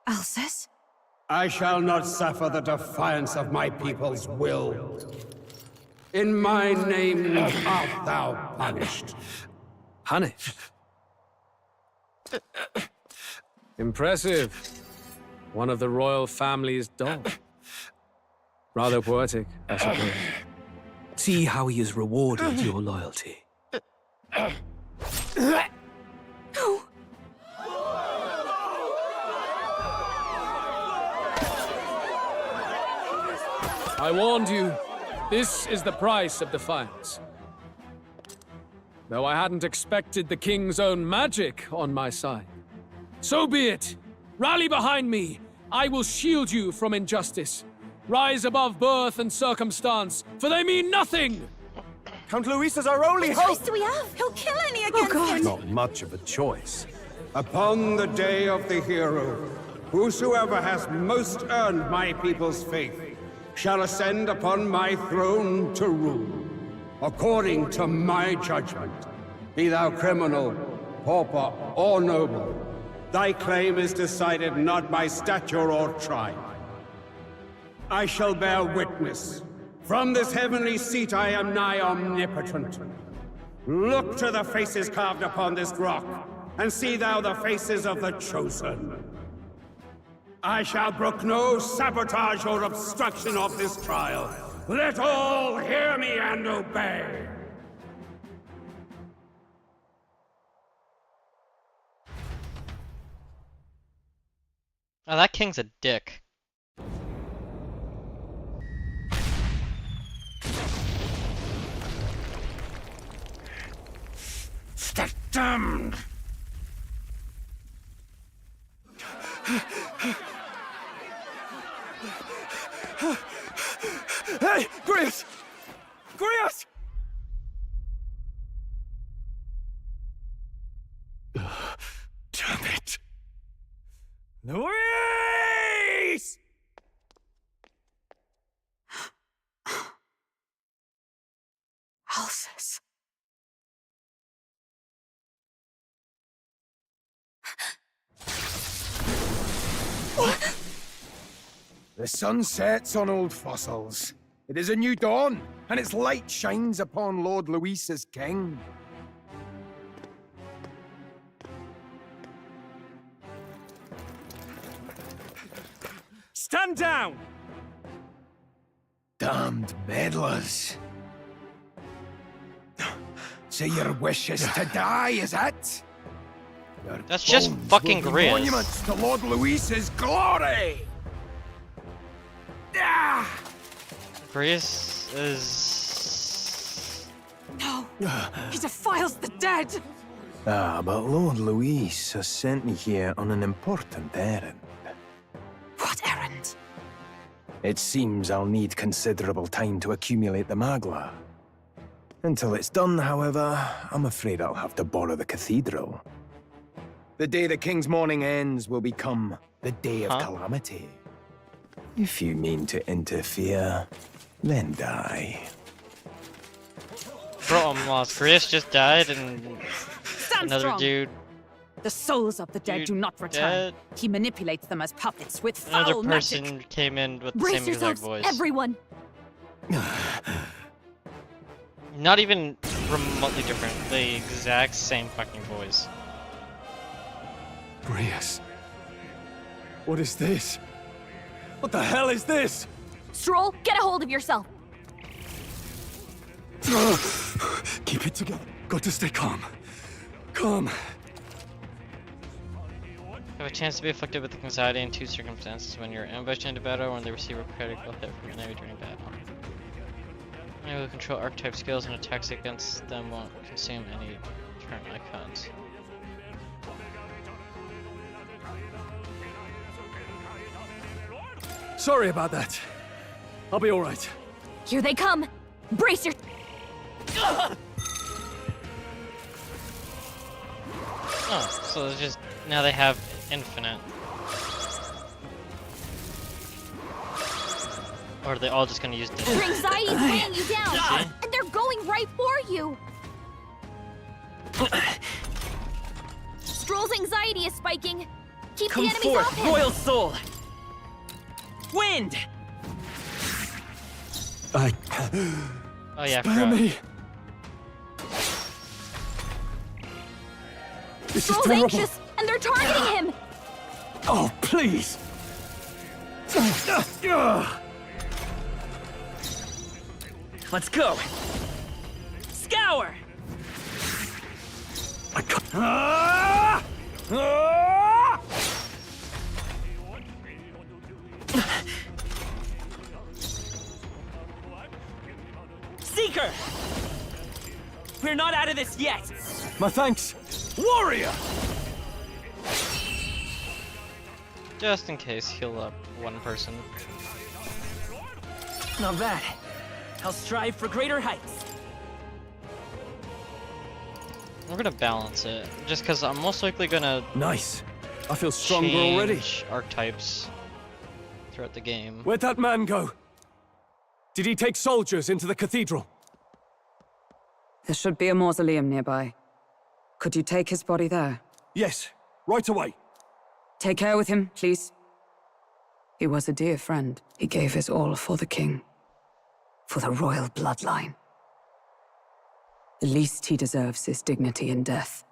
Alcest? I shall not suffer the defiance of my people's will. In my name art thou punished. Punished? Impressive. One of the royal family's dog. Rather poetic, I suppose. See how he has rewarded your loyalty. No! I warned you. This is the price of defiance. Though I hadn't expected the king's own magic on my side. So be it. Rally behind me. I will shield you from injustice. Rise above birth and circumstance, for they mean nothing! Count Luis is our only hope! What choice do we have? He'll kill any against him! Not much of a choice. Upon the day of the hero, whosoever has most earned my people's faith shall ascend upon my throne to rule, according to my judgment. Be thou criminal, pauper, or noble, thy claim is decided not by stature or tribe. I shall bear witness. From this heavenly seat I am nigh omnipotent. Look to the faces carved upon this rock, and see thou the faces of the chosen. I shall brook no sabotage or obstruction of this trial. Let all hear me and obey. Oh, that king's a dick. That damned! Hey, Grius! Grius! Damn it! Luis! Alcest. The sun sets on old fossils. It is a new dawn, and its light shines upon Lord Luis as king. Stand down! Damned meddlers. So your wish is to die, is it? Your That's just bones fucking will be Grius. monuments to Lord Luis's glory! Grius is... No! He defiles the dead! Ah, but Lord Luis has sent me here on an important errand. What errand? It seems I'll need considerable time to accumulate the Magla. Until it's done, however, I'm afraid I'll have to borrow the cathedral. The day the King's mourning ends will become the day of calamity. If you mean to interfere, then die. Bro, I'm lost. Grius just died and Stand another strong. dude. The souls of the dead Dude do not return. dead. He manipulates them as puppets with foul Another magic. person came in with the Brace same exact yourselves, voice. everyone! Not even remotely different. The exact same fucking voice. Grius. What is this? What the hell is this? Stroll, get a hold of yourself! Keep it together. Got to stay calm. Calm. Have a chance to be afflicted with anxiety in two circumstances: when you're ambushed into battle, or when they receive a critical hit from an enemy during battle. Enable to control archetype skills and attacks against them won't consume any turn icons. Sorry about that. I'll be alright. Here they come! Brace your... Oh, so it's just... now they have infinite. Or are they all just gonna use this? Your anxiety's weighing you down! See? And they're going right for you! Stroll's anxiety is spiking! Keep Come the enemies forth, off him! Royal Soul! Wind! Oh yeah, Spare me. This is Stroll's terrible. anxious, and they're targeting him! Oh, please. Let's go! Scour! I can't. Seeker! We're not out of this yet! My thanks. Warrior! Just in case, heal up one person. Not bad. I'll strive for greater heights. We're gonna balance it, just because I'm most likely gonna... Nice. I feel stronger already. change archetypes throughout the game. Where'd that man go? Did he take soldiers into the cathedral? There should be a mausoleum nearby. Could you take his body there? Yes, right away. Take care with him, please. He was a dear friend. He gave his all for the king. For the royal bloodline. The least he deserves is dignity in death.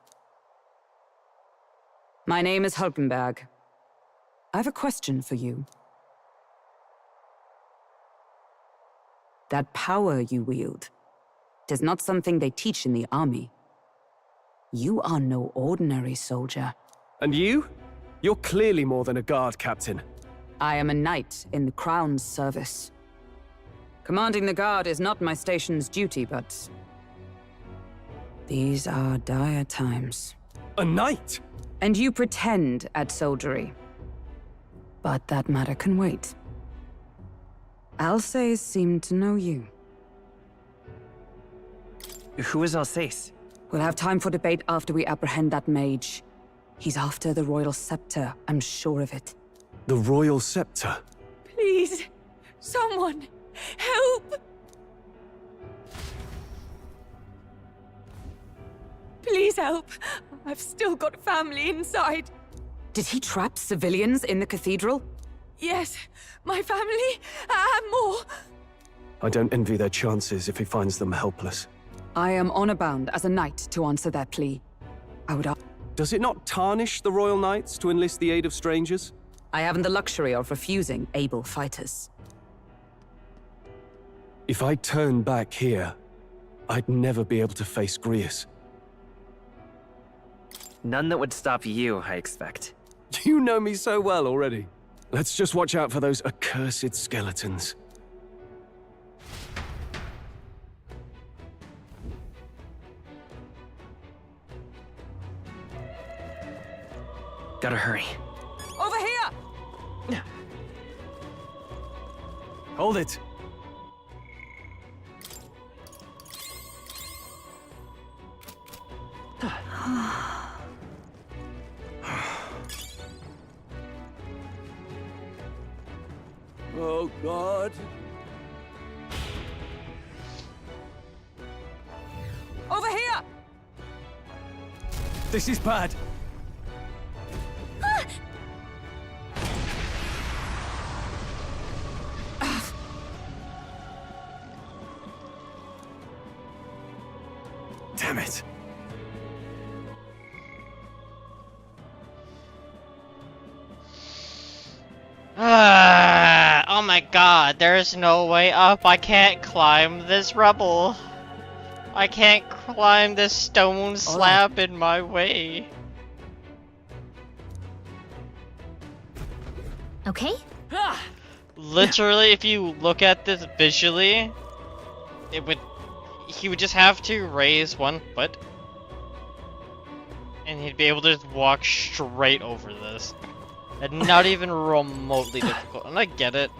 My name is Hulkenberg. I have a question for you. That power you wield, it is not something they teach in the army. You are no ordinary soldier. And you? You're clearly more than a guard captain. I am a knight in the Crown's service. Commanding the guard is not my station's duty, but... these are dire times. A knight? And you pretend at soldiery. But that matter can wait. Alsace seemed to know you. Who is Alsace? We'll have time for debate after we apprehend that mage. He's after the royal scepter, I'm sure of it. The royal scepter? Please, someone, help! Please help. I've still got family inside. Did he trap civilians in the cathedral? Yes, my family, and more. I don't envy their chances if he finds them helpless. I am honor bound as a knight to answer their plea. I would ask... Does it not tarnish the Royal Knights to enlist the aid of strangers? I haven't the luxury of refusing able fighters. If I turn back here, I'd never be able to face Grius. None that would stop you, I expect. You know me so well already. Let's just watch out for those accursed skeletons. Gotta hurry. Over here! Hold it. Oh, God. Over here! This is bad. Damn it. Oh my god, there is no way up. I can't climb this rubble. I can't climb this stone slab in my way. Okay? Literally, if you look at this visually, he would just have to raise one foot, and he'd be able to just walk straight over this. And not even remotely difficult. And I get it.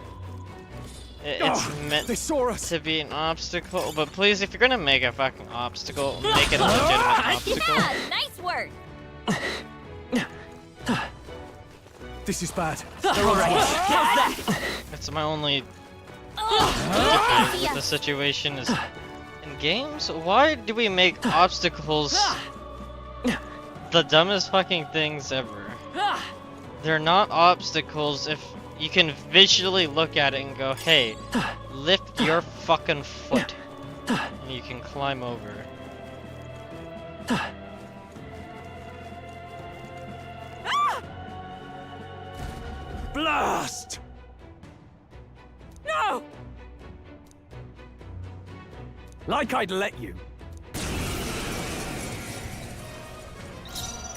It's meant to be an obstacle, but please, if you're gonna make a fucking obstacle, make it a legitimate obstacle. Yeah, nice work. This is bad. That's my only difficulty with the situation is in games. Why do we make obstacles the dumbest fucking things ever? They're not obstacles if you can visually look at it and go, hey, lift your fucking foot, and you can climb over. Blast! No! Like I'd let you.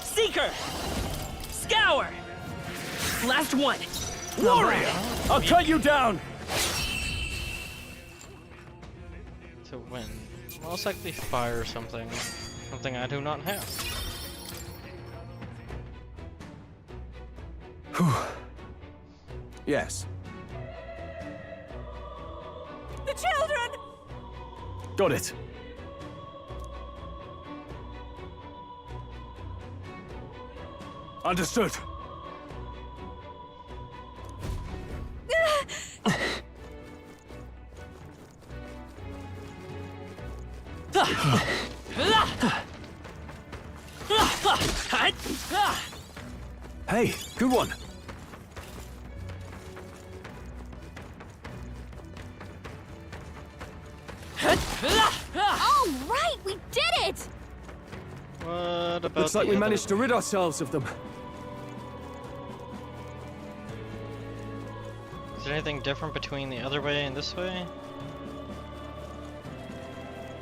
Seeker! Scour! Last one! Warrior! I'll cut you down! To win. Most likely fire something. Something I do not have. Yes. The children! Got it. Understood. Hey, good one. All right, we did it! What about Looks like the we other managed to rid ourselves of them. Is there anything different between the other way and this way?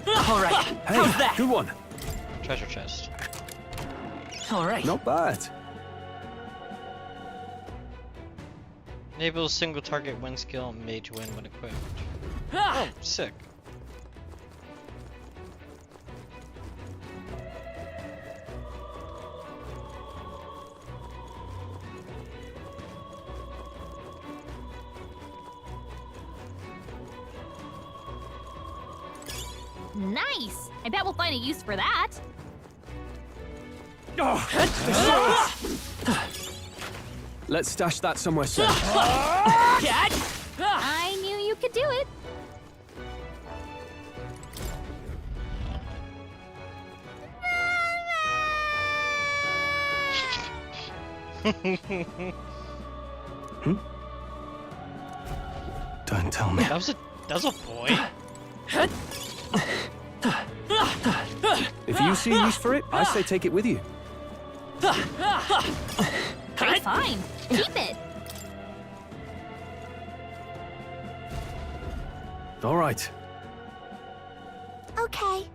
Alright, Hey, how's that? good one. Treasure chest. Alright. Not bad. Enables single target win skill, mage win when equipped. Oh, sick. Nice! I bet we'll find a use for that. Let's stash that somewhere safe. I knew you could do it. Don't tell me. That was a boy. If you see use for it, I say take it with you. Okay, fine. Keep it. All right. Okay.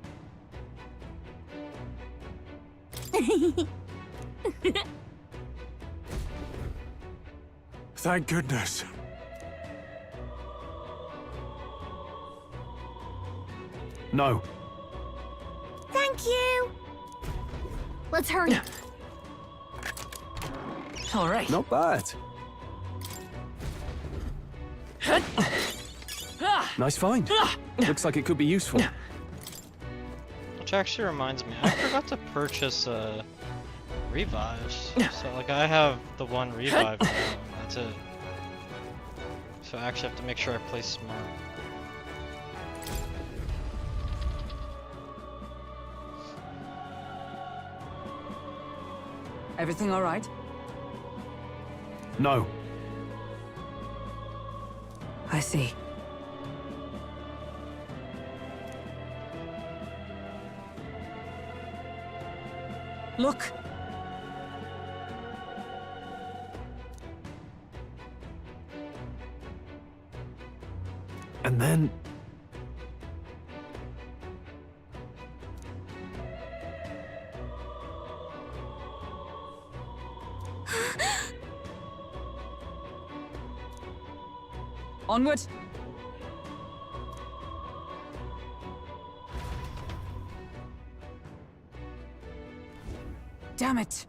Thank goodness. No. Thank you. Let's hurry. Alright. Not bad. Nice find. Looks like it could be useful. Which actually reminds me, I forgot to purchase revives. So like I have the one revive now, and that's it. So I actually have to make sure I play smart. Everything all right? No. I see. Look! And then... Onward! Damn it!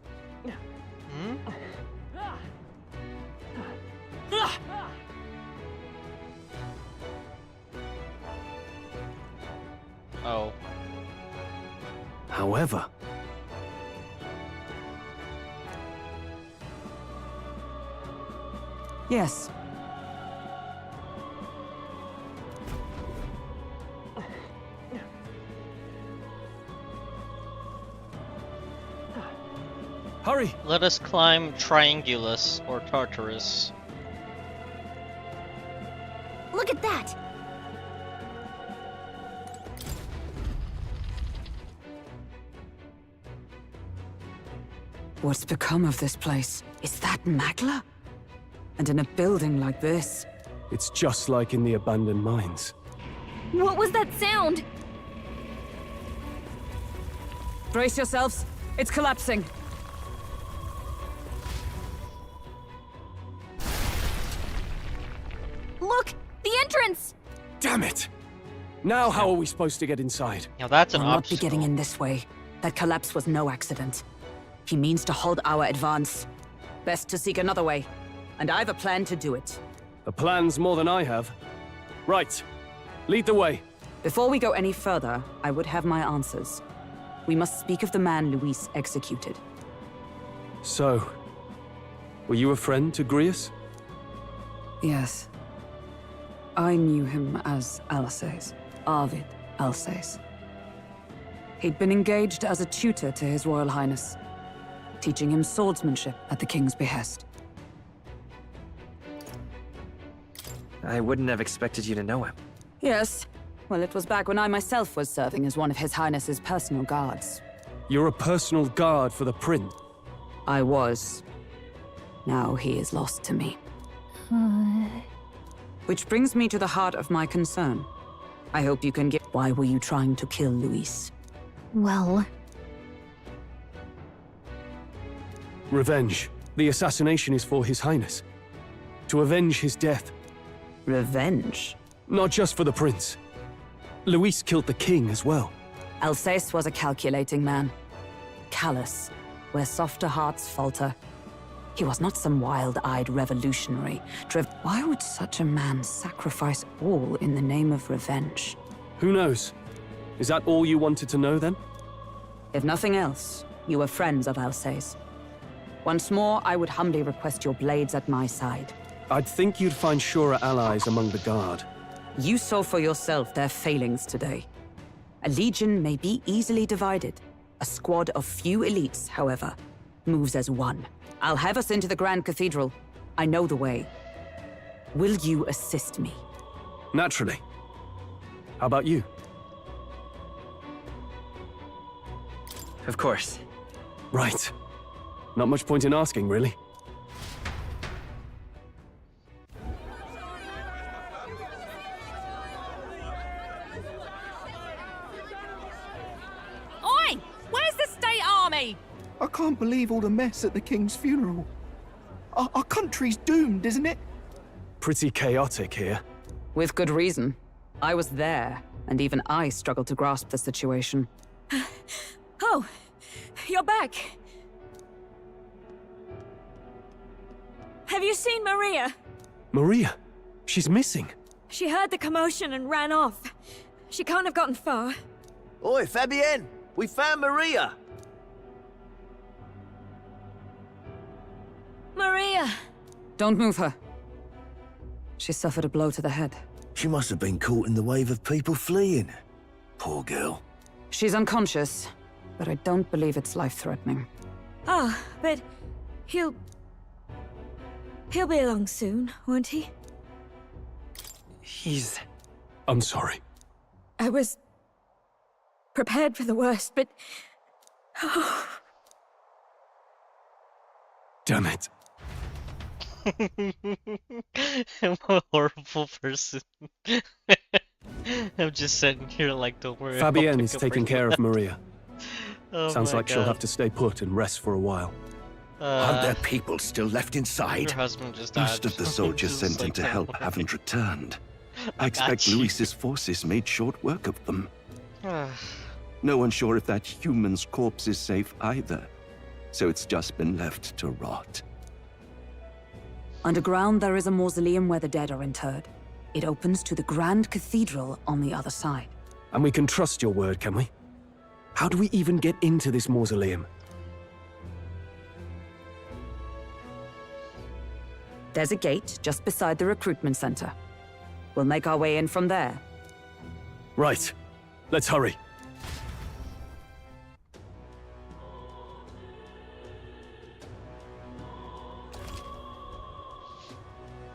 Oh. However... Yes. Hurry! Let us climb Triangulus or Tartarus. Look at that! What's become of this place? Is that Magla? And in a building like this? It's just like in the abandoned mines. What was that sound? Brace yourselves. It's collapsing. Look! The entrance! Damn it! Now how are we supposed to get inside? Now that's an We'll not be obstacle. getting in this way. That collapse was no accident. He means to halt our advance. Best to seek another way. And I've a plan to do it. A plan's more than I have. Right. Lead the way. Before we go any further, I would have my answers. We must speak of the man Luis executed. So, were you a friend to Grius? Yes. I knew him as Alsace. Arvid Alsace. He'd been engaged as a tutor to His Royal Highness, teaching him swordsmanship at the King's behest. I wouldn't have expected you to know him. Yes. Well, it was back when I myself was serving as one of His Highness's personal guards. You're a personal guard for the Prince. I was. Now he is lost to me. Which brings me to the heart of my concern. I hope you can get... Why were you trying to kill Luis? Well... Revenge. The assassination is for His Highness. To avenge his death. Revenge? Not just for the Prince. Luis killed the King as well. Alsace was a calculating man. Callous, where softer hearts falter. He was not some wild-eyed revolutionary. Why would such a man sacrifice all in the name of revenge? Who knows? Is that all you wanted to know, then? If nothing else, you were friends of Alsace. Once more, I would humbly request your blades at my side. I'd think you'd find surer allies among the Guard. You saw for yourself their failings today. A legion may be easily divided. A squad of few elites, however, moves as one. I'll have us into the Grand Cathedral. I know the way. Will you assist me? Naturally. How about you? Of course. Right. Not much point in asking, really. Oi! Where's the state army? I can't believe all the mess at the King's funeral. Our country's doomed, isn't it? Pretty chaotic here. With good reason. I was there, and even I struggled to grasp the situation. Oh, you're back. Have you seen Maria? Maria? She's missing. She heard the commotion and ran off. She can't have gotten far. Oi, Fabienne! We found Maria! Maria! Don't move her. She suffered a blow to the head. She must have been caught in the wave of people fleeing. Poor girl. She's unconscious, but I don't believe it's life-threatening. Ah, but he'll be along soon, won't he? He's... I'm sorry. I was prepared for the worst, but... Oh. Damn it. I'm a horrible person. I'm just sitting here like, don't worry. I'll Fabienne pick is up taking right care now. of Maria. Oh Sounds my like she'll God. have to stay put and rest for a while. Aren't there people still left inside? Your husband just died. Most of the soldiers Just sent in like to that. help haven't returned. I I expect got you. Luis's forces made short work of them. No one's sure if that human's corpse is safe either, so it's just been left to rot. Underground, there is a mausoleum where the dead are interred. It opens to the Grand Cathedral on the other side. And we can trust your word, can we? How do we even get into this mausoleum? There's a gate just beside the recruitment center. We'll make our way in from there. Right. Let's hurry.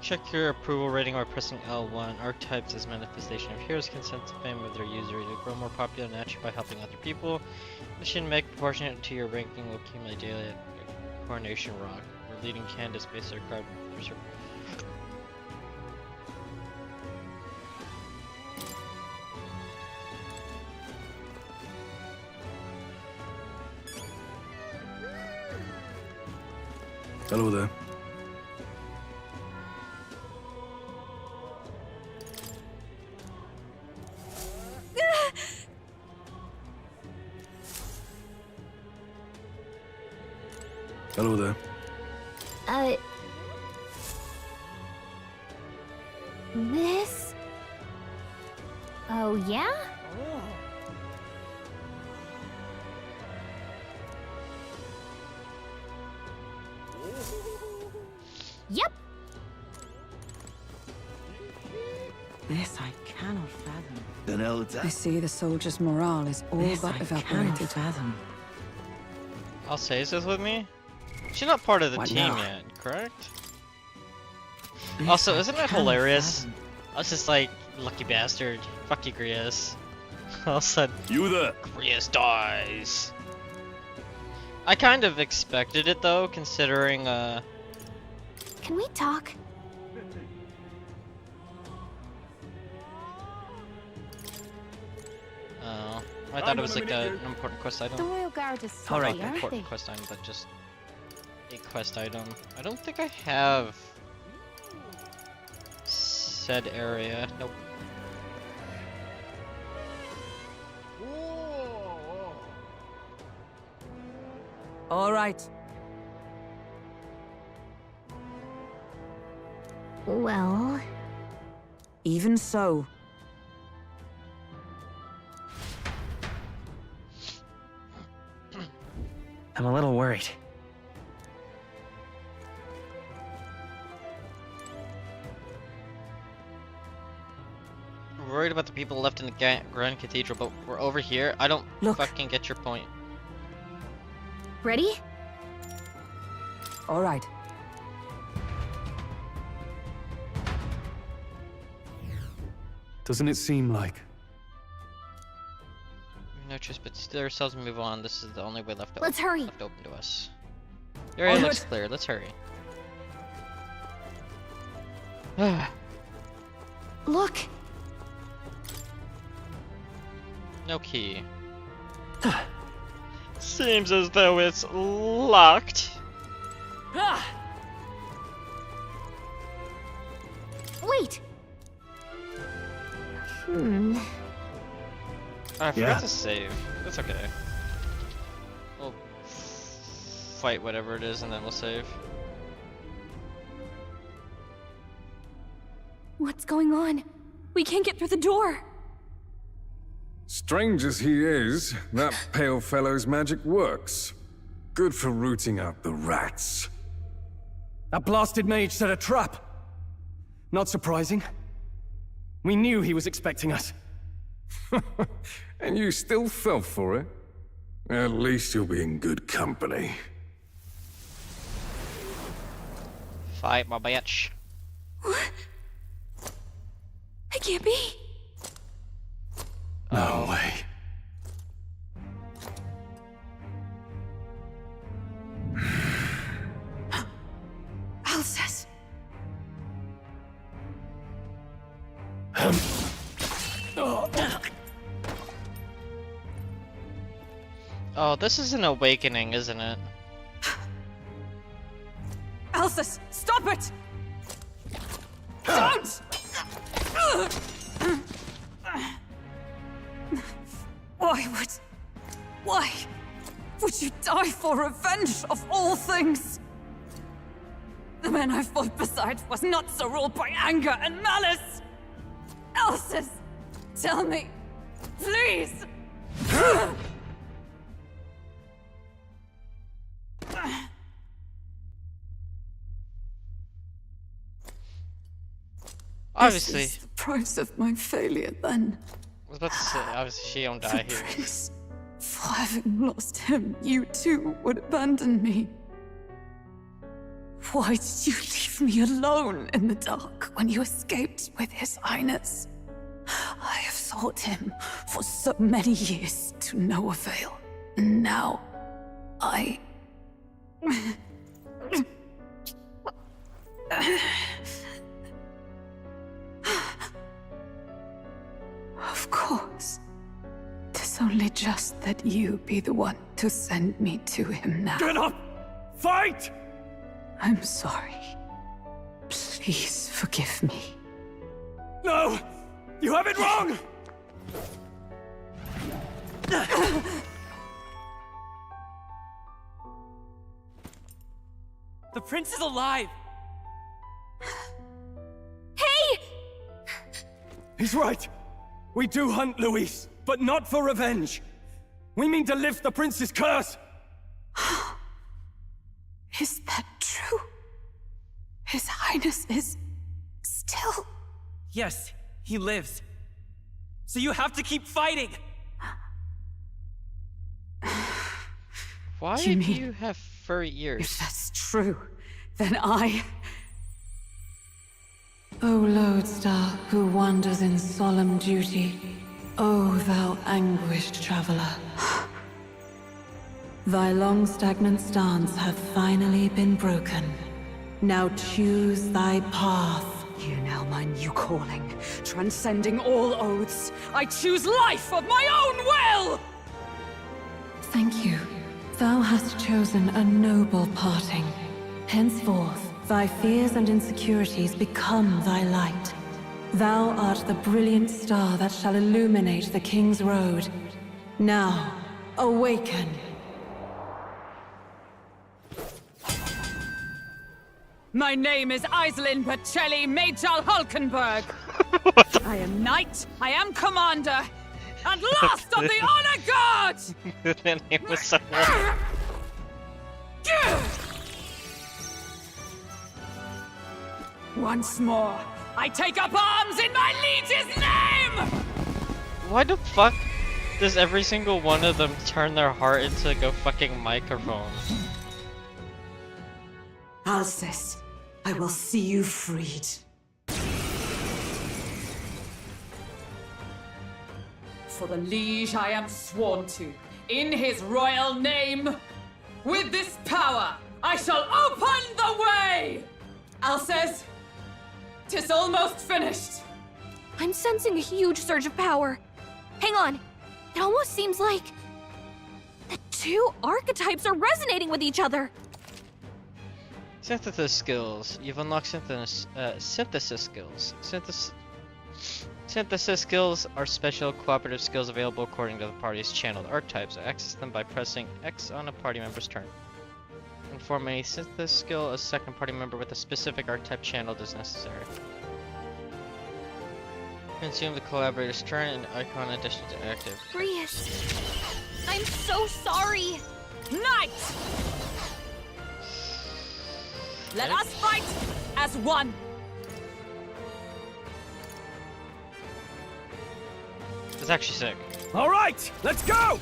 Check your approval rating by pressing L1. Archetypes as manifestation of heroes consent to fame of their user to grow more popular naturally by helping other people. Mission make proportionate to your ranking will accumulate daily at Coronation Rock. We're leading Candace based our card. Hello there. Hello there. This? Oh, yeah? Yep. This I cannot fathom. Then I see the soldiers' morale is all This but I evaporated. cannot fathom. I'll say is with me? She's not part of the What team now? yet, correct? This Also, I isn't it cannot hilarious? fathom. I was just like, lucky bastard. Fuck you, Grias. All of a sudden, You there? Grias dies. I kind of expected it though, considering, Can we talk? oh, I thought it was like an important quest The item. Royal Guard is Not sorry, an aren't important they? quest item, but just a quest item. I don't think I have said area. Nope. All right. Well... Even so. I'm a little worried. We're worried about the people left in the Grand Cathedral, but we're over here. I don't fucking get your point. Ready? All right. Doesn't it seem like... No choice but to steal ourselves and move on. This is the only way left, Let's hurry. left open to us. The area looks clear. Let's hurry. Look! No key. Seems as though it's locked. Wait! I forgot Yeah. to save. That's okay. We'll fight whatever it is and then we'll save. What's going on? We can't get through the door! Strange as he is, that pale fellow's magic works. Good for rooting out the rats. That blasted mage set a trap. Not surprising. We knew he was expecting us. And you still fell for it? At least you'll be in good company. Fight, my bitch. I can't be! No way. Alsace! Oh, this is an awakening, isn't it? Alsus, stop it! Don't! Why would you die for revenge of all things? The men I fought beside was not so ruled by anger and malice. Alsus, tell me, please. Obviously. This is the price of my failure, then. I was about to say, obviously she don't die here. Price for having lost him, you too would abandon me. Why did you leave me alone in the dark when you escaped with His Highness? I have sought him for so many years to no avail. And now, Of course. 'Tis only just that you be the one to send me to him now. Get up! Fight! I'm sorry. Please forgive me. No! You have it wrong! The prince is alive! Hey! He's right. We do hunt Luis, but not for revenge. We mean to lift the prince's curse. Is that true? His Highness is still... Yes, he lives. So you have to keep fighting! Why do you have furry ears? If that's true, then I... O lodestar who wanders in solemn duty, O thou anguished traveler. Thy long stagnant stance hath finally been broken. Now choose thy path. Hear now my new calling, transcending all oaths. I choose life of my own will! Thank you. Thou hast chosen a noble parting. Henceforth, thy fears and insecurities become thy light. Thou art the brilliant star that shall illuminate the King's Road. Now, awaken. My name is Iselin Pacelli Majal Hulkenberg. I am knight, I am commander, and last of the honor guard! The name was so Once more, I take up arms in my liege's name! Why the fuck does every single one of them turn their heart into like a fucking microphone? Alsus, I will see you freed. For the liege I am sworn to, in his royal name. With this power, I shall open the way! Alsus, 'tis almost finished. I'm sensing a huge surge of power. Hang on. It almost seems like the two archetypes are resonating with each other. Synthesis skills. You've unlocked synthesis skills. Synthesis skills are special cooperative skills available according to the party's channeled archetypes. Access them by pressing X on a party member's turn. And for a synthesis skill, a second party member with a specific archetype channeled is necessary. Consume the collaborator's turn and icon addition to active. Brius, I'm so sorry. Knight! Let us fight as one! It's actually sick. All right, let's go!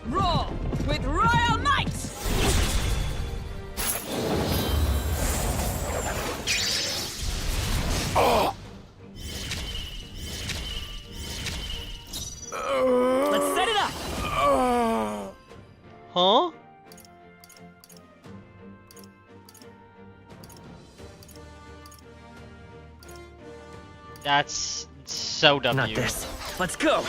Roar with Royal Might! Oh. Let's set it up! Huh? That's so W. Not this. Let's go!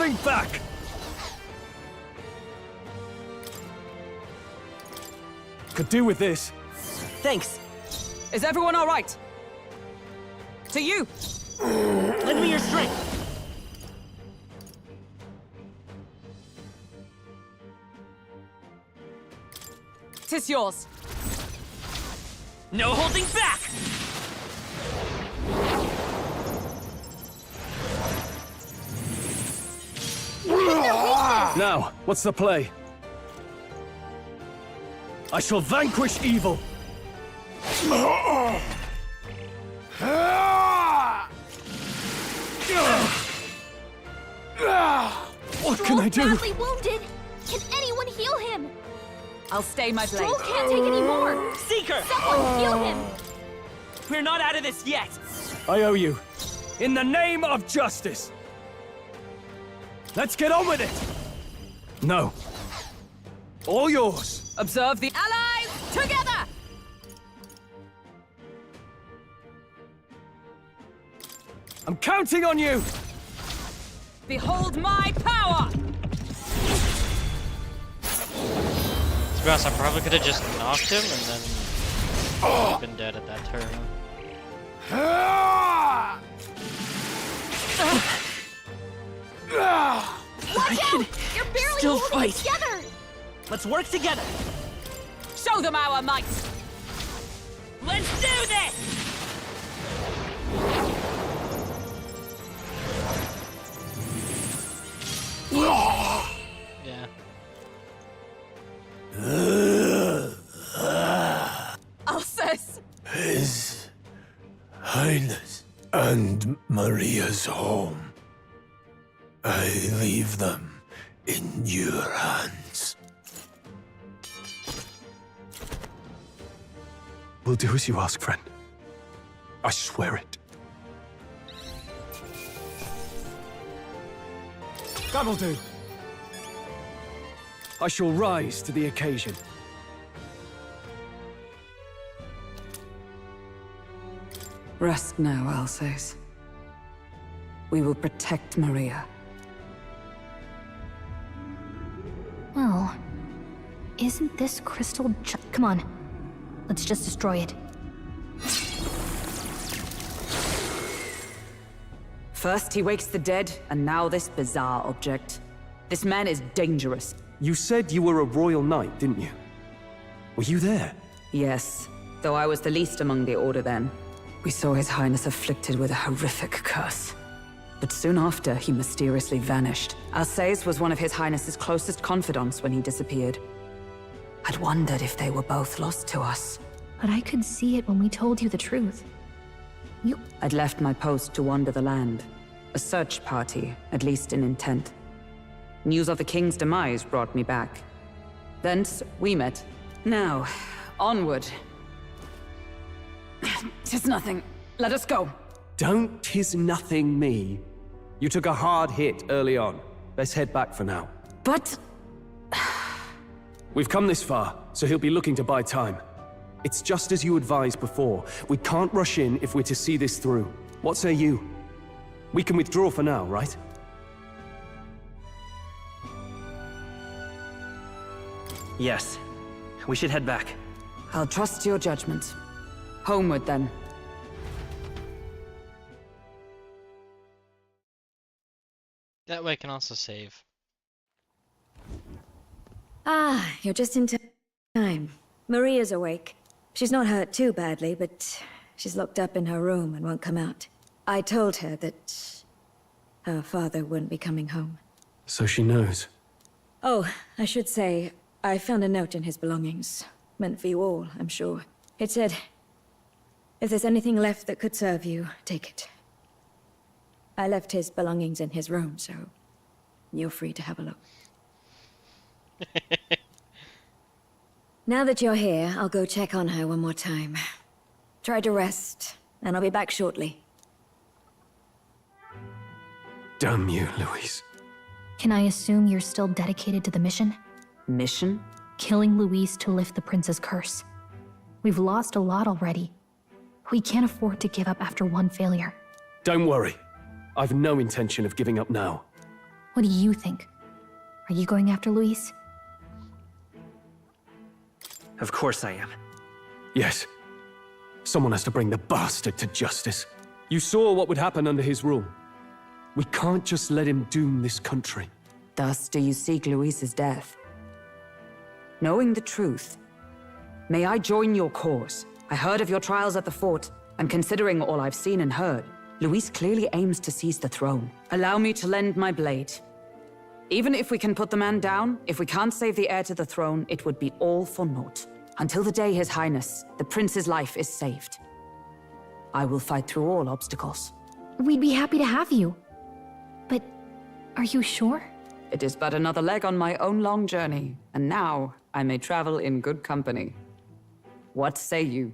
nothing back! Could do with this. Thanks. Is everyone all right? To you! Lend me your strength! Tis yours. No holding back! Now, what's the play? I shall vanquish evil! What can I do? Badly wounded. Can anyone heal him? I'll stay my blade. Stroll can't take any more. Seeker! Someone heal him. We're not out of this yet! I owe you. In the name of justice! Let's get on with it! No. All yours! Observe the allies together! I'm counting on you! Behold my power! To be honest, I probably could have just knocked him and then he'd been dead at that turn. Watch out! You're barely still holding fight. it together. Let's work together! Show them our might! Let's do this! Yeah. Alsace! His Highness and Maria's home. I leave them in your hands. We'll do as you ask, friend. I swear it. That'll do. I shall rise to the occasion. Rest now, Alsace. We will protect Maria. Well, isn't this crystal come on. Let's just destroy it. First he wakes the dead, and now this bizarre object. This man is dangerous. You said you were a royal knight, didn't you? Were you there? Yes, though I was the least among the Order then. We saw His Highness afflicted with a horrific curse. But soon after, he mysteriously vanished. Alsace was one of His Highness's closest confidants when he disappeared. I'd wondered if they were both lost to us. But I could see it when we told you the truth. I'd left my post to wander the land. A search party, at least in intent. News of the king's demise brought me back. Thence, we met. Now, onward. 'Tis nothing. Let us go. Don't tis nothing me. You took a hard hit early on. Let's head back for now. But... We've come this far, so he'll be looking to buy time. It's just as you advised before. We can't rush in if we're to see this through. What say you? We can withdraw for now, right? Yes. We should head back. I'll trust your judgment. Homeward, then. That way I can also save. Ah, you're just in time. Maria's awake. She's not hurt too badly, but she's locked up in her room and won't come out. I told her that her father wouldn't be coming home. So she knows. Oh, I should say, I found a note in his belongings. Meant for you all, I'm sure. It said, if there's anything left that could serve you, take it. I left his belongings in his room, so you're free to have a look. Now that you're here, I'll go check on her one more time. Try to rest, and I'll be back shortly. Damn you, Louise. Can I assume you're still dedicated to the mission? Mission? Killing Louise to lift the prince's curse. We've lost a lot already. We can't afford to give up after one failure. Don't worry. I've no intention of giving up now. What do you think? Are you going after Luis? Of course I am. Yes. Someone has to bring the bastard to justice. You saw what would happen under his rule. We can't just let him doom this country. Thus do you seek Luis's death. Knowing the truth, may I join your cause? I heard of your trials at the fort, and considering all I've seen and heard, Luis clearly aims to seize the throne. Allow me to lend my blade. Even if we can put the man down, if we can't save the heir to the throne, it would be all for naught. Until the day His Highness, the Prince's life is saved. I will fight through all obstacles. We'd be happy to have you. But are you sure? It is but another leg on my own long journey, and now I may travel in good company. What say you?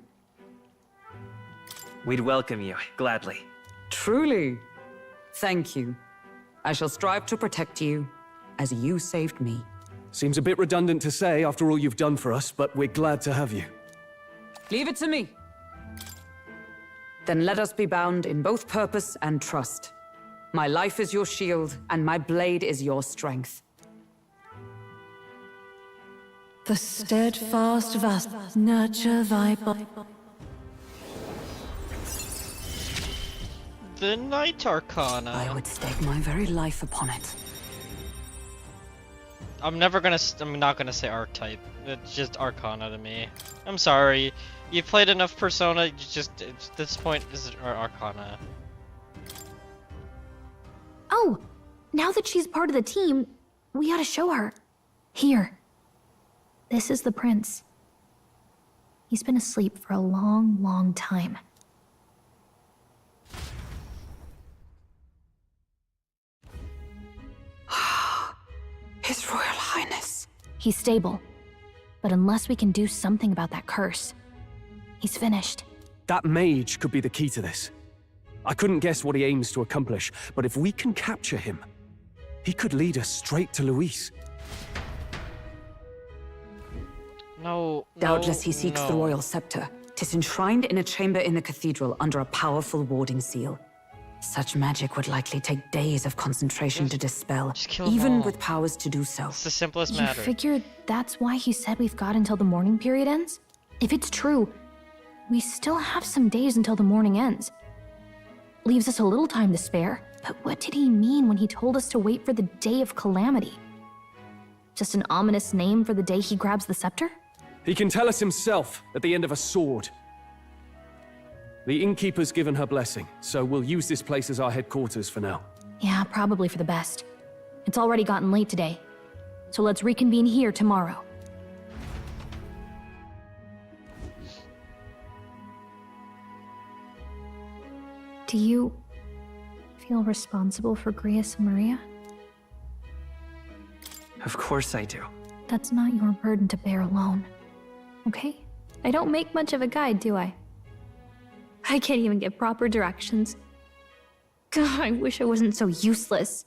We'd welcome you, gladly. Truly. Thank you. I shall strive to protect you, as you saved me. Seems a bit redundant to say after all you've done for us, but we're glad to have you. Leave it to me. Then let us be bound in both purpose and trust. My life is your shield, and my blade is your strength. The steadfast vast nurture thy body. The Night Arcana. I would stake my very life upon it. I'm not gonna say archetype. It's just Arcana to me. I'm sorry. You've played enough Persona. At this point, this is Arcana. Oh, now that she's part of the team, we ought to show her. Here. This is the prince. He's been asleep for a long, long time. His Royal Highness. He's stable. But unless we can do something about that curse, he's finished. That mage could be the key to this. I couldn't guess what he aims to accomplish, but if we can capture him, he could lead us straight to Luis. No. Doubtless he seeks the royal scepter. 'Tis enshrined in a chamber in the cathedral under a powerful warding seal. Such magic would likely take days of concentration to dispel, even with powers to do so. It's the simplest You matter. figure that's why he said we've got until the mourning period ends? If it's true, we still have some days until the mourning ends. Leaves us a little time to spare, but what did he mean when he told us to wait for the day of calamity? Just an ominous name for the day he grabs the scepter? He can tell us himself at the end of a sword. The innkeeper's given her blessing, so we'll use this place as our headquarters for now. Yeah, probably for the best. It's already gotten late today, so let's reconvene here tomorrow. Do you feel responsible for Grius and Maria? Of course I do. That's not your burden to bear alone, okay? I don't make much of a guide, do I? I can't even get proper directions. God, I wish I wasn't so useless.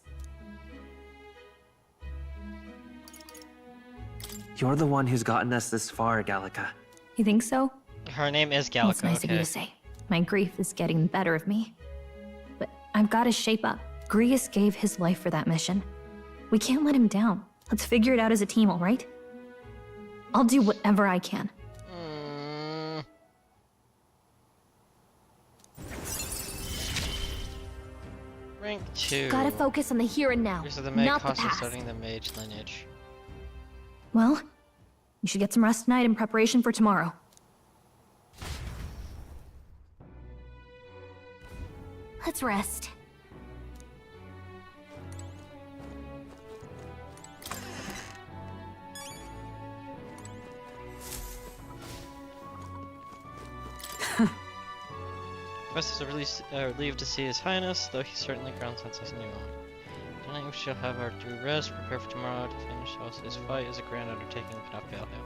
You're the one who's gotten us this far, Gallica. You think so? Her name is Gallica. That's nice of you to say. My grief is getting the better of me. But I've got to shape up. Grius gave his life for that mission. We can't let him down. Let's figure it out as a team, all right? I'll do whatever I can. Rank 2. Gotta focus on the here and now, Here's the maid not the cost of past. starting the mage lineage. Well, you should get some rest tonight in preparation for tomorrow. Let's rest. Quest is relieved to see His Highness, though he certainly grounds sense as new one. Tonight we shall have our due rest, prepare for tomorrow to finish us. This fight is a grand undertaking, we cannot fail him.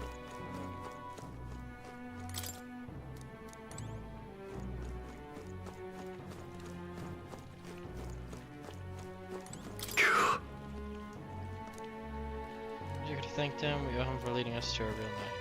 You already thanked him, we owe him for leading us to a real night.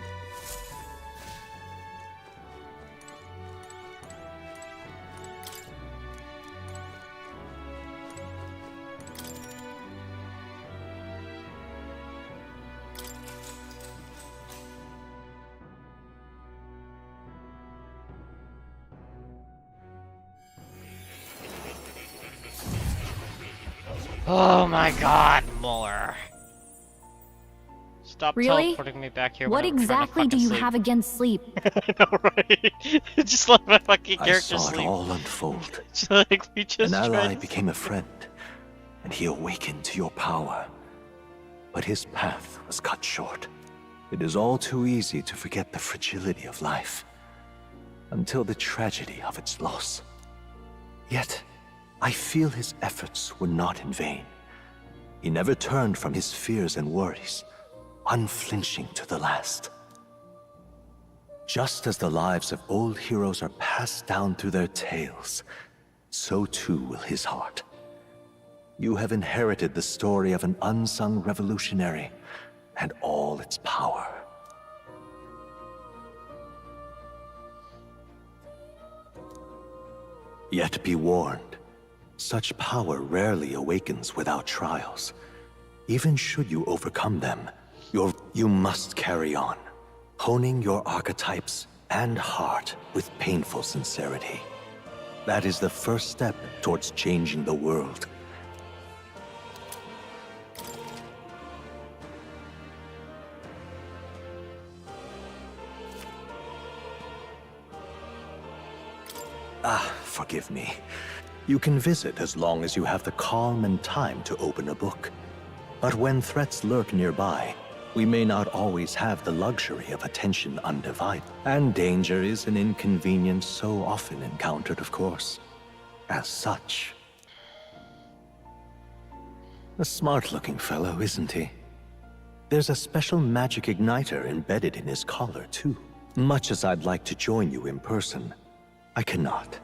Oh my god, more. Stop Really? teleporting me back here. What when I'm trying to exactly do you fucking sleep. have against sleep? I know, right? Just let my fucking I character saw sleep. it all unfold. Just like we just An tried ally to became a friend, and he awakened to your power. But his path was cut short. It is all too easy to forget the fragility of life, until the tragedy of its loss. Yet, I feel his efforts were not in vain. He never turned from his fears and worries, unflinching to the last. Just as the lives of old heroes are passed down through their tales, so too will his heart. You have inherited the story of an unsung revolutionary and all its power. Yet be warned, such power rarely awakens without trials. Even should you overcome them, you must carry on, honing your archetypes and heart with painful sincerity. That is the first step towards changing the world. Forgive me. You can visit as long as you have the calm and time to open a book. But when threats lurk nearby, we may not always have the luxury of attention undivided. And danger is an inconvenience so often encountered, of course. As such. A smart-looking fellow, isn't he? There's a special magic igniter embedded in his collar, too. Much as I'd like to join you in person, I cannot.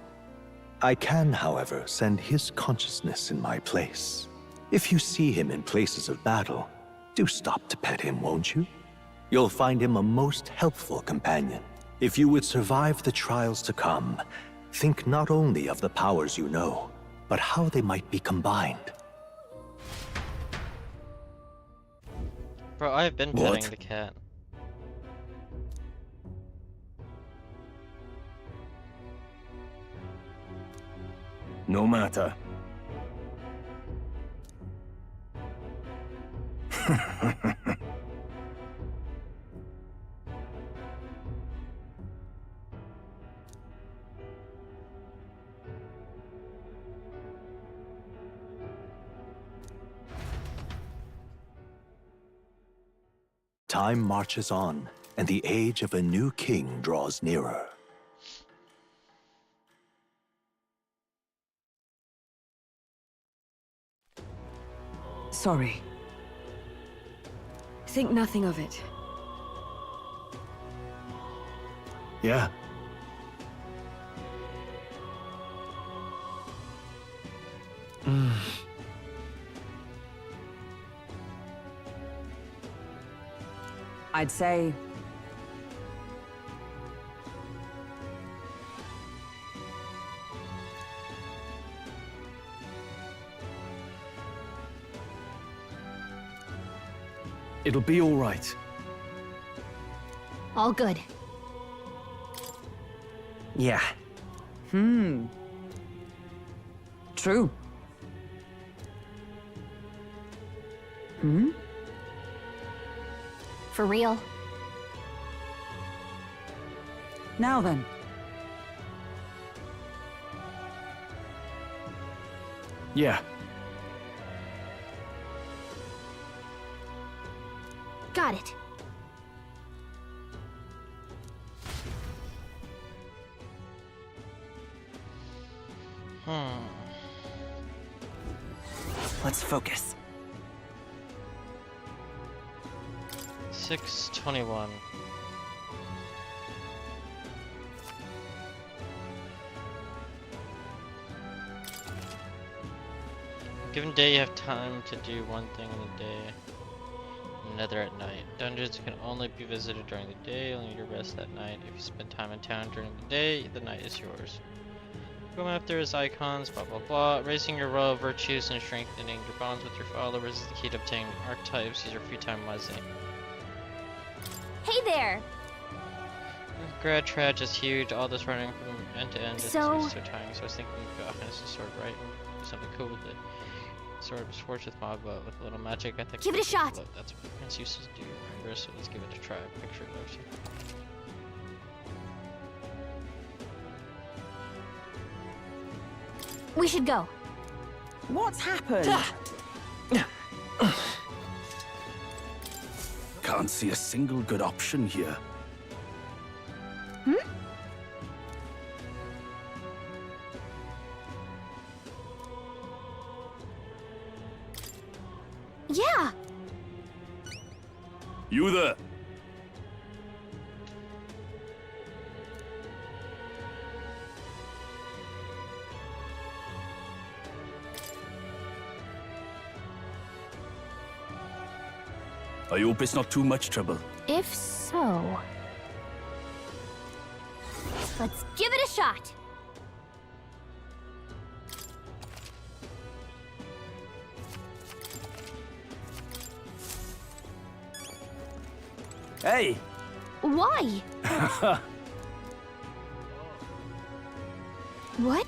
I can, however, send his consciousness in my place. If you see him in places of battle, do stop to pet him, won't you? You'll find him a most helpful companion. If you would survive the trials to come, think not only of the powers you know, but how they might be combined. Bro, I've been petting the cat. No matter. Time marches on, and the age of a new king draws nearer. Sorry. Think nothing of it. Yeah. I'd say... It'll be all right. All good. Yeah. True. For real. Now then. Yeah. Got it. Let's focus. 6:21. Given day, you have time to do one thing in a day, another at night. Dungeons can only be visited during the day, you'll need to rest that night. If you spend time in town during the day, the night is yours. Go after his icons, blah blah blah. Raising your royal virtues and strengthening your bonds with your followers is the key to obtaining archetypes. Use your free time wisely. Hey there! Grad Trad is huge, all this running from end to end is So so tiny, so I was thinking we could offense the sword right and do something cool with it. Sword was forged with mob, but with a little magic, I think. Give it a shot. That's what Prince used to do. Remember? So let's give it a try. Picture it, Lucy. We should go. What's happened? Can't see a single good option here. Hmm? Yeah. You there? I hope it's not too much trouble. If so... Let's give it a shot. Hey! Why? What?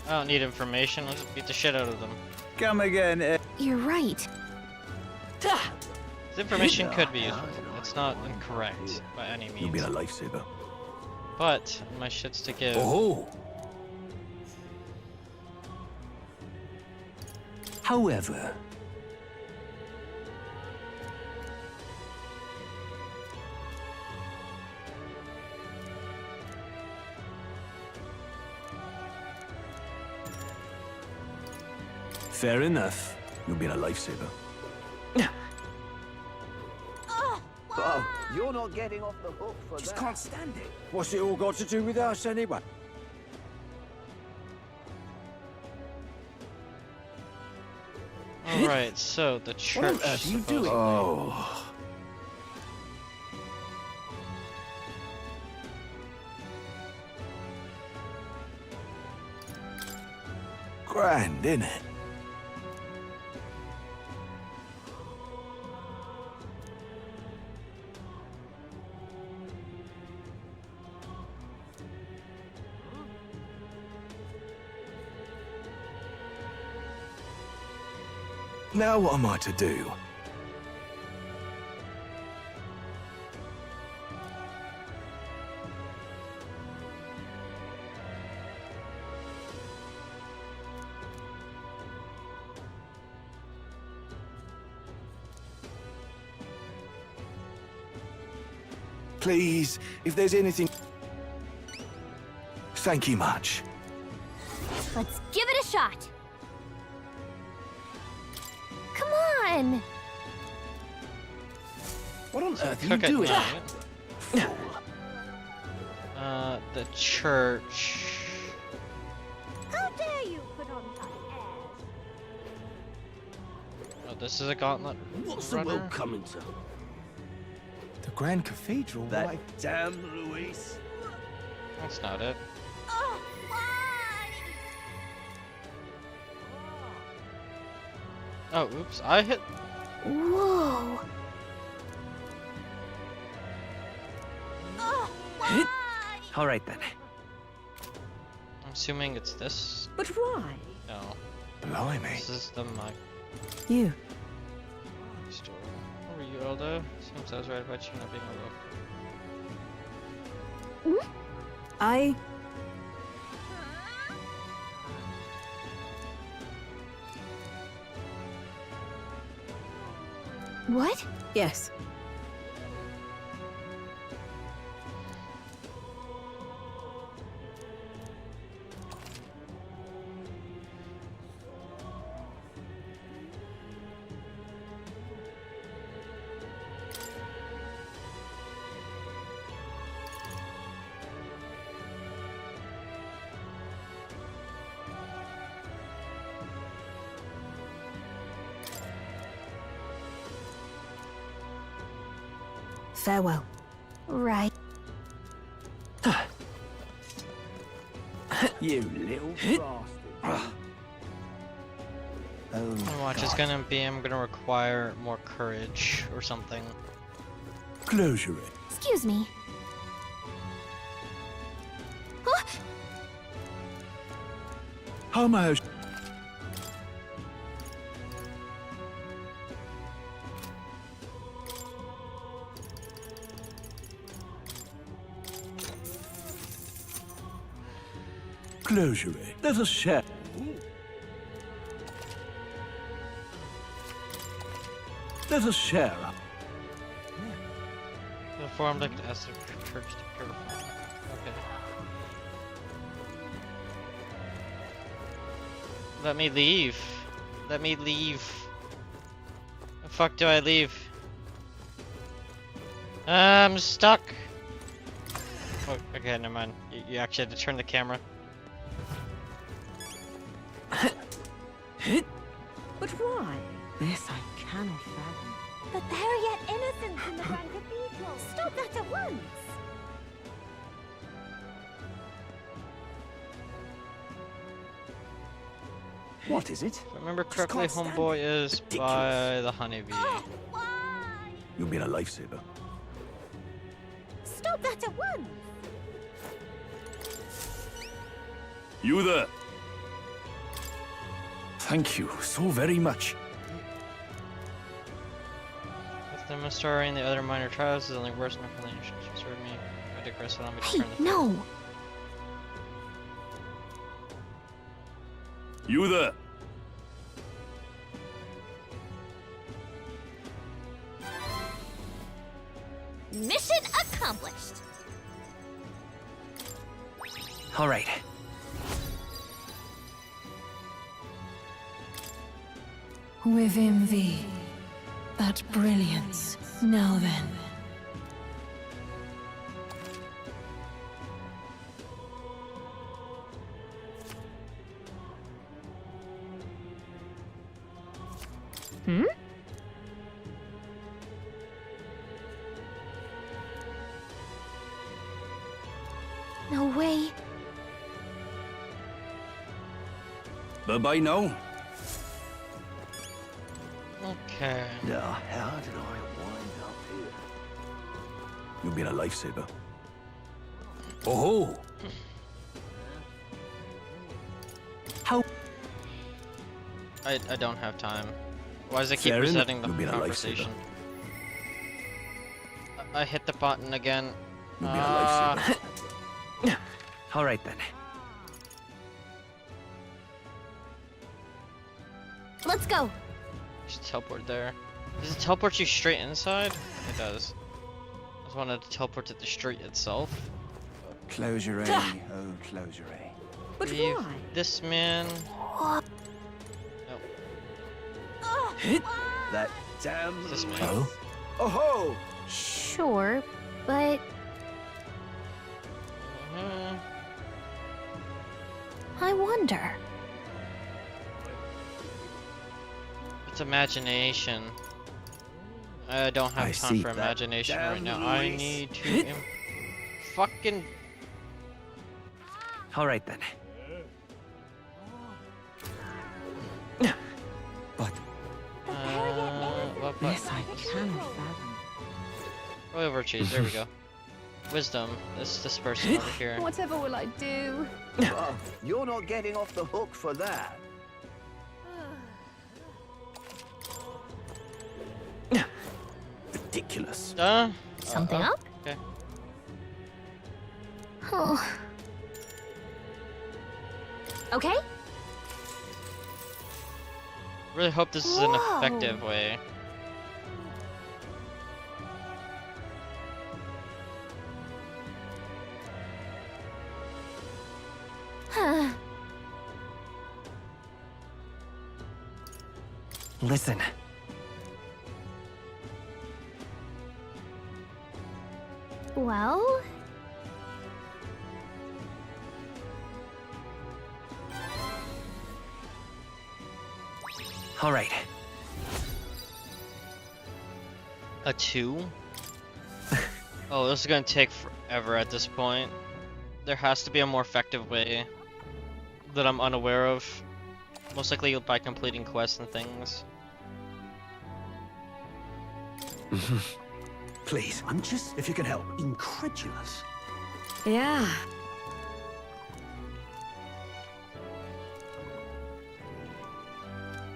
I don't need information. Let's beat the shit out of them. Come again. You're right. This information could be useful. It's not incorrect by any means. You've been a lifesaver. But my shit's to give. Oh! However... Fair enough. You've been a lifesaver. Oh, you're not getting off the hook for Just that. can't stand it. What's it all got to do with us anyway? Alright, so the church. What on earth are you doing? Oh. Grand, innit? Now what am I to do? Please, if there's anything... Thank you much. Let's give it a shot. Come on! What on earth are you Cook at doing? night. The church. How dare you put on such airs? Oh, this is a gauntlet. What's the runner? world coming to? The Grand Cathedral? That Why? damn Luis. That's not it. Oh, why? Oh, oops! I hit. Whoa! Oh, why? All right then. I'm assuming it's this. But why? No. Blimey. This is the mic You. store. Who are you, Eldo? Seems I was right about you not being able to. I... What? Yes. Farewell. Right. You little bastard. And watch, it's gonna be. I'm gonna require more courage or something. Close your eyes. Excuse me. How am I... Closure. Let us share. Let us share up. The form like acid triggers to purify. Okay. Let me leave. Let me leave. The fuck do I leave? I'm stuck. Oh, okay, never mind. You actually had to turn the camera. But why? This I cannot fathom. But there are yet innocents in the Grand Cathedral. Stop that at once. What is it? If I remember correctly, homeboy is by the honeybee. You've been a lifesaver. Stop that at once. You there? Thank you so very much. With them restoring the other minor trials is only worse enough for the nations. Serve me. I digress. Allow me to Hey, turn the no! You there? Mission accomplished. All right. Within thee, that brilliance. Now then. Hmm? No way. Bye-bye now. Okay. Now, how did I wind up here? You've been a lifesaver. Oh-ho! How? I don't have time. Why does it keep Fair enough. resetting the You've been a conversation? I hit the button again. You've been a lifesaver. All right then. Let's go. Just teleport there. Does it teleport you straight inside? It does. I just wanted to teleport to the street itself. Closure, oh, closure. But Leave why? this man. Nope. That damn. This man. Oh? Oh-ho! Sure, but I wonder. It's imagination. I don't have I time see for that imagination right damn now. I Luis. need to fucking. All right then. What? This I cannot fathom. Royal virtues. There we go. Wisdom. This person over here. Whatever will I do? Oh, you're not getting off the hook for that. Ridiculous. Something up? Okay. Oh. Okay. Really hope this is an Whoa. effective way. Huh. Listen. Well, All right. A 2? Oh, this is gonna take forever at this point. There has to be a more effective way that I'm unaware of. Most likely by completing quests and things. Please, I'm just, if you can help, incredulous. Yeah.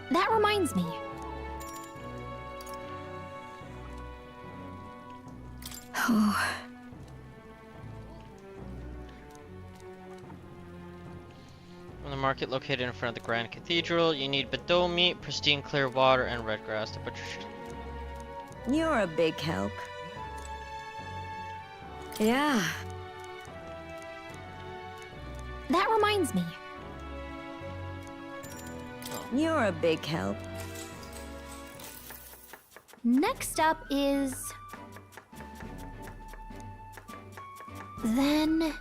That reminds me. Oh. market located in front of the Grand Cathedral. You need Bedeau meat, pristine clear water, and red grass to butcher. You're a big help. Yeah. That reminds me. You're a big help. Next up is... Then...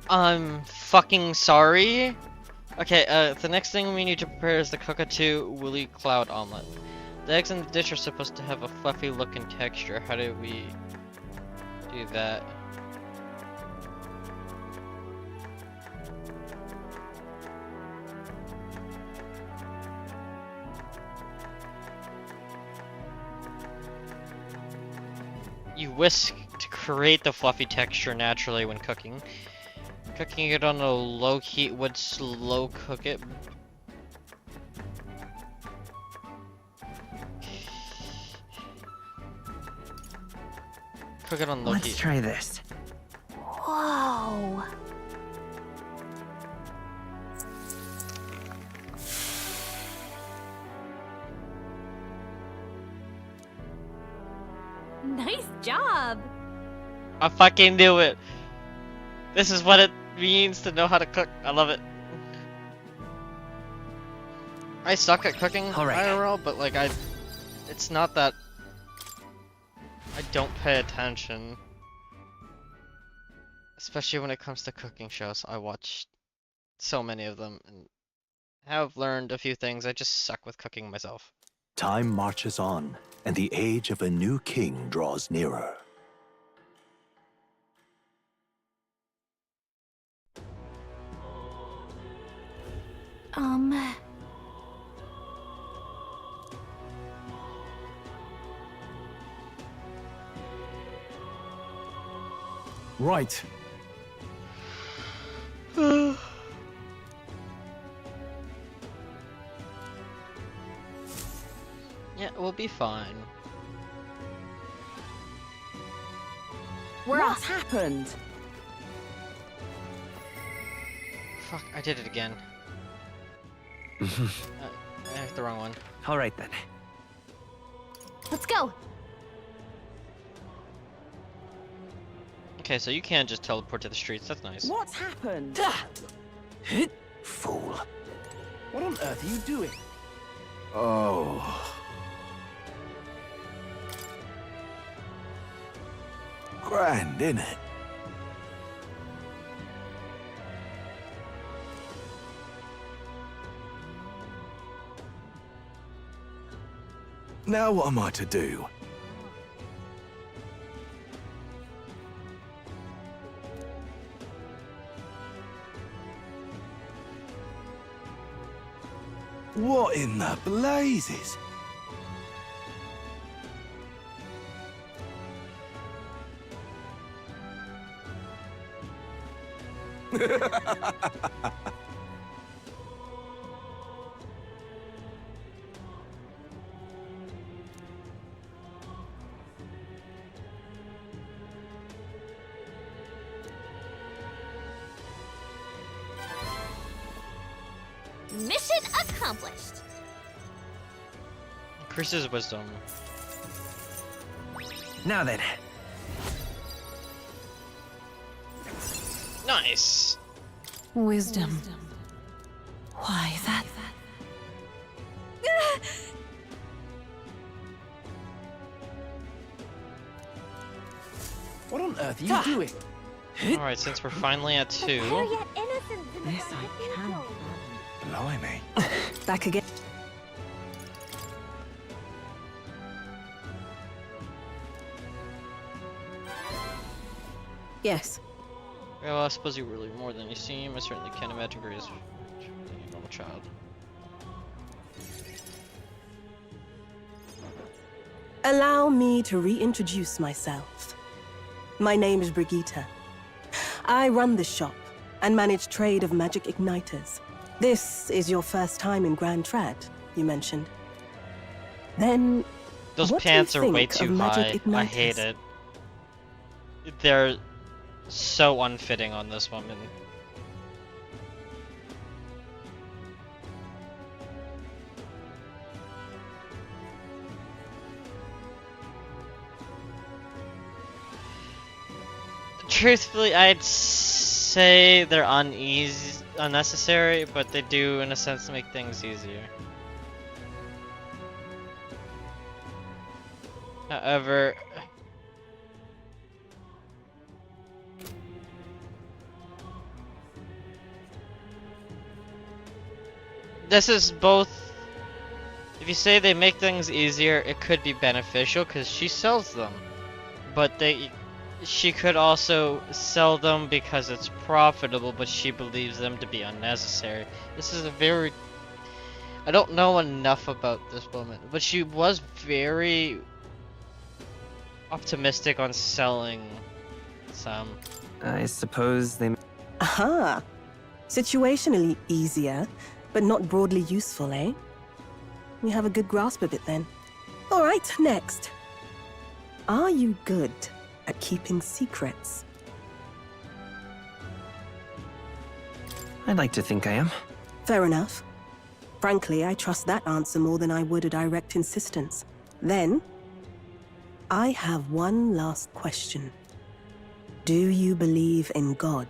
I'm fucking sorry. Okay, the next thing we need to prepare is the cockatoo woolly cloud omelet. The eggs in the dish are supposed to have a fluffy look and texture. How do we do that? You whisk to create the fluffy texture naturally when cooking. Cooking it on a low heat would slow cook it. Cook it on low heat. Let's try this. Whoa. Nice job. I fucking knew it. This is what it means to know how to cook. I love it. I suck at cooking IRL, but like it's not that I don't pay attention. Especially when it comes to cooking shows. I watch so many of them and have learned a few things. I just suck with cooking myself. Time marches on, and the age of a new king draws nearer. Right. Yeah, we'll be fine. What happened? Fuck, I did it again. I hit the wrong one. All right then. Let's go. Okay, so you can just teleport to the streets. That's nice. What's happened? Fool. What on earth are you doing? Oh. Grand, innit? Now what am I to do? What in the blazes? Mission accomplished. Increases wisdom. Now then. Nice. Wisdom. Why, that... What on earth are you doing? Alright, since we're finally at 2. Yet innocent in This I can. Blimey. Back again. Yes. Well, I suppose you're really more than you seem. I certainly can't imagine Grace being a normal child. Allow me to reintroduce myself. My name is Brigitte. I run this shop and manage trade of magic igniters. This is your first time in Grand Trad, you mentioned. Then, Those what do you pants are way think too of magic high. I igniters? hate it. they're so unfitting on this woman. Truthfully, I'd say they're unnecessary, but they do, in a sense, make things easier. However, this is both. If you say they make things easier, it could be beneficial because she sells them, but she could also sell them because it's profitable, but she believes them to be unnecessary. This is a very... I don't know enough about this woman, but she was very optimistic on selling some. I suppose they... Aha! Situationally easier, but not broadly useful, eh? You have a good grasp of it then. Alright, next. Are you good at keeping secrets? I'd like to think I am. Fair enough. Frankly, I trust that answer more than I would a direct insistence. Then, I have one last question. Do you believe in God?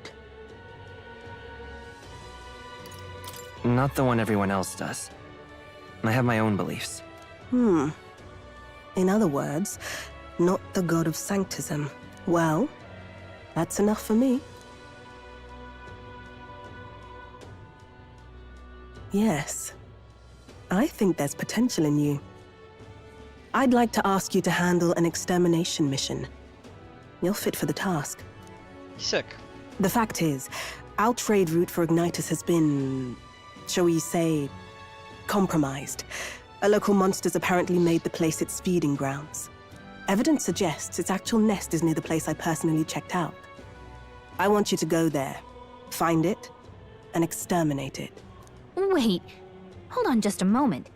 Not the one everyone else does. I have my own beliefs. In other words, not the god of sanctism. Well, that's enough for me. Yes. I think there's potential in you. I'd like to ask you to handle an extermination mission. You're fit for the task. Sick. The fact is, our trade route for Ignitus has been, shall we say, compromised. A local monster's apparently made the place its feeding grounds. Evidence suggests its actual nest is near the place I personally checked out. I want you to go there, find it, and exterminate it. Wait, hold on just a moment.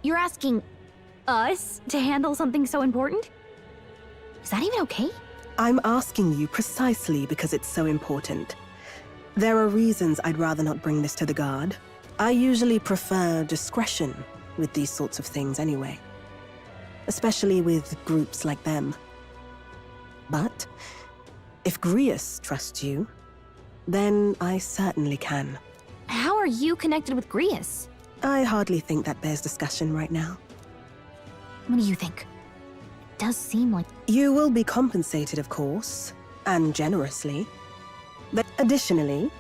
You're asking us to handle something so important? Is that even okay? I'm asking you precisely because it's so important. There are reasons I'd rather not bring this to the guard. I usually prefer discretion with these sorts of things anyway. Especially with groups like them. But if Grius trusts you, then I certainly can. How are you connected with Grius? I hardly think that bears discussion right now. What do you think? It does seem like... You will be compensated, of course, and generously. But additionally,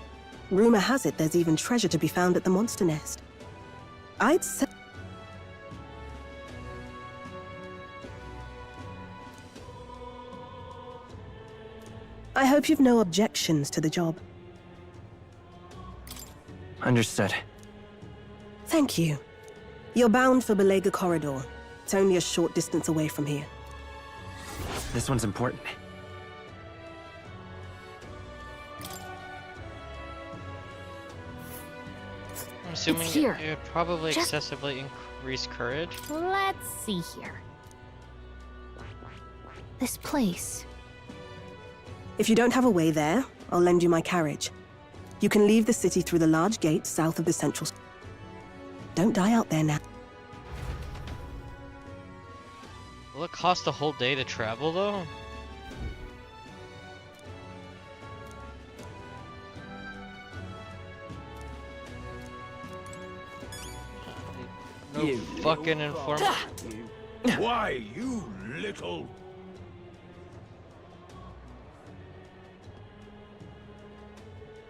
rumor has it there's even treasure to be found at the monster nest. I'd say... I hope you've no objections to the job. Understood. Thank you. You're bound for Belega Corridor. It's only a short distance away from here. This one's important. I'm assuming It's here. it would probably Just... excessively increase courage. Let's see here. This place. If you don't have a way there, I'll lend you my carriage. You can leave the city through the large gate south of the central... Don't die out there now. Will it cost a whole day to travel, though? No You fucking informant. Why, you little...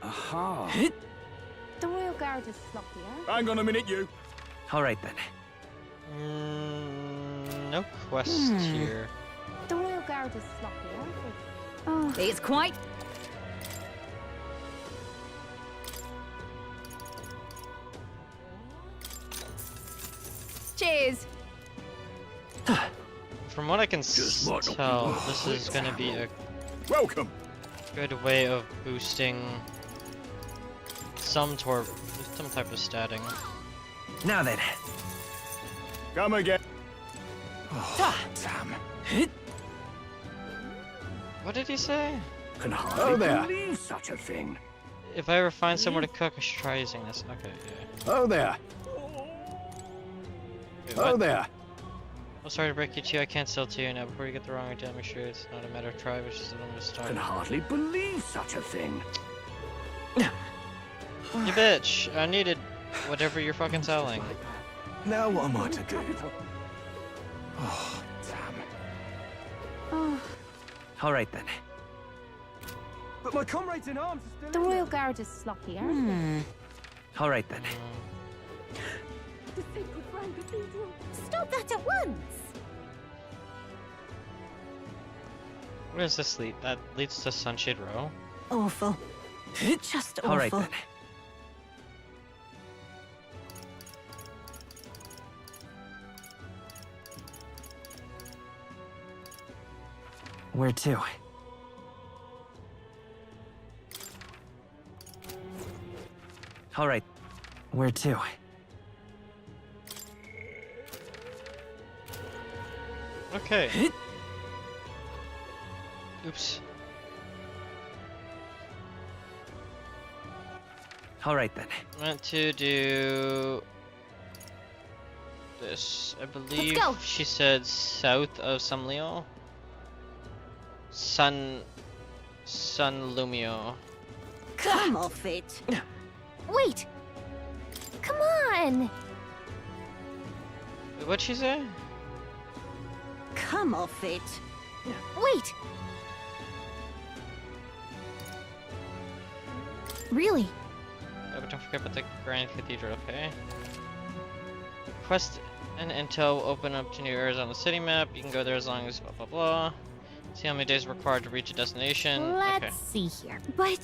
Aha. The royal garage is sloppy, eh? Hang on a minute, you. All right, then. No quest here. The royal garage is sloppy, eh? Oh. It's quite... Cheers! From what I can tell, this is gonna be a welcome. Good way of boosting some type of statting. Now then. Come again. Oh, damn. What did he say? Can hardly there. believe such a thing. If I ever find somewhere to cook, I should try using this. Okay, yeah. Oh there. Wait, Oh what? there. Oh, sorry to break you to you. I can't sell to you now. Before you get the wrong idea, make sure it's not a matter of try, which is the one to start. Can hardly believe such a thing. You bitch! I needed whatever you're fucking selling. Now what am I to do? Oh, damn. All right then. But my comrades in arms are still The Royal Guard is sloppy, aren't Hmm. All right then. they? Stop that at once! Where does this lead? That leads to Sunshade Row? Awful. Just awful. All right then. Where to? All right. Where to? Okay. Oops. All right then. Meant to do this. I believe go. she said south of Sumleo. Sun Lumio. Come off it! Wait! Come on! What'd she say? Come off it! Wait! Really? Oh, but don't forget about the Grand Cathedral, okay? Quest and intel will open up to new areas on the city map. You can go there as long as blah blah blah. See how many days required to reach a destination. Let's Okay. see here. But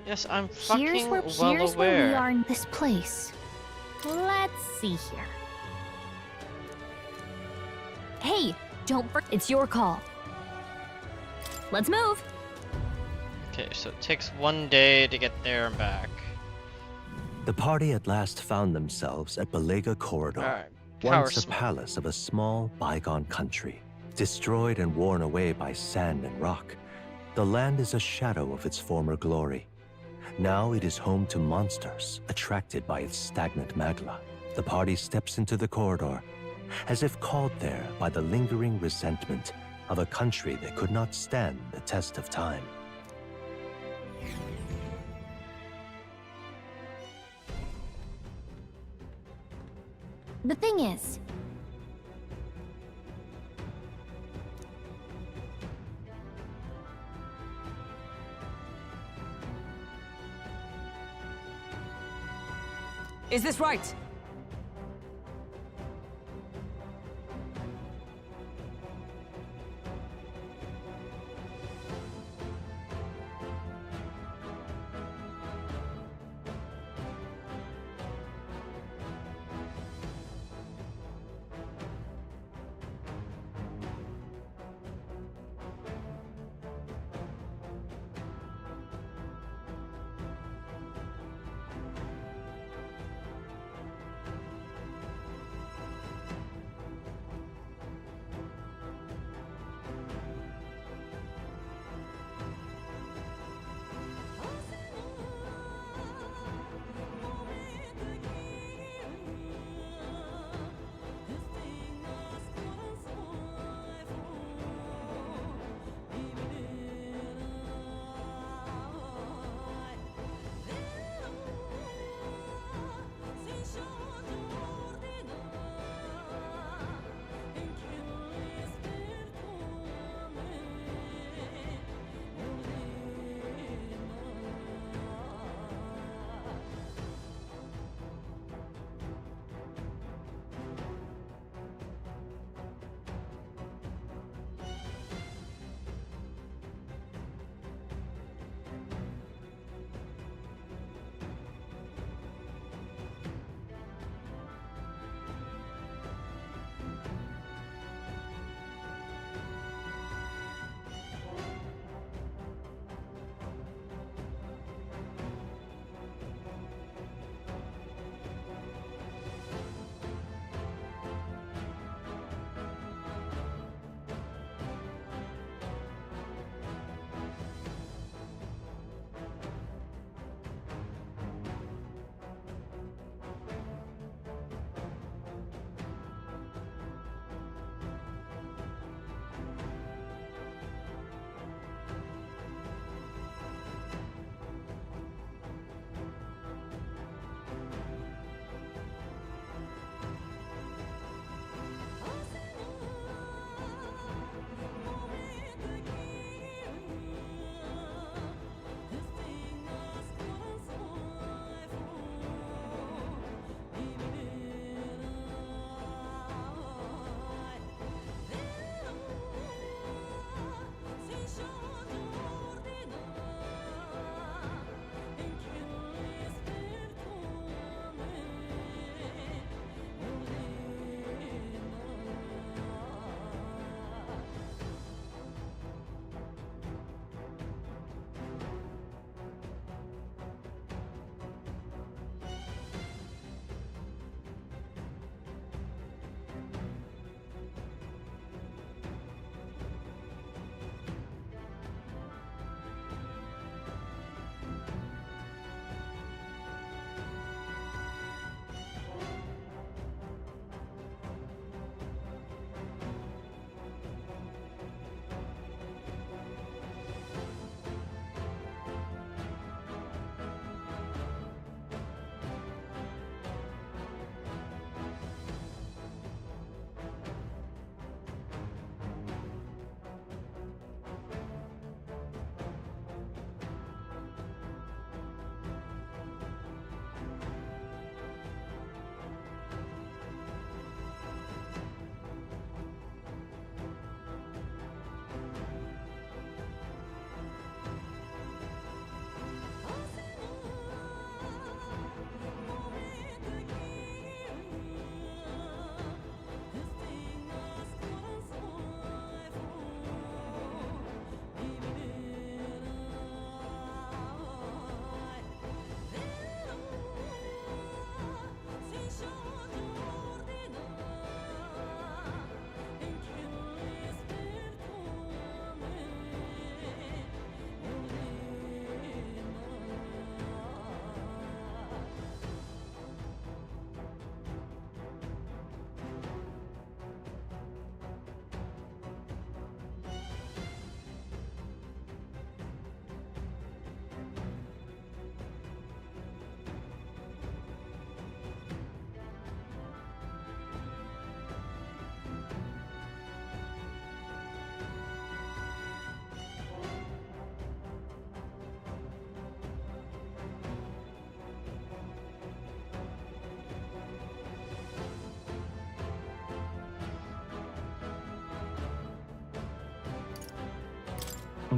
Yes, I'm here's fucking where well aware. we are in this place. Let's see here. Hey, don't it's your call. Let's move. Okay, so it takes 1 day to get there and back. The party at last found themselves at Belega Corridor, Alright, once a Power palace of a small, bygone country. Destroyed and worn away by sand and rock, the land is a shadow of its former glory. Now it is home to monsters attracted by its stagnant magma. The party steps into the corridor, as if called there by the lingering resentment of a country that could not stand the test of time. The thing is, Is this right?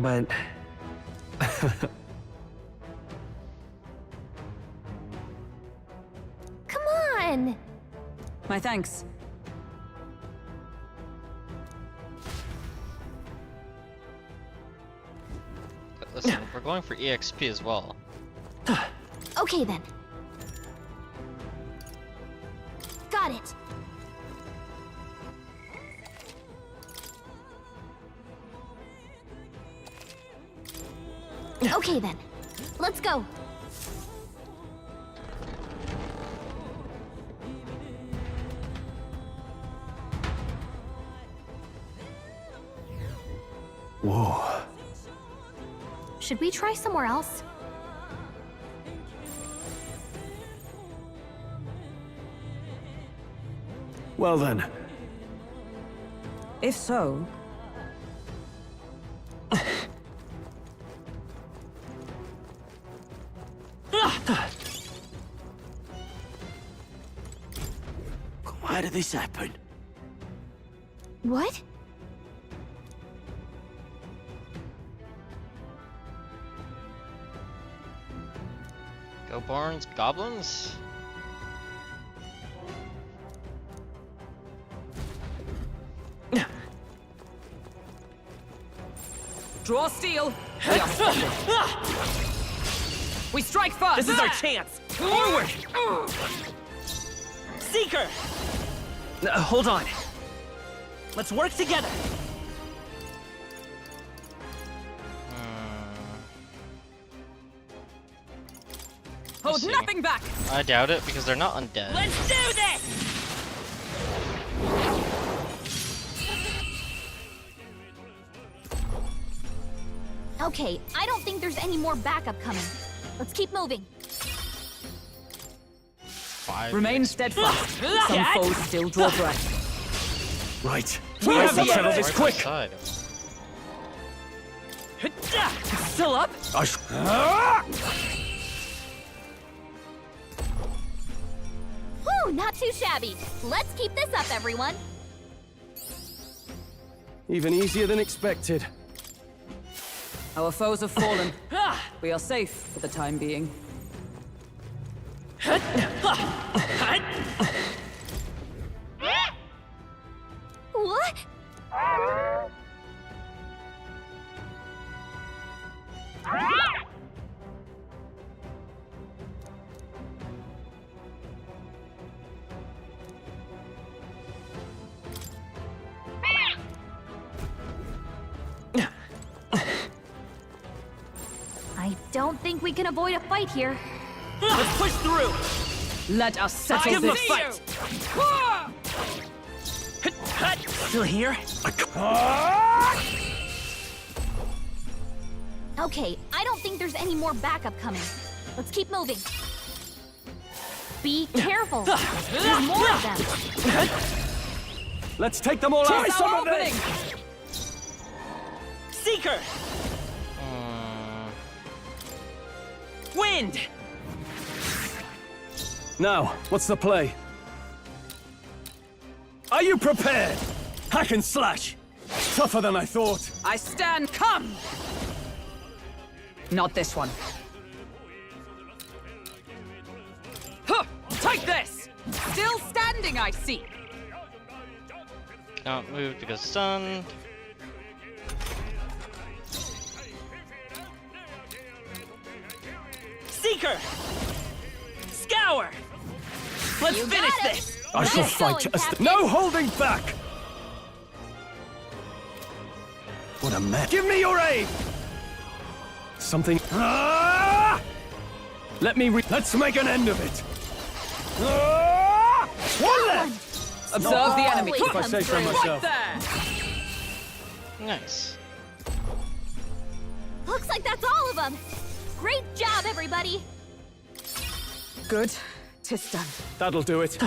But... Come on! My thanks. Listen, we're going for EXP as well. Okay then. Got it. Okay then. Let's go. Whoa. Should we try somewhere else? Well then. If so... Why did this happen? What? Go Barnes, goblins? Draw steel! We are spotted. We strike first! This is our chance! Forward! Seeker! Hold on. Let's work together. Hold see. nothing back! I doubt it, because they're not undead. Let's do this! Okay, I don't think there's any more backup coming. Let's keep moving. Remain steadfast. Some foes still draw breath. Right. We have the settle this quick! Still up? Whew, not too shabby. Let's keep this up, everyone. Even easier than expected. Our foes have fallen. We are safe for the time being. What? I don't think we can avoid a fight here. Let's push through! Let us settle Give him a this. fight! Still here? Okay, I don't think there's any more backup coming. Let's keep moving. Be careful. There's more of them. Let's take them all out! Tis our opening! Seeker! Wind! Now, what's the play? Are you prepared? Hack and slash! Tougher than I thought. I stand. Come! Not this one. Huh! Take this! Still standing, I see. Can't move because stunned. Seeker! Scour! Let's You finish got it. this! I shall Get fight going, to Captain. no holding back! What a mess. Give me your aid! Something... Ah! Let's make an end of it! Ah! One left! Observe the enemy. Always If I say so comes through. myself. There! Nice. Looks like that's all of them. Great job, everybody. Good. 'Tis done. That'll do it.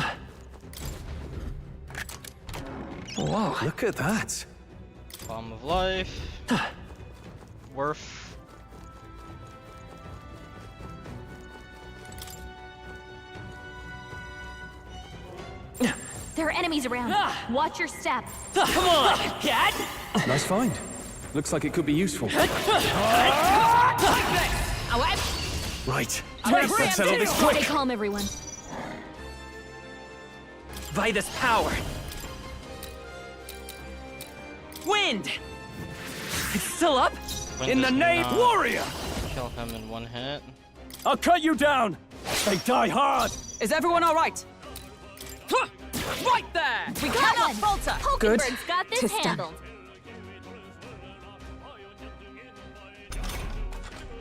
Whoa, look at that. Bomb of life. Worth. There are enemies around. Watch your step. Come on, cat! Nice find. Looks like it could be useful. Like this! Right. Let's settle this quick! Stay calm, everyone. By this power. Wind! It's still up? Wind In the does name, not warrior! Kill him in one hit. I'll cut you down! They die hard! Is everyone all right? Right there! We cannot falter! Good. Hulkenberg's got this Tis done. handled.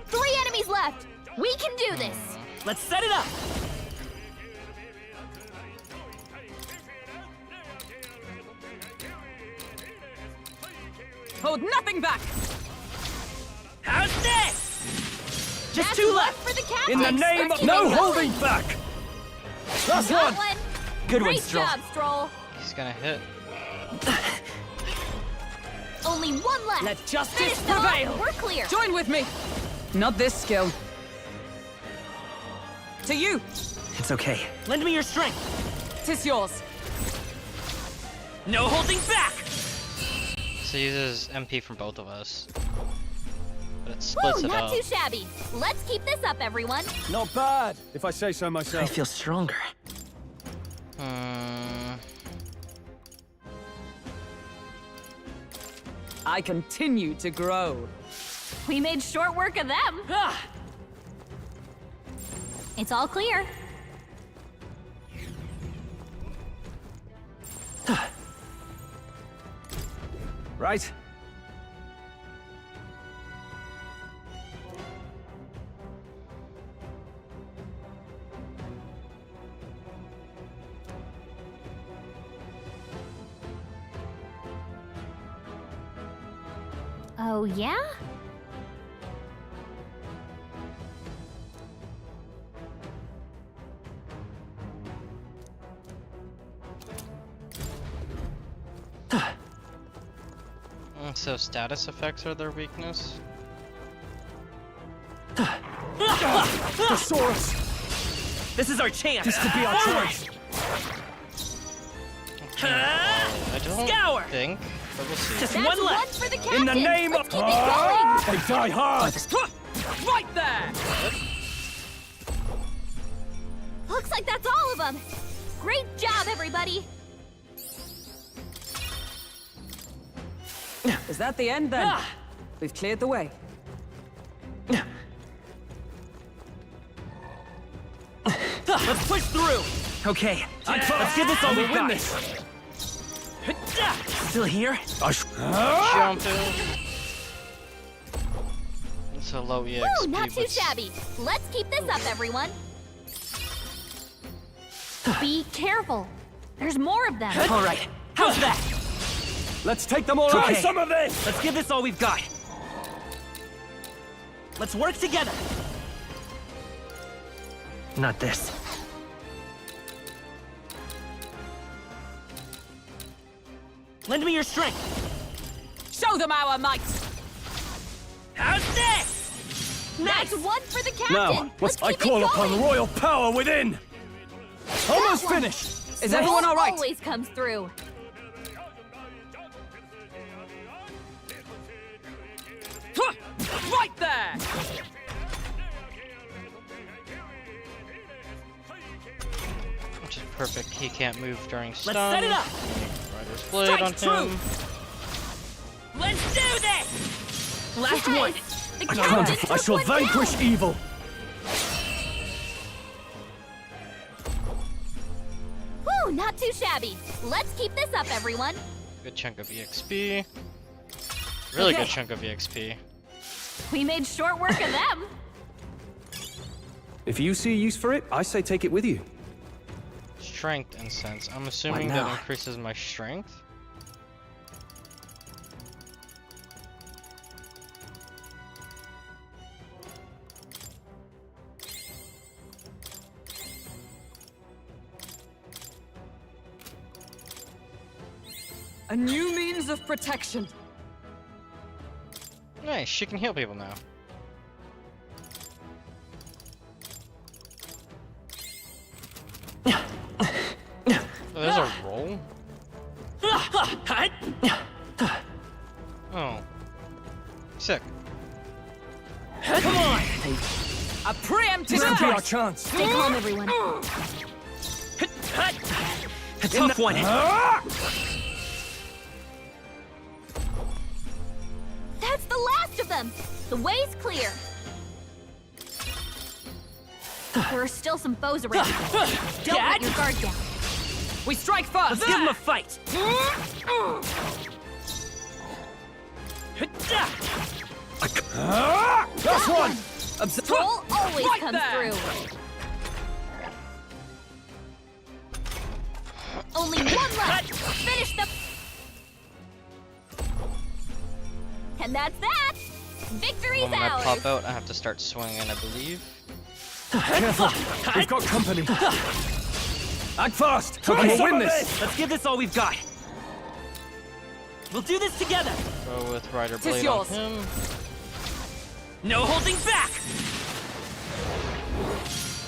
3 enemies left. We can do this. Let's set it up! Hold nothing back! How's this? Just That's 2 one left! for the captain. In the name Let's of keep no it holding going. back! Last Got one! one. Good one, Great Stroll. job, Stroll. He's gonna hit. Only one left. Let justice Finish them off. prevail. We're clear. Join with me! Not this skill. To you! It's okay. Lend me your strength. 'Tis yours. No holding back! So he uses MP from both of us. But it splits Woo, it not up. too shabby. Let's keep this up, everyone. Not bad, if I say so I myself. feel stronger. I continue to grow. We made short work of them. It's all clear. Right? Oh, yeah? So status effects are their weakness? Thesaurus! This is our chance! This could be our choice! I don't Scour! think, but we'll see. Just That's one left! for the captain. In the name Let's of... keep it going. They die hard! Right there! Looks like that's all of them. Great job, everybody. Is that the end then? We've cleared the way. Let's push through! Okay, let's give this all we got. Still here? Jumping. It's a low EXP. Woo, not too but shabby. Let's keep this up, everyone. Be careful. There's more of them. All right, how's that? Let's take them all Okay. out! Some of this! Let's give this all we've got. Let's work together. Not this. Lend me your strength. Show them our might! How's this? That's one for the captain. Now, Let's I keep call it upon going. royal power within! Almost one. finished! Is everyone all right? Always comes through. Right there! which is perfect. He can't move during stun. Let's set it up. Rider's blade on Strike him. Let's do this! Last one. The I captain can't! took I shall one vanquish down. evil! Woo, not too shabby. Let's keep this up, everyone. Good chunk of EXP. Really Okay. good chunk of EXP. We made short work of them. If you see a use for it, I say take it with you. Strength incense. I'm assuming now? that increases my strength. A new means of protection. Nice, she can heal people now. Oh, there's a roll? Oh. sick. Come on! A preemptive This could be our strike! chance. Stay calm, everyone. A tough one. That's the last of them! The way's clear. There are still some foes around. Don't let your guard down. We strike first! Let's give him a fight! Last one! Troll always Right comes there. through. Only one left. Finish the... And that's that! Victory's When I ours! pop out, I have to start swinging, I believe. Careful! We've got company! Act fast! We'll win this! Let's give this all we've got. We'll do this together. Go with Rider Tis Blade yours. on him. No holding back.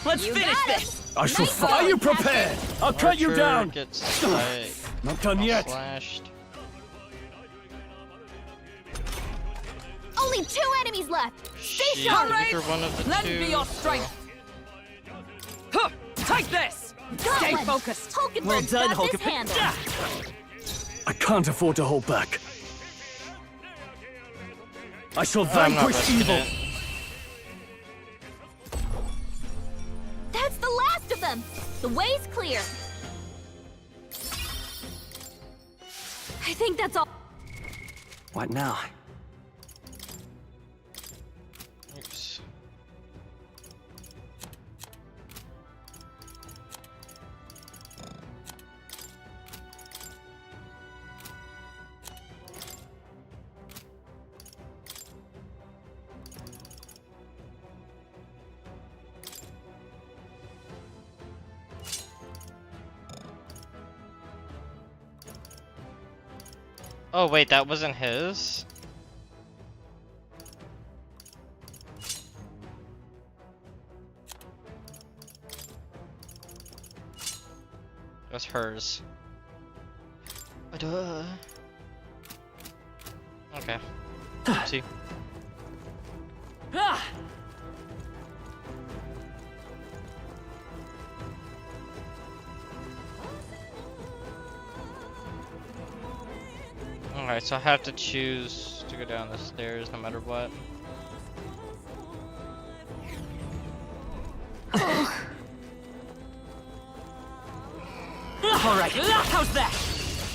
Let's You finish got this. I shall Nice fight! going, Are you prepared? I'll cut you Archer down! Gets Not done yet! slashed. Only 2 enemies left! Stay She's sharp! the weaker one of the Lend two. me your strength! Huh. Take this! Stay Gauntlet. focused! Hulkenberg's Well done, got this Hulkenberg. handled. I can't afford to hold back. I shall I'm not vanquish risking evil! it. That's the last of them! The way's clear. I think that's all. What now? Oops. Oh wait, that wasn't his? It was hers. Duh. Okay. See. Ah! Alright, so I have to choose to go down the stairs no matter what. All right. How's that?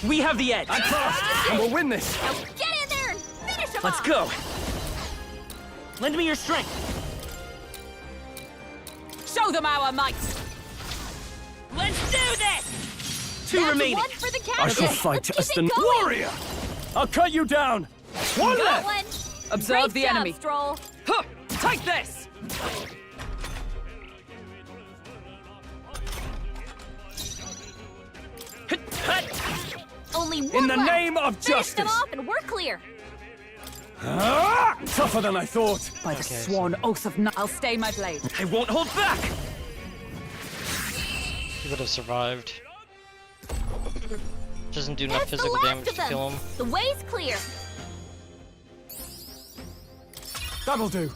We have the edge. Act fast! And we'll win this! Now get in there and finish him Let's off! go. Lend me your strength. Show them our might! Let's do this. 2 That's remaining. one for the I captain. shall fight Let's as keep the it going. warrior! I'll cut you down! One Got left! one. Observe Great the job, enemy. Stroll. Huh. Take this! Only one In the left. name of Finish them justice! off and we're clear. Ah! Tougher than I thought! By the Okay, sworn oath of I'll stay my blade. I won't hold back. He would have survived. Doesn't do enough That's the physical last damage of to them. kill him. The way's clear. That'll do.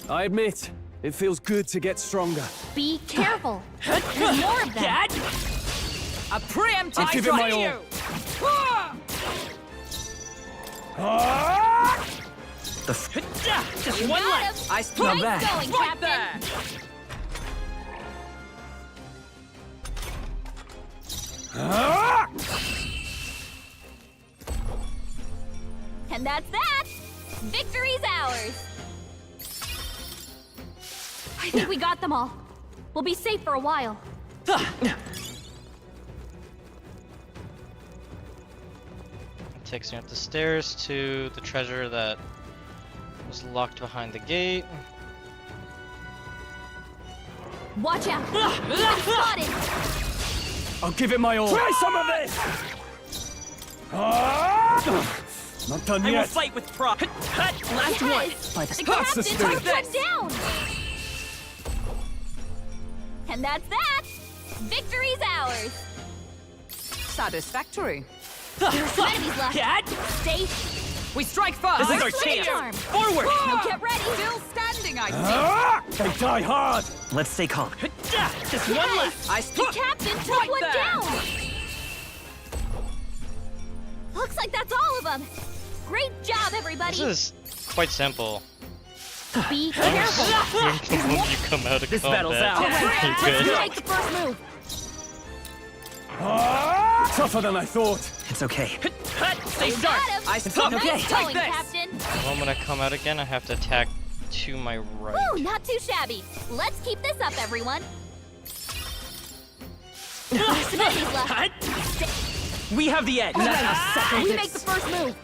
I admit, it feels good to get stronger. Be careful. There's more of them. A preemptive I'll give it my strike. all. Ah! Ah! Just You one got left. him. I still Nice there. going, Right Captain. there. Ah! And that's that. Victory's ours. I think we got them all. We'll be safe for a while. Takes me up the stairs to the treasure that was locked behind the gate. Watch out. I'm spotted. I'll give it my all. Try some of this! Ah! Not done I will yet. fight with pride. Last one. Yes. By The the That's the captain spirit. took them down. And that's that. Victory's ours. Satisfactory. There's some enemies left. Cat. Stay We strike first! This is our Swing chance! arm. Forward! Now get ready! Still standing, I see! They die hard! Let's stay calm. Just one left! I The captain took one down! Looks like that's all of them! Great job, everybody! This is quite simple. Be careful! When you come out of This combat, battle's out. you're Let's good. take the first move! Tougher than I thought. It's okay. Stay Got sharp! him! I stop. Nice Okay, going, take this! Captain! The moment I come out again, I have to attack to my right. Woo, not too shabby. Let's keep this up, everyone. Some enemies left. We have the edge. We make the first move.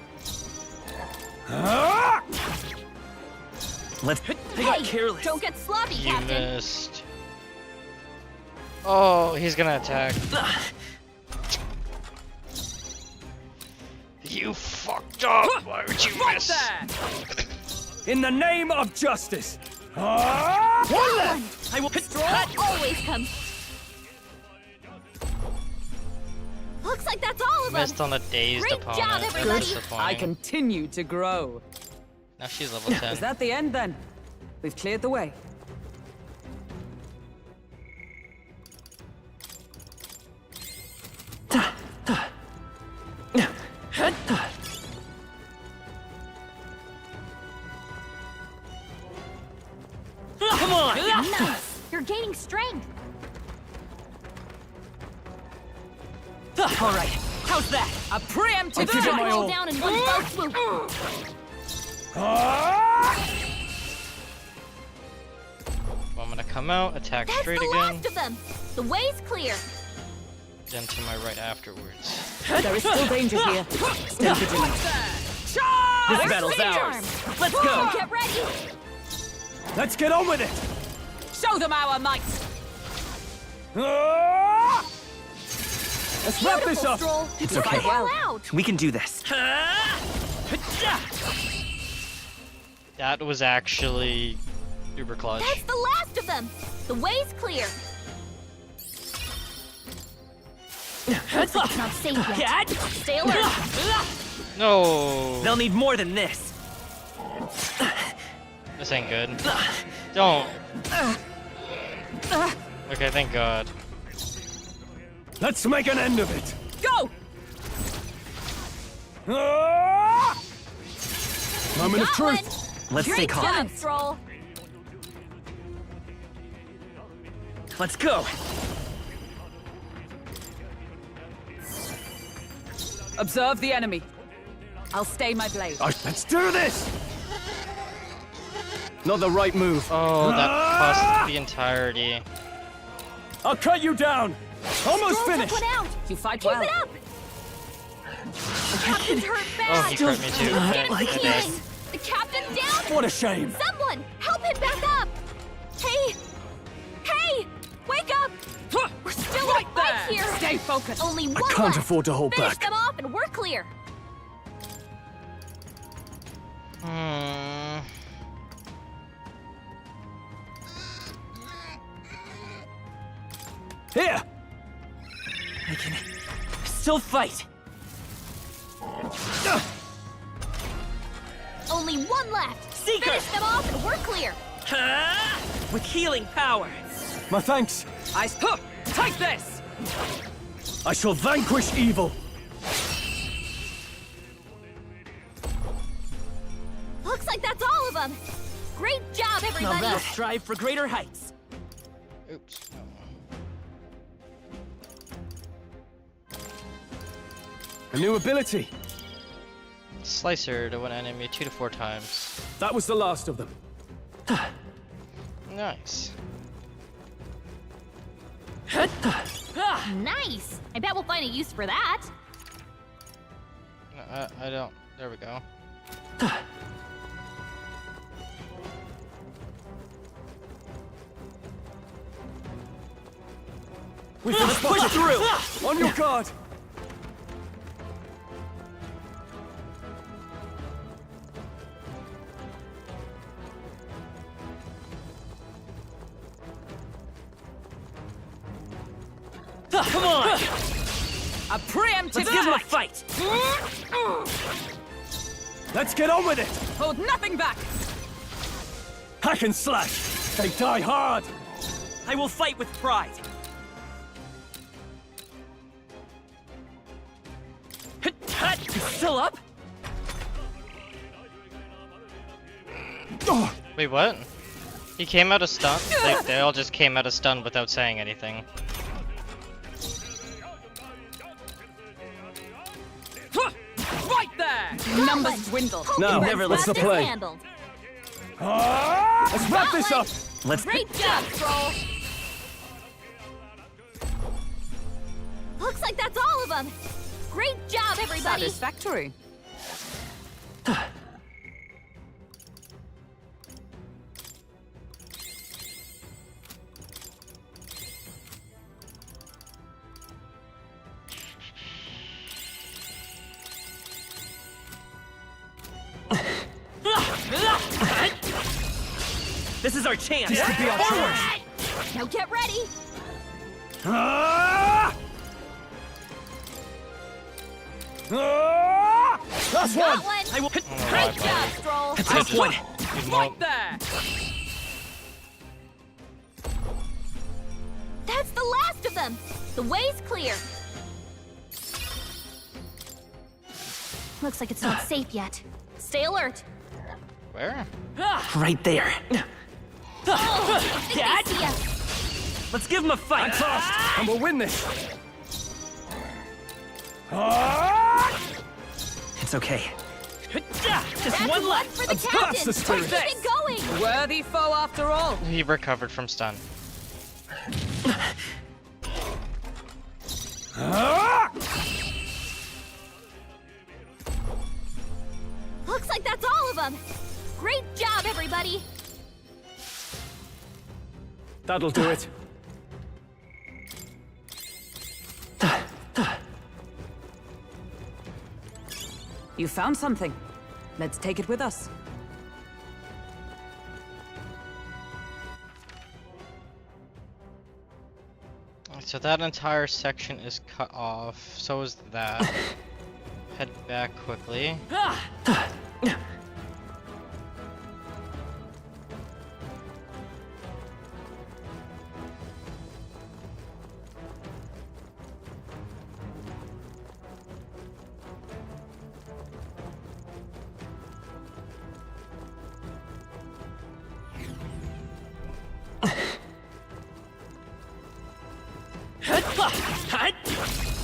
Let's. They got careless. Don't get sloppy, You Captain. missed. Oh, he's gonna attack. You fucked up! Why would you miss? In the name of justice. One. I will. Stroll always comes. Looks like that's all of them. Missed on the dazed Great opponent. job, That's everybody. disappointing. I continue to grow. Now she's level 10. Is that the end then? We've cleared the way. Come on! Nice. You're gaining strength. All right. How's that? A preemptive give it my Roll all. down in one fell swoop. I'm gonna come out, attack That's straight the again, last of them. The way's clear. then to my right afterwards. There is still danger here. Stay vigilant. This battle's ours. Let's go. Get ready. Let's get on with it. Show them our might! Let's wrap this Beautiful, up. Stroll. It's You okay. fight well out. We can do this. That was actually uber clutch. That's the last of them. The way's clear. Looks like it's not safe yet. Stay alert. No! They'll need more than this. This ain't good. Don't. Okay, thank God. Let's make an end of it. Go! Moment of Got truth. one. Let's stay Great calm. job, Stroll. Let's go. Observe the enemy. I'll stay my blade. Let's do this. Not the right move. Oh, that cost the entirety. I'll cut you down. Almost Stroll finished. took one out. You fight Keep well. it up. The captain's hurt Oh, bad. he hurt me too. Get Okay, him I did. healing. The captain's down. What a shame. Someone, help him back up. Hey, hey, wake up. We're still Right in a fight there. here. Stay focused. Only one I can't left. afford to hold Finish back. them off and we're clear. Hmm. Here. I can still fight. Only one left. Seeker! Finish them off and we're clear. With healing power. My thanks. Take this! I shall vanquish evil. Looks like that's all of them. Great job, Now everybody. let's strive for greater heights. Oops. A new ability. Slicer to one enemy 2 to 4 times. That was the last of them. Nice. Nice. I bet we'll find a use for that. I don't. There we go. We've been spotted. through. On your guard. Come on. A preemptive Let's give them a attack. fight. Let's get on with it! Hold nothing back! Hack and slash! They die hard! I will fight with pride! You still up? Wait, what? He came out of stun? They all just came out of stun without saying anything. Right there! Numbers dwindle. Now, what's the play? Let's wrap this up! Great job, Troll! Looks like that's all of them! Great job, everybody! Satisfactory. This is our chance! This could be our choice! Now get ready! Last Got one! one! I will. Great job, Stroll! That's one! Right there! That's the last of them! The way's clear! Looks like it's not safe yet. Stay alert! Where? Right there. Oh, I think they see us. Let's give him a fight! I'm fast, and we'll win this! It's okay. Just That's one left! for the That's captain! the spirit. Keep it going! Worthy foe after all. He recovered from stun. Looks like that's all of them! Great job, everybody! That'll do it. You found something. Let's take it with us. So that entire section is cut off. So is that. Head back quickly.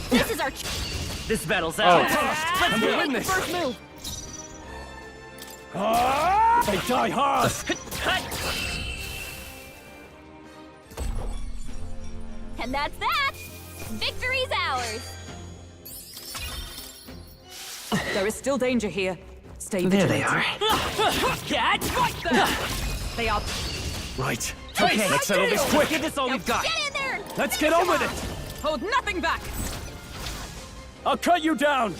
This is our This battle's out! And we'll win this! first move! They die hard! And that's that! Victory's ours! There is still danger here. Stay There vigilant. they are. Catch! Right there! They are. Right. Okay, Let's settle this quick! Give this all we've got! Get in there! Let's get on with it! Hold nothing back. I'll cut you down!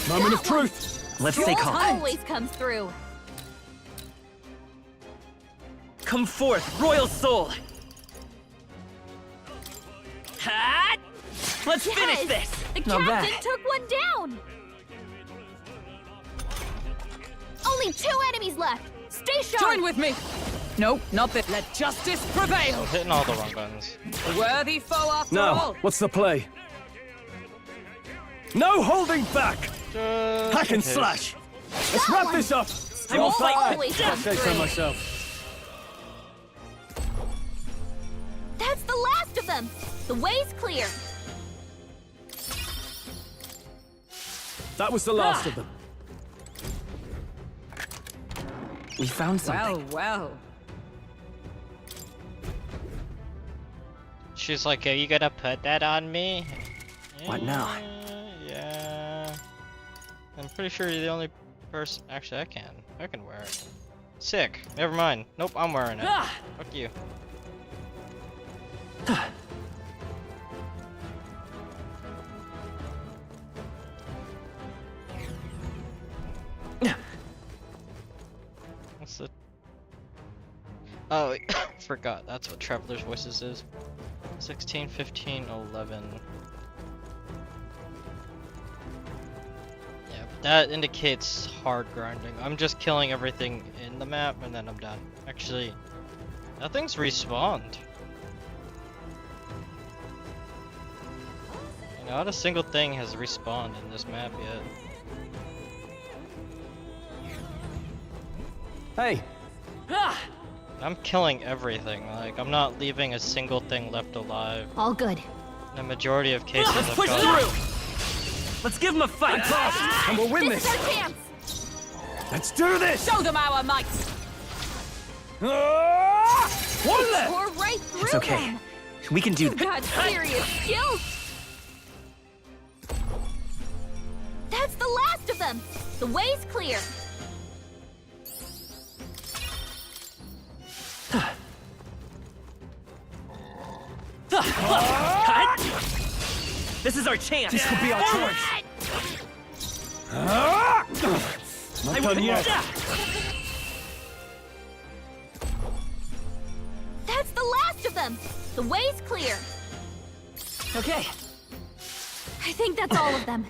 Moment of truth! Let's stay calm. Always comes through. Come forth, royal soul! Hat! Let's finish this! The Not bad. captain took one down! Only 2 enemies left! Stay sharp! Join with me. No, not this. Let justice prevail. I'm hitting all the wrong buttons. A worthy foe after Now, all. what's the play? No holding back! Hack and okay. slash! Let's wrap this up! I will fight! Always I'll comes say so through. myself. That's the last of them! The way's clear! That was the last of them. We found something. Well. She's like, are you gonna put that on me? What now? Yeah. I'm pretty sure you're the only person. Actually, I can wear it. Sick. Never mind. Nope, I'm wearing it. Fuck you. What's the... Oh, forgot. That's what Traveler's Voices is. 16, 15, 11. Yeah, That indicates hard grinding. I'm just killing everything in the map and then I'm done. Actually, nothing's respawned. Not a single thing has respawned in this map yet. Hey! I'm killing everything. Like, I'm not leaving a single thing left alive. All good. In the majority of cases, Let's I've push got... through! Let's give them a fight! And we'll win This this! is our chance! Let's do this! Show them our might! One left! Tore right through It's okay. them. We can do You've got serious skills! That's the last of them! The way's clear! This is our chance! This could be our choice! Not done yet! That's the last of them! The way's clear! Okay. I think that's all of them.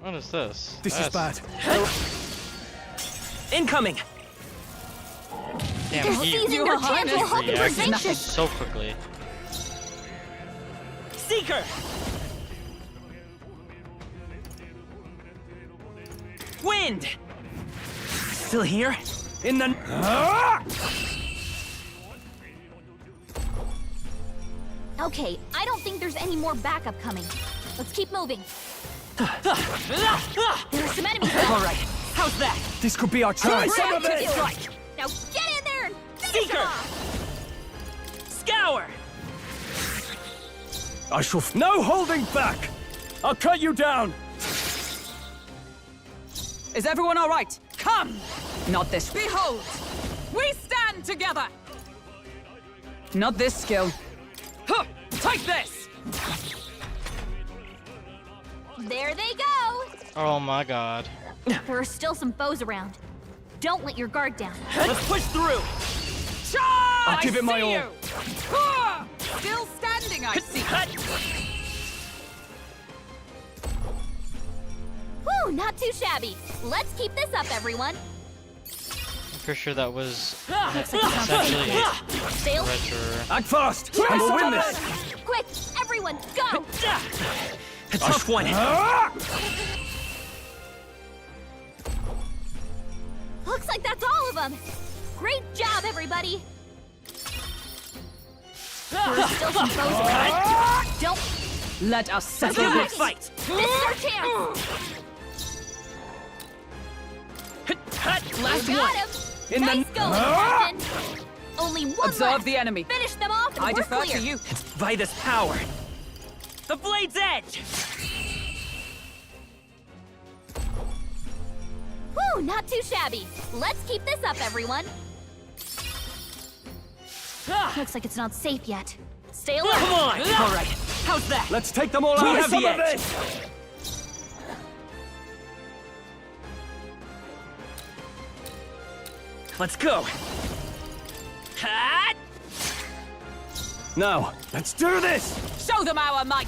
What is this? This is bad. Incoming! Damn, They're he seizing their chance while hoping for reacted Zacian. so quickly. Seeker! Wind! Still here? In the... Okay, I don't think there's any more backup coming. Let's keep moving. There are some enemies left. All right, how's that? This could be our chance! Some of it! Strike! Now get in there and finish Seeker! them off! Scour! I shall... No holding back! I'll cut you down! Is everyone all right? Come! Not this. Behold! We stand together! Not this skill. Huh! Take this! There they go! Oh my god. There are still some foes around. Don't let your guard down. Let's push through! Charge! I'll give it my all. Still standing, I see. Whew, not too shabby. Let's keep this up, everyone. I'm pretty sure that was Looks like it's essentially not Sail. treasure. Act fast! And we'll win this! Quick, everyone, go! A tough one! Looks like that's all of them. Great job, everybody. There are still some foes around. Don't Let us settle Let's this. Fight! This is our chance. Last You got one! him. Nice going, Captain. Only one Observe left. the enemy. Finish them off and I we're defer clear. to you. It's by this power! The blade's edge! Whew, not too shabby. Let's keep this up, everyone. Looks like it's not safe yet. Stay alert. Come on! All right, how's that? Let's take them all out! We have Some the of edge. this! Let's go! Hat! Now, let's do this! Show them our might.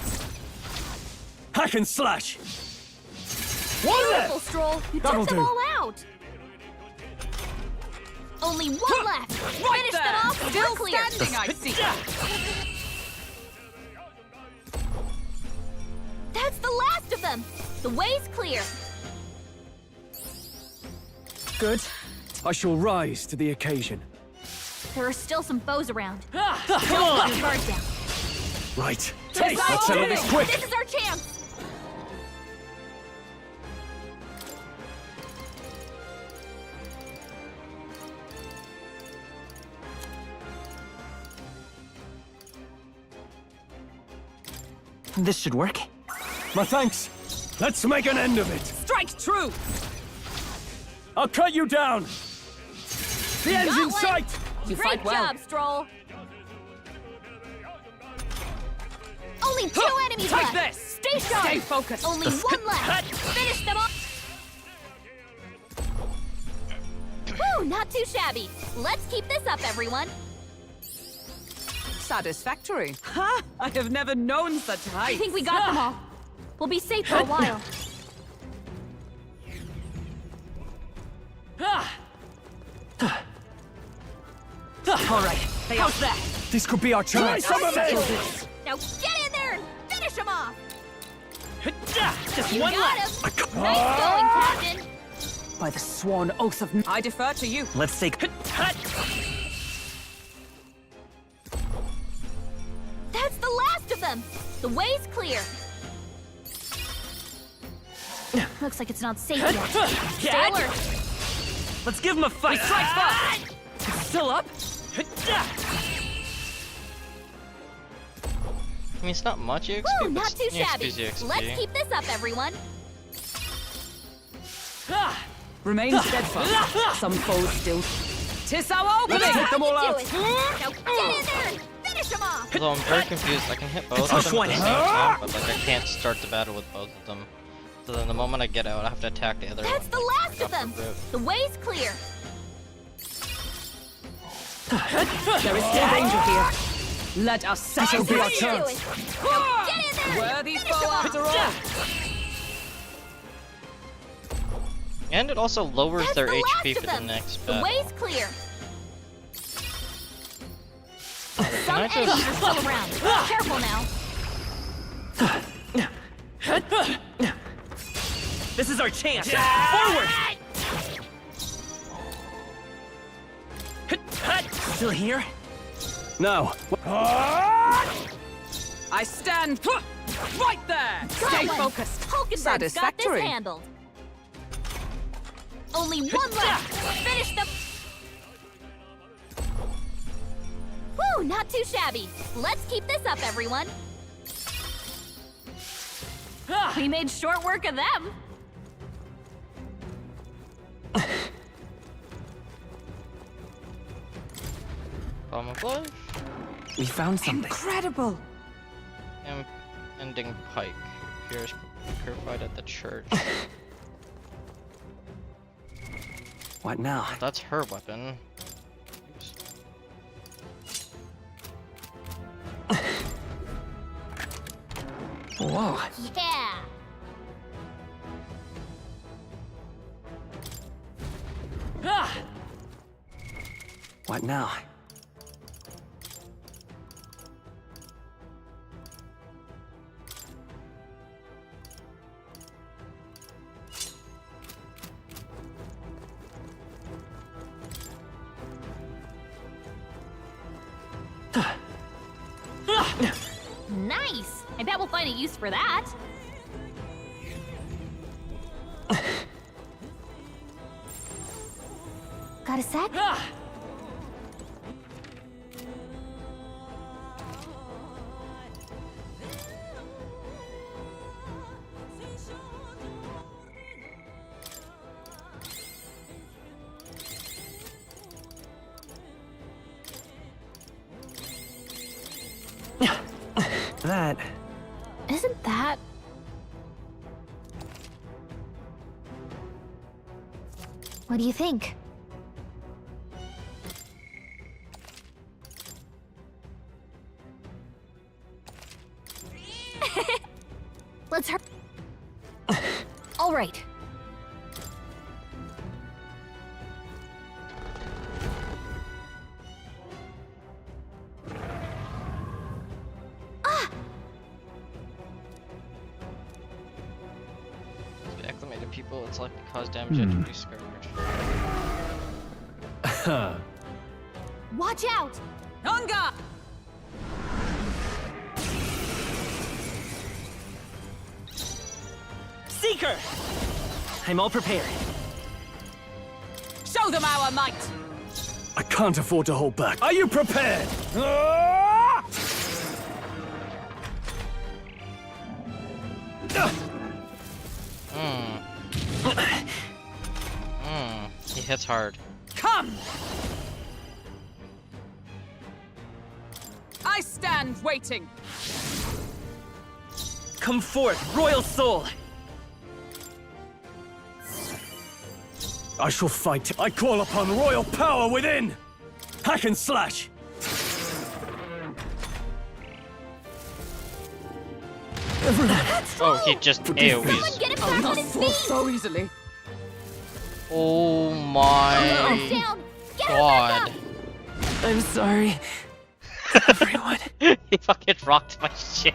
Hack and slash! One Beautiful, left! Stroll. You That'll took them do. all out. Only one left. Right Finish there. them off and Still we're clear. standing, I see. That's the last of them. The way's clear. Good. I shall rise to the occasion. There are still some foes around. Come Don't on! let your guard down. Right. This is Let's our settle this chance. quick! This is our chance. This should work. My thanks. Let's make an end of it. Strike true. I'll cut you down. The end's in Got one. sight. You Great fight well. job, Stroll. Only two enemies Take left. this! Stay sharp. Stay focused. Only one left. Finish them off. Whew, not too shabby. Let's keep this up, everyone. Satisfactory. Ha! I have never known such heights. I think we got them all. We'll be safe for a while. All right, how's that? This could be our chance. Some of it. Now get in there and finish him off! Just You one got left. him! Nice going, Captain! By the sworn oath of... I defer to you. Let's take... That's the last of them! The way's clear! Looks like it's not safe yet. Stay alert! Let's give him a fight! We strike first! It's still up? I mean, it's not much EXP, Woo, but not too it's shabby. EXP. Let's keep this up, everyone. Remain steadfast. Some foes still... 'Tis our opening! Let's take them all out! Do it. Now get in there and finish him off! Although I'm very confused, I can hit both Push of them at one. the same time, but like I can't start the battle with both of them. So then the moment I get out, I have to attack the other That's one. the last of them! The way's clear! There is still danger here. Let us settle Do our it. chance. Now get in there! Worthy Finish him off. foe. And it also lowers That's their the HP last for of the them. next The battle. way's clear! Can Some I enemies just... are still around. Careful now. This is our chance! Forward! Still here? Now, I stand right there. Stay Got one. focused. Hulkenberg's got this Satisfactory. handled. Only one left. Finish them. Woo, not too shabby. Let's keep this up, everyone. We made short work of them. Bomb of life. We found something. Incredible. Ending pike. Appears purified at the church. What now? That's her weapon. Whoa. Yeah. What now? Nice. I bet we'll find a use for that. Got a sec? That... Isn't that... What do you think? Let's hurry. All right. The acclimated people, it's like to cause damage and to be discouraged. Watch out! Hunger! Seeker! I'm all prepared. Show them our might. I can't afford to hold back. Are you prepared? He hits hard. Come! I stand waiting. Come forth, royal soul! I shall fight. I call upon royal power within. Hack and slash. Oh, he just AoEs. Get him back on his feet! So easily. Oh my god. I'm sorry. Everyone. He fucking rocked my shit.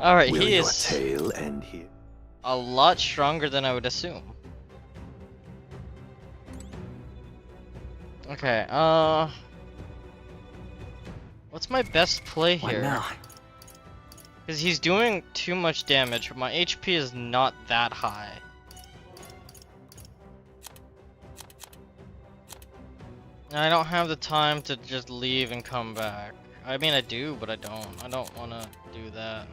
Alright, Will he your is tale end here? a lot stronger than I would assume. Okay, what's my best play here? What now? Because he's doing too much damage, but my HP is not that high. And I don't have the time to just leave and come back. I mean, I do, but I don't. I don't want to do that.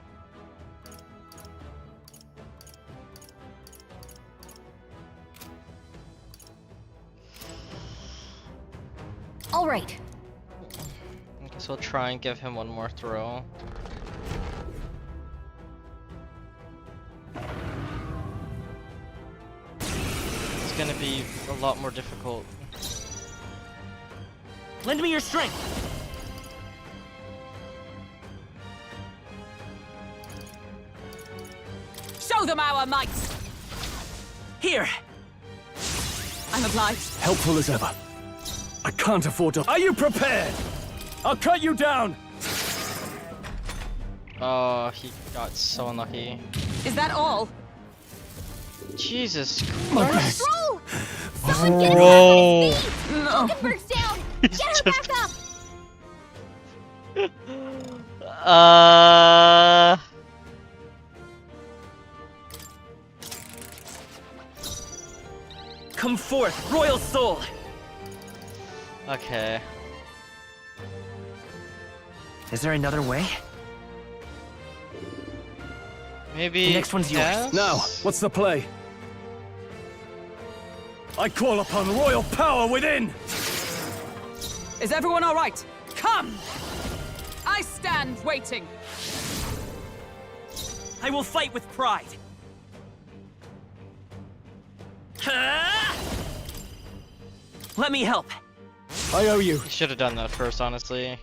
All right. I guess we'll try and give him one more throw. It's gonna be a lot more difficult. Lend me your strength. Show them our might! Here! I'm obliged. Helpful as ever. I can't afford to. Are you prepared? I'll cut you down! Oh, he got so unlucky. Is that all? Jesus My Christ. Roll! Someone get him Bro. back on his feet! Hulkenberg's down! Get her back up! Come forth, royal soul. Okay. Is there another way? Maybe. The next one's yours. yes? Now, what's the play? I call upon royal power within! Is everyone all right? Come! I stand waiting. I will fight with pride. Let me help. I owe you. You should have done that first, honestly.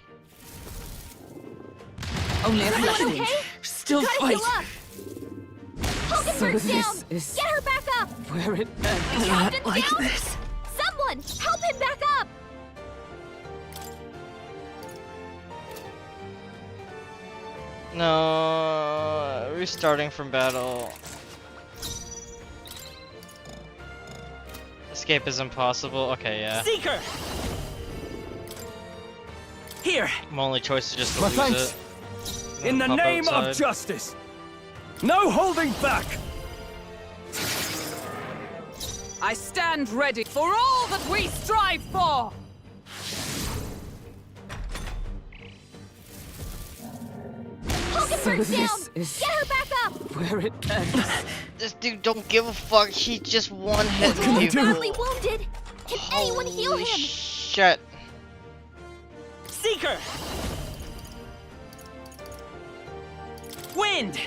Only a Everyone flesh wound. okay? Still Gotta fight. heal up. Hulkenberg's So down! this is Get her back up! where it ends. The Not captain's like down? this. Someone, help him back up! No, restarting from battle. Escape is impossible. Okay, yeah. Seeker! Here! My only choice is just to My lose thanks. it. In the Pop name outside. of justice! No holding back! I stand ready for all that we strive for! Hulkenberg's So down! this is Get her back up! where it ends. This dude don't give a fuck. He just one hit can I me. do? Badly wounded! Can anyone heal Holy him? shit. Seeker! Wind!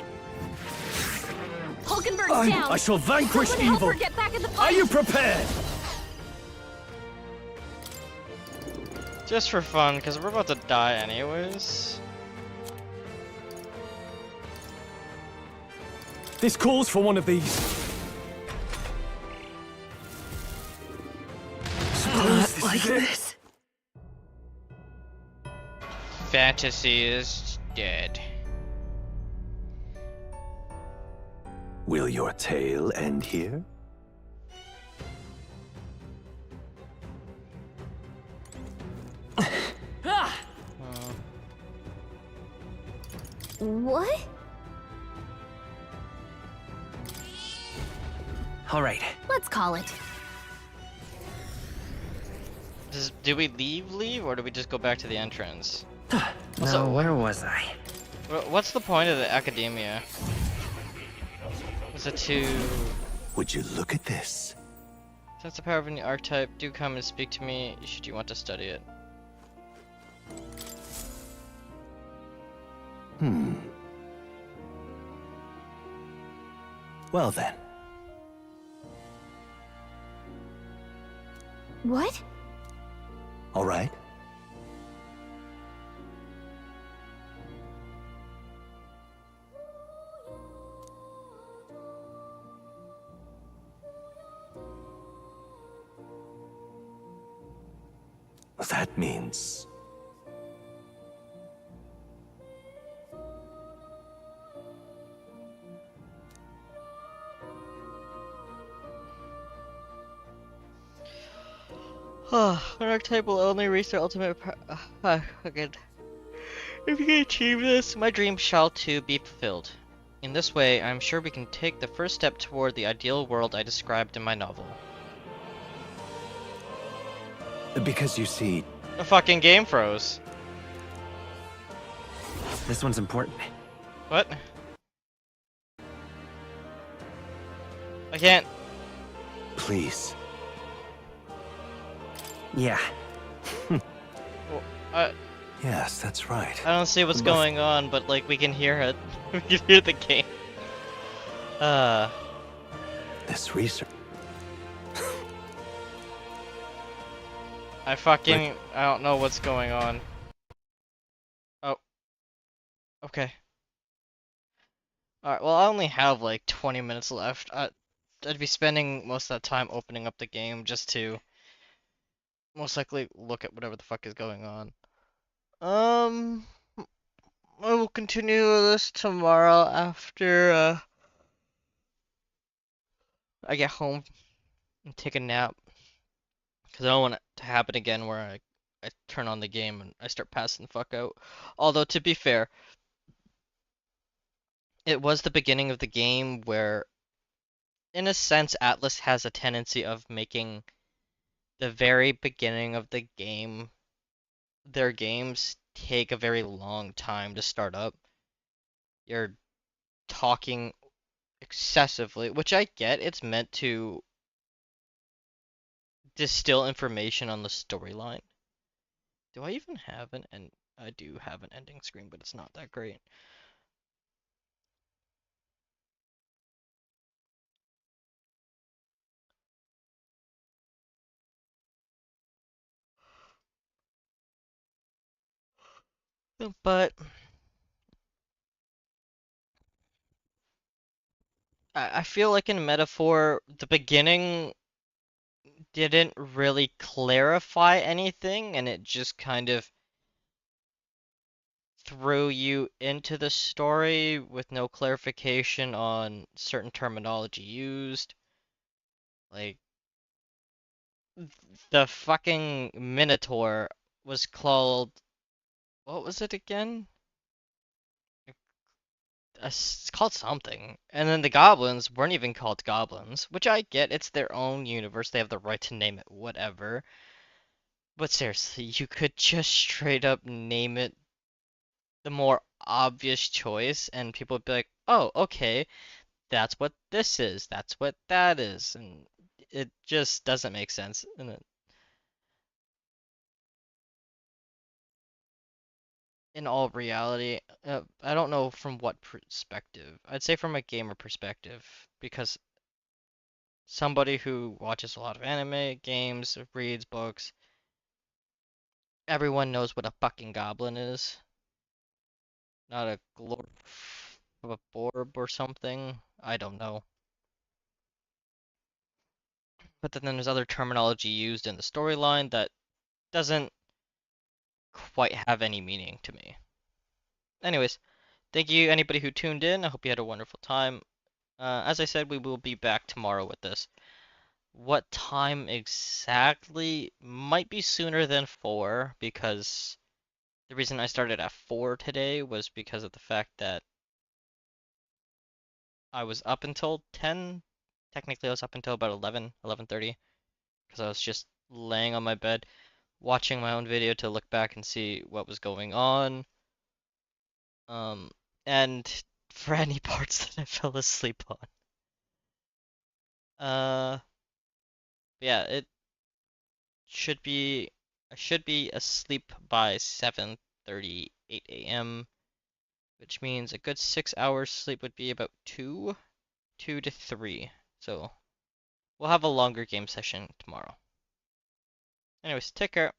Hulkenberg's down! I shall vanquish Someone help evil! her get back in the Are fight! you prepared? Just for fun, because we're about to die anyways. This calls for one of these. Suppose Like this is it. this. Fantasy is dead. Will your tale end here? Ah! What? All right. Let's call it. Do we leave, or do we just go back to the entrance? Now, where was I? What's the point of the academia? Is it to... Would you look at this? Since the power of any archetype, do come and speak to me should you want to study it. Well then. What? All right. that means... When our type will only reach their ultimate again. If you can achieve this, my dream shall too be fulfilled. In this way, I'm sure we can take the first step toward the ideal world I described in my novel. Because you see... The fucking game froze. This one's important. What? I can't. Please. Yeah. Well, yes, that's right. I don't see what's going on, but like we can hear it. We can hear the game. This research. I don't know what's going on. Oh. Okay. Alright, well I only have like 20 minutes left. I'd be spending most of that time opening up the game just to most likely look at whatever the fuck is going on. I will continue this tomorrow after I get home and take a nap. Because I don't want it to happen again where I turn on the game and I start passing the fuck out. Although, to be fair, it was the beginning of the game where, in a sense, Atlas has a tendency of making the very beginning of the game, their games take a very long time to start up. You're talking excessively, which I get, it's meant to distill information on the storyline. Do I even have an end? I do have an ending screen, but it's not that great. But I feel like in Metaphor, the beginning didn't really clarify anything, and it just kind of threw you into the story with no clarification on certain terminology used. Like, the fucking Minotaur was called... What was it again? It's called something. And then the goblins weren't even called goblins, which I get, it's their own universe, they have the right to name it whatever. But seriously, you could just straight up name it the more obvious choice, and people would be like, oh, okay, that's what this is, that's what that is, and it just doesn't make sense. And in all reality, I don't know from what perspective. I'd say from a gamer perspective, because somebody who watches a lot of anime, games, reads books, everyone knows what a fucking goblin is. Not a glorp of a orb or something. I don't know. But then there's other terminology used in the storyline that doesn't quite have any meaning to me. Anyways, thank you anybody who tuned in. I hope you had a wonderful time. As I said, we will be back tomorrow with this. What time exactly? Might be sooner than 4, because the reason I started at 4 today was because of the fact that I was up until 10. Technically, I was up until about 11:30, because I was just laying on my bed, watching my own video to look back and see what was going on. And for any parts that I fell asleep on. Yeah, it should be, I should be asleep by 7:38 a.m., which means a good 6 hours sleep would be about 2 to 3. So we'll have a longer game session tomorrow. Anyways, take care.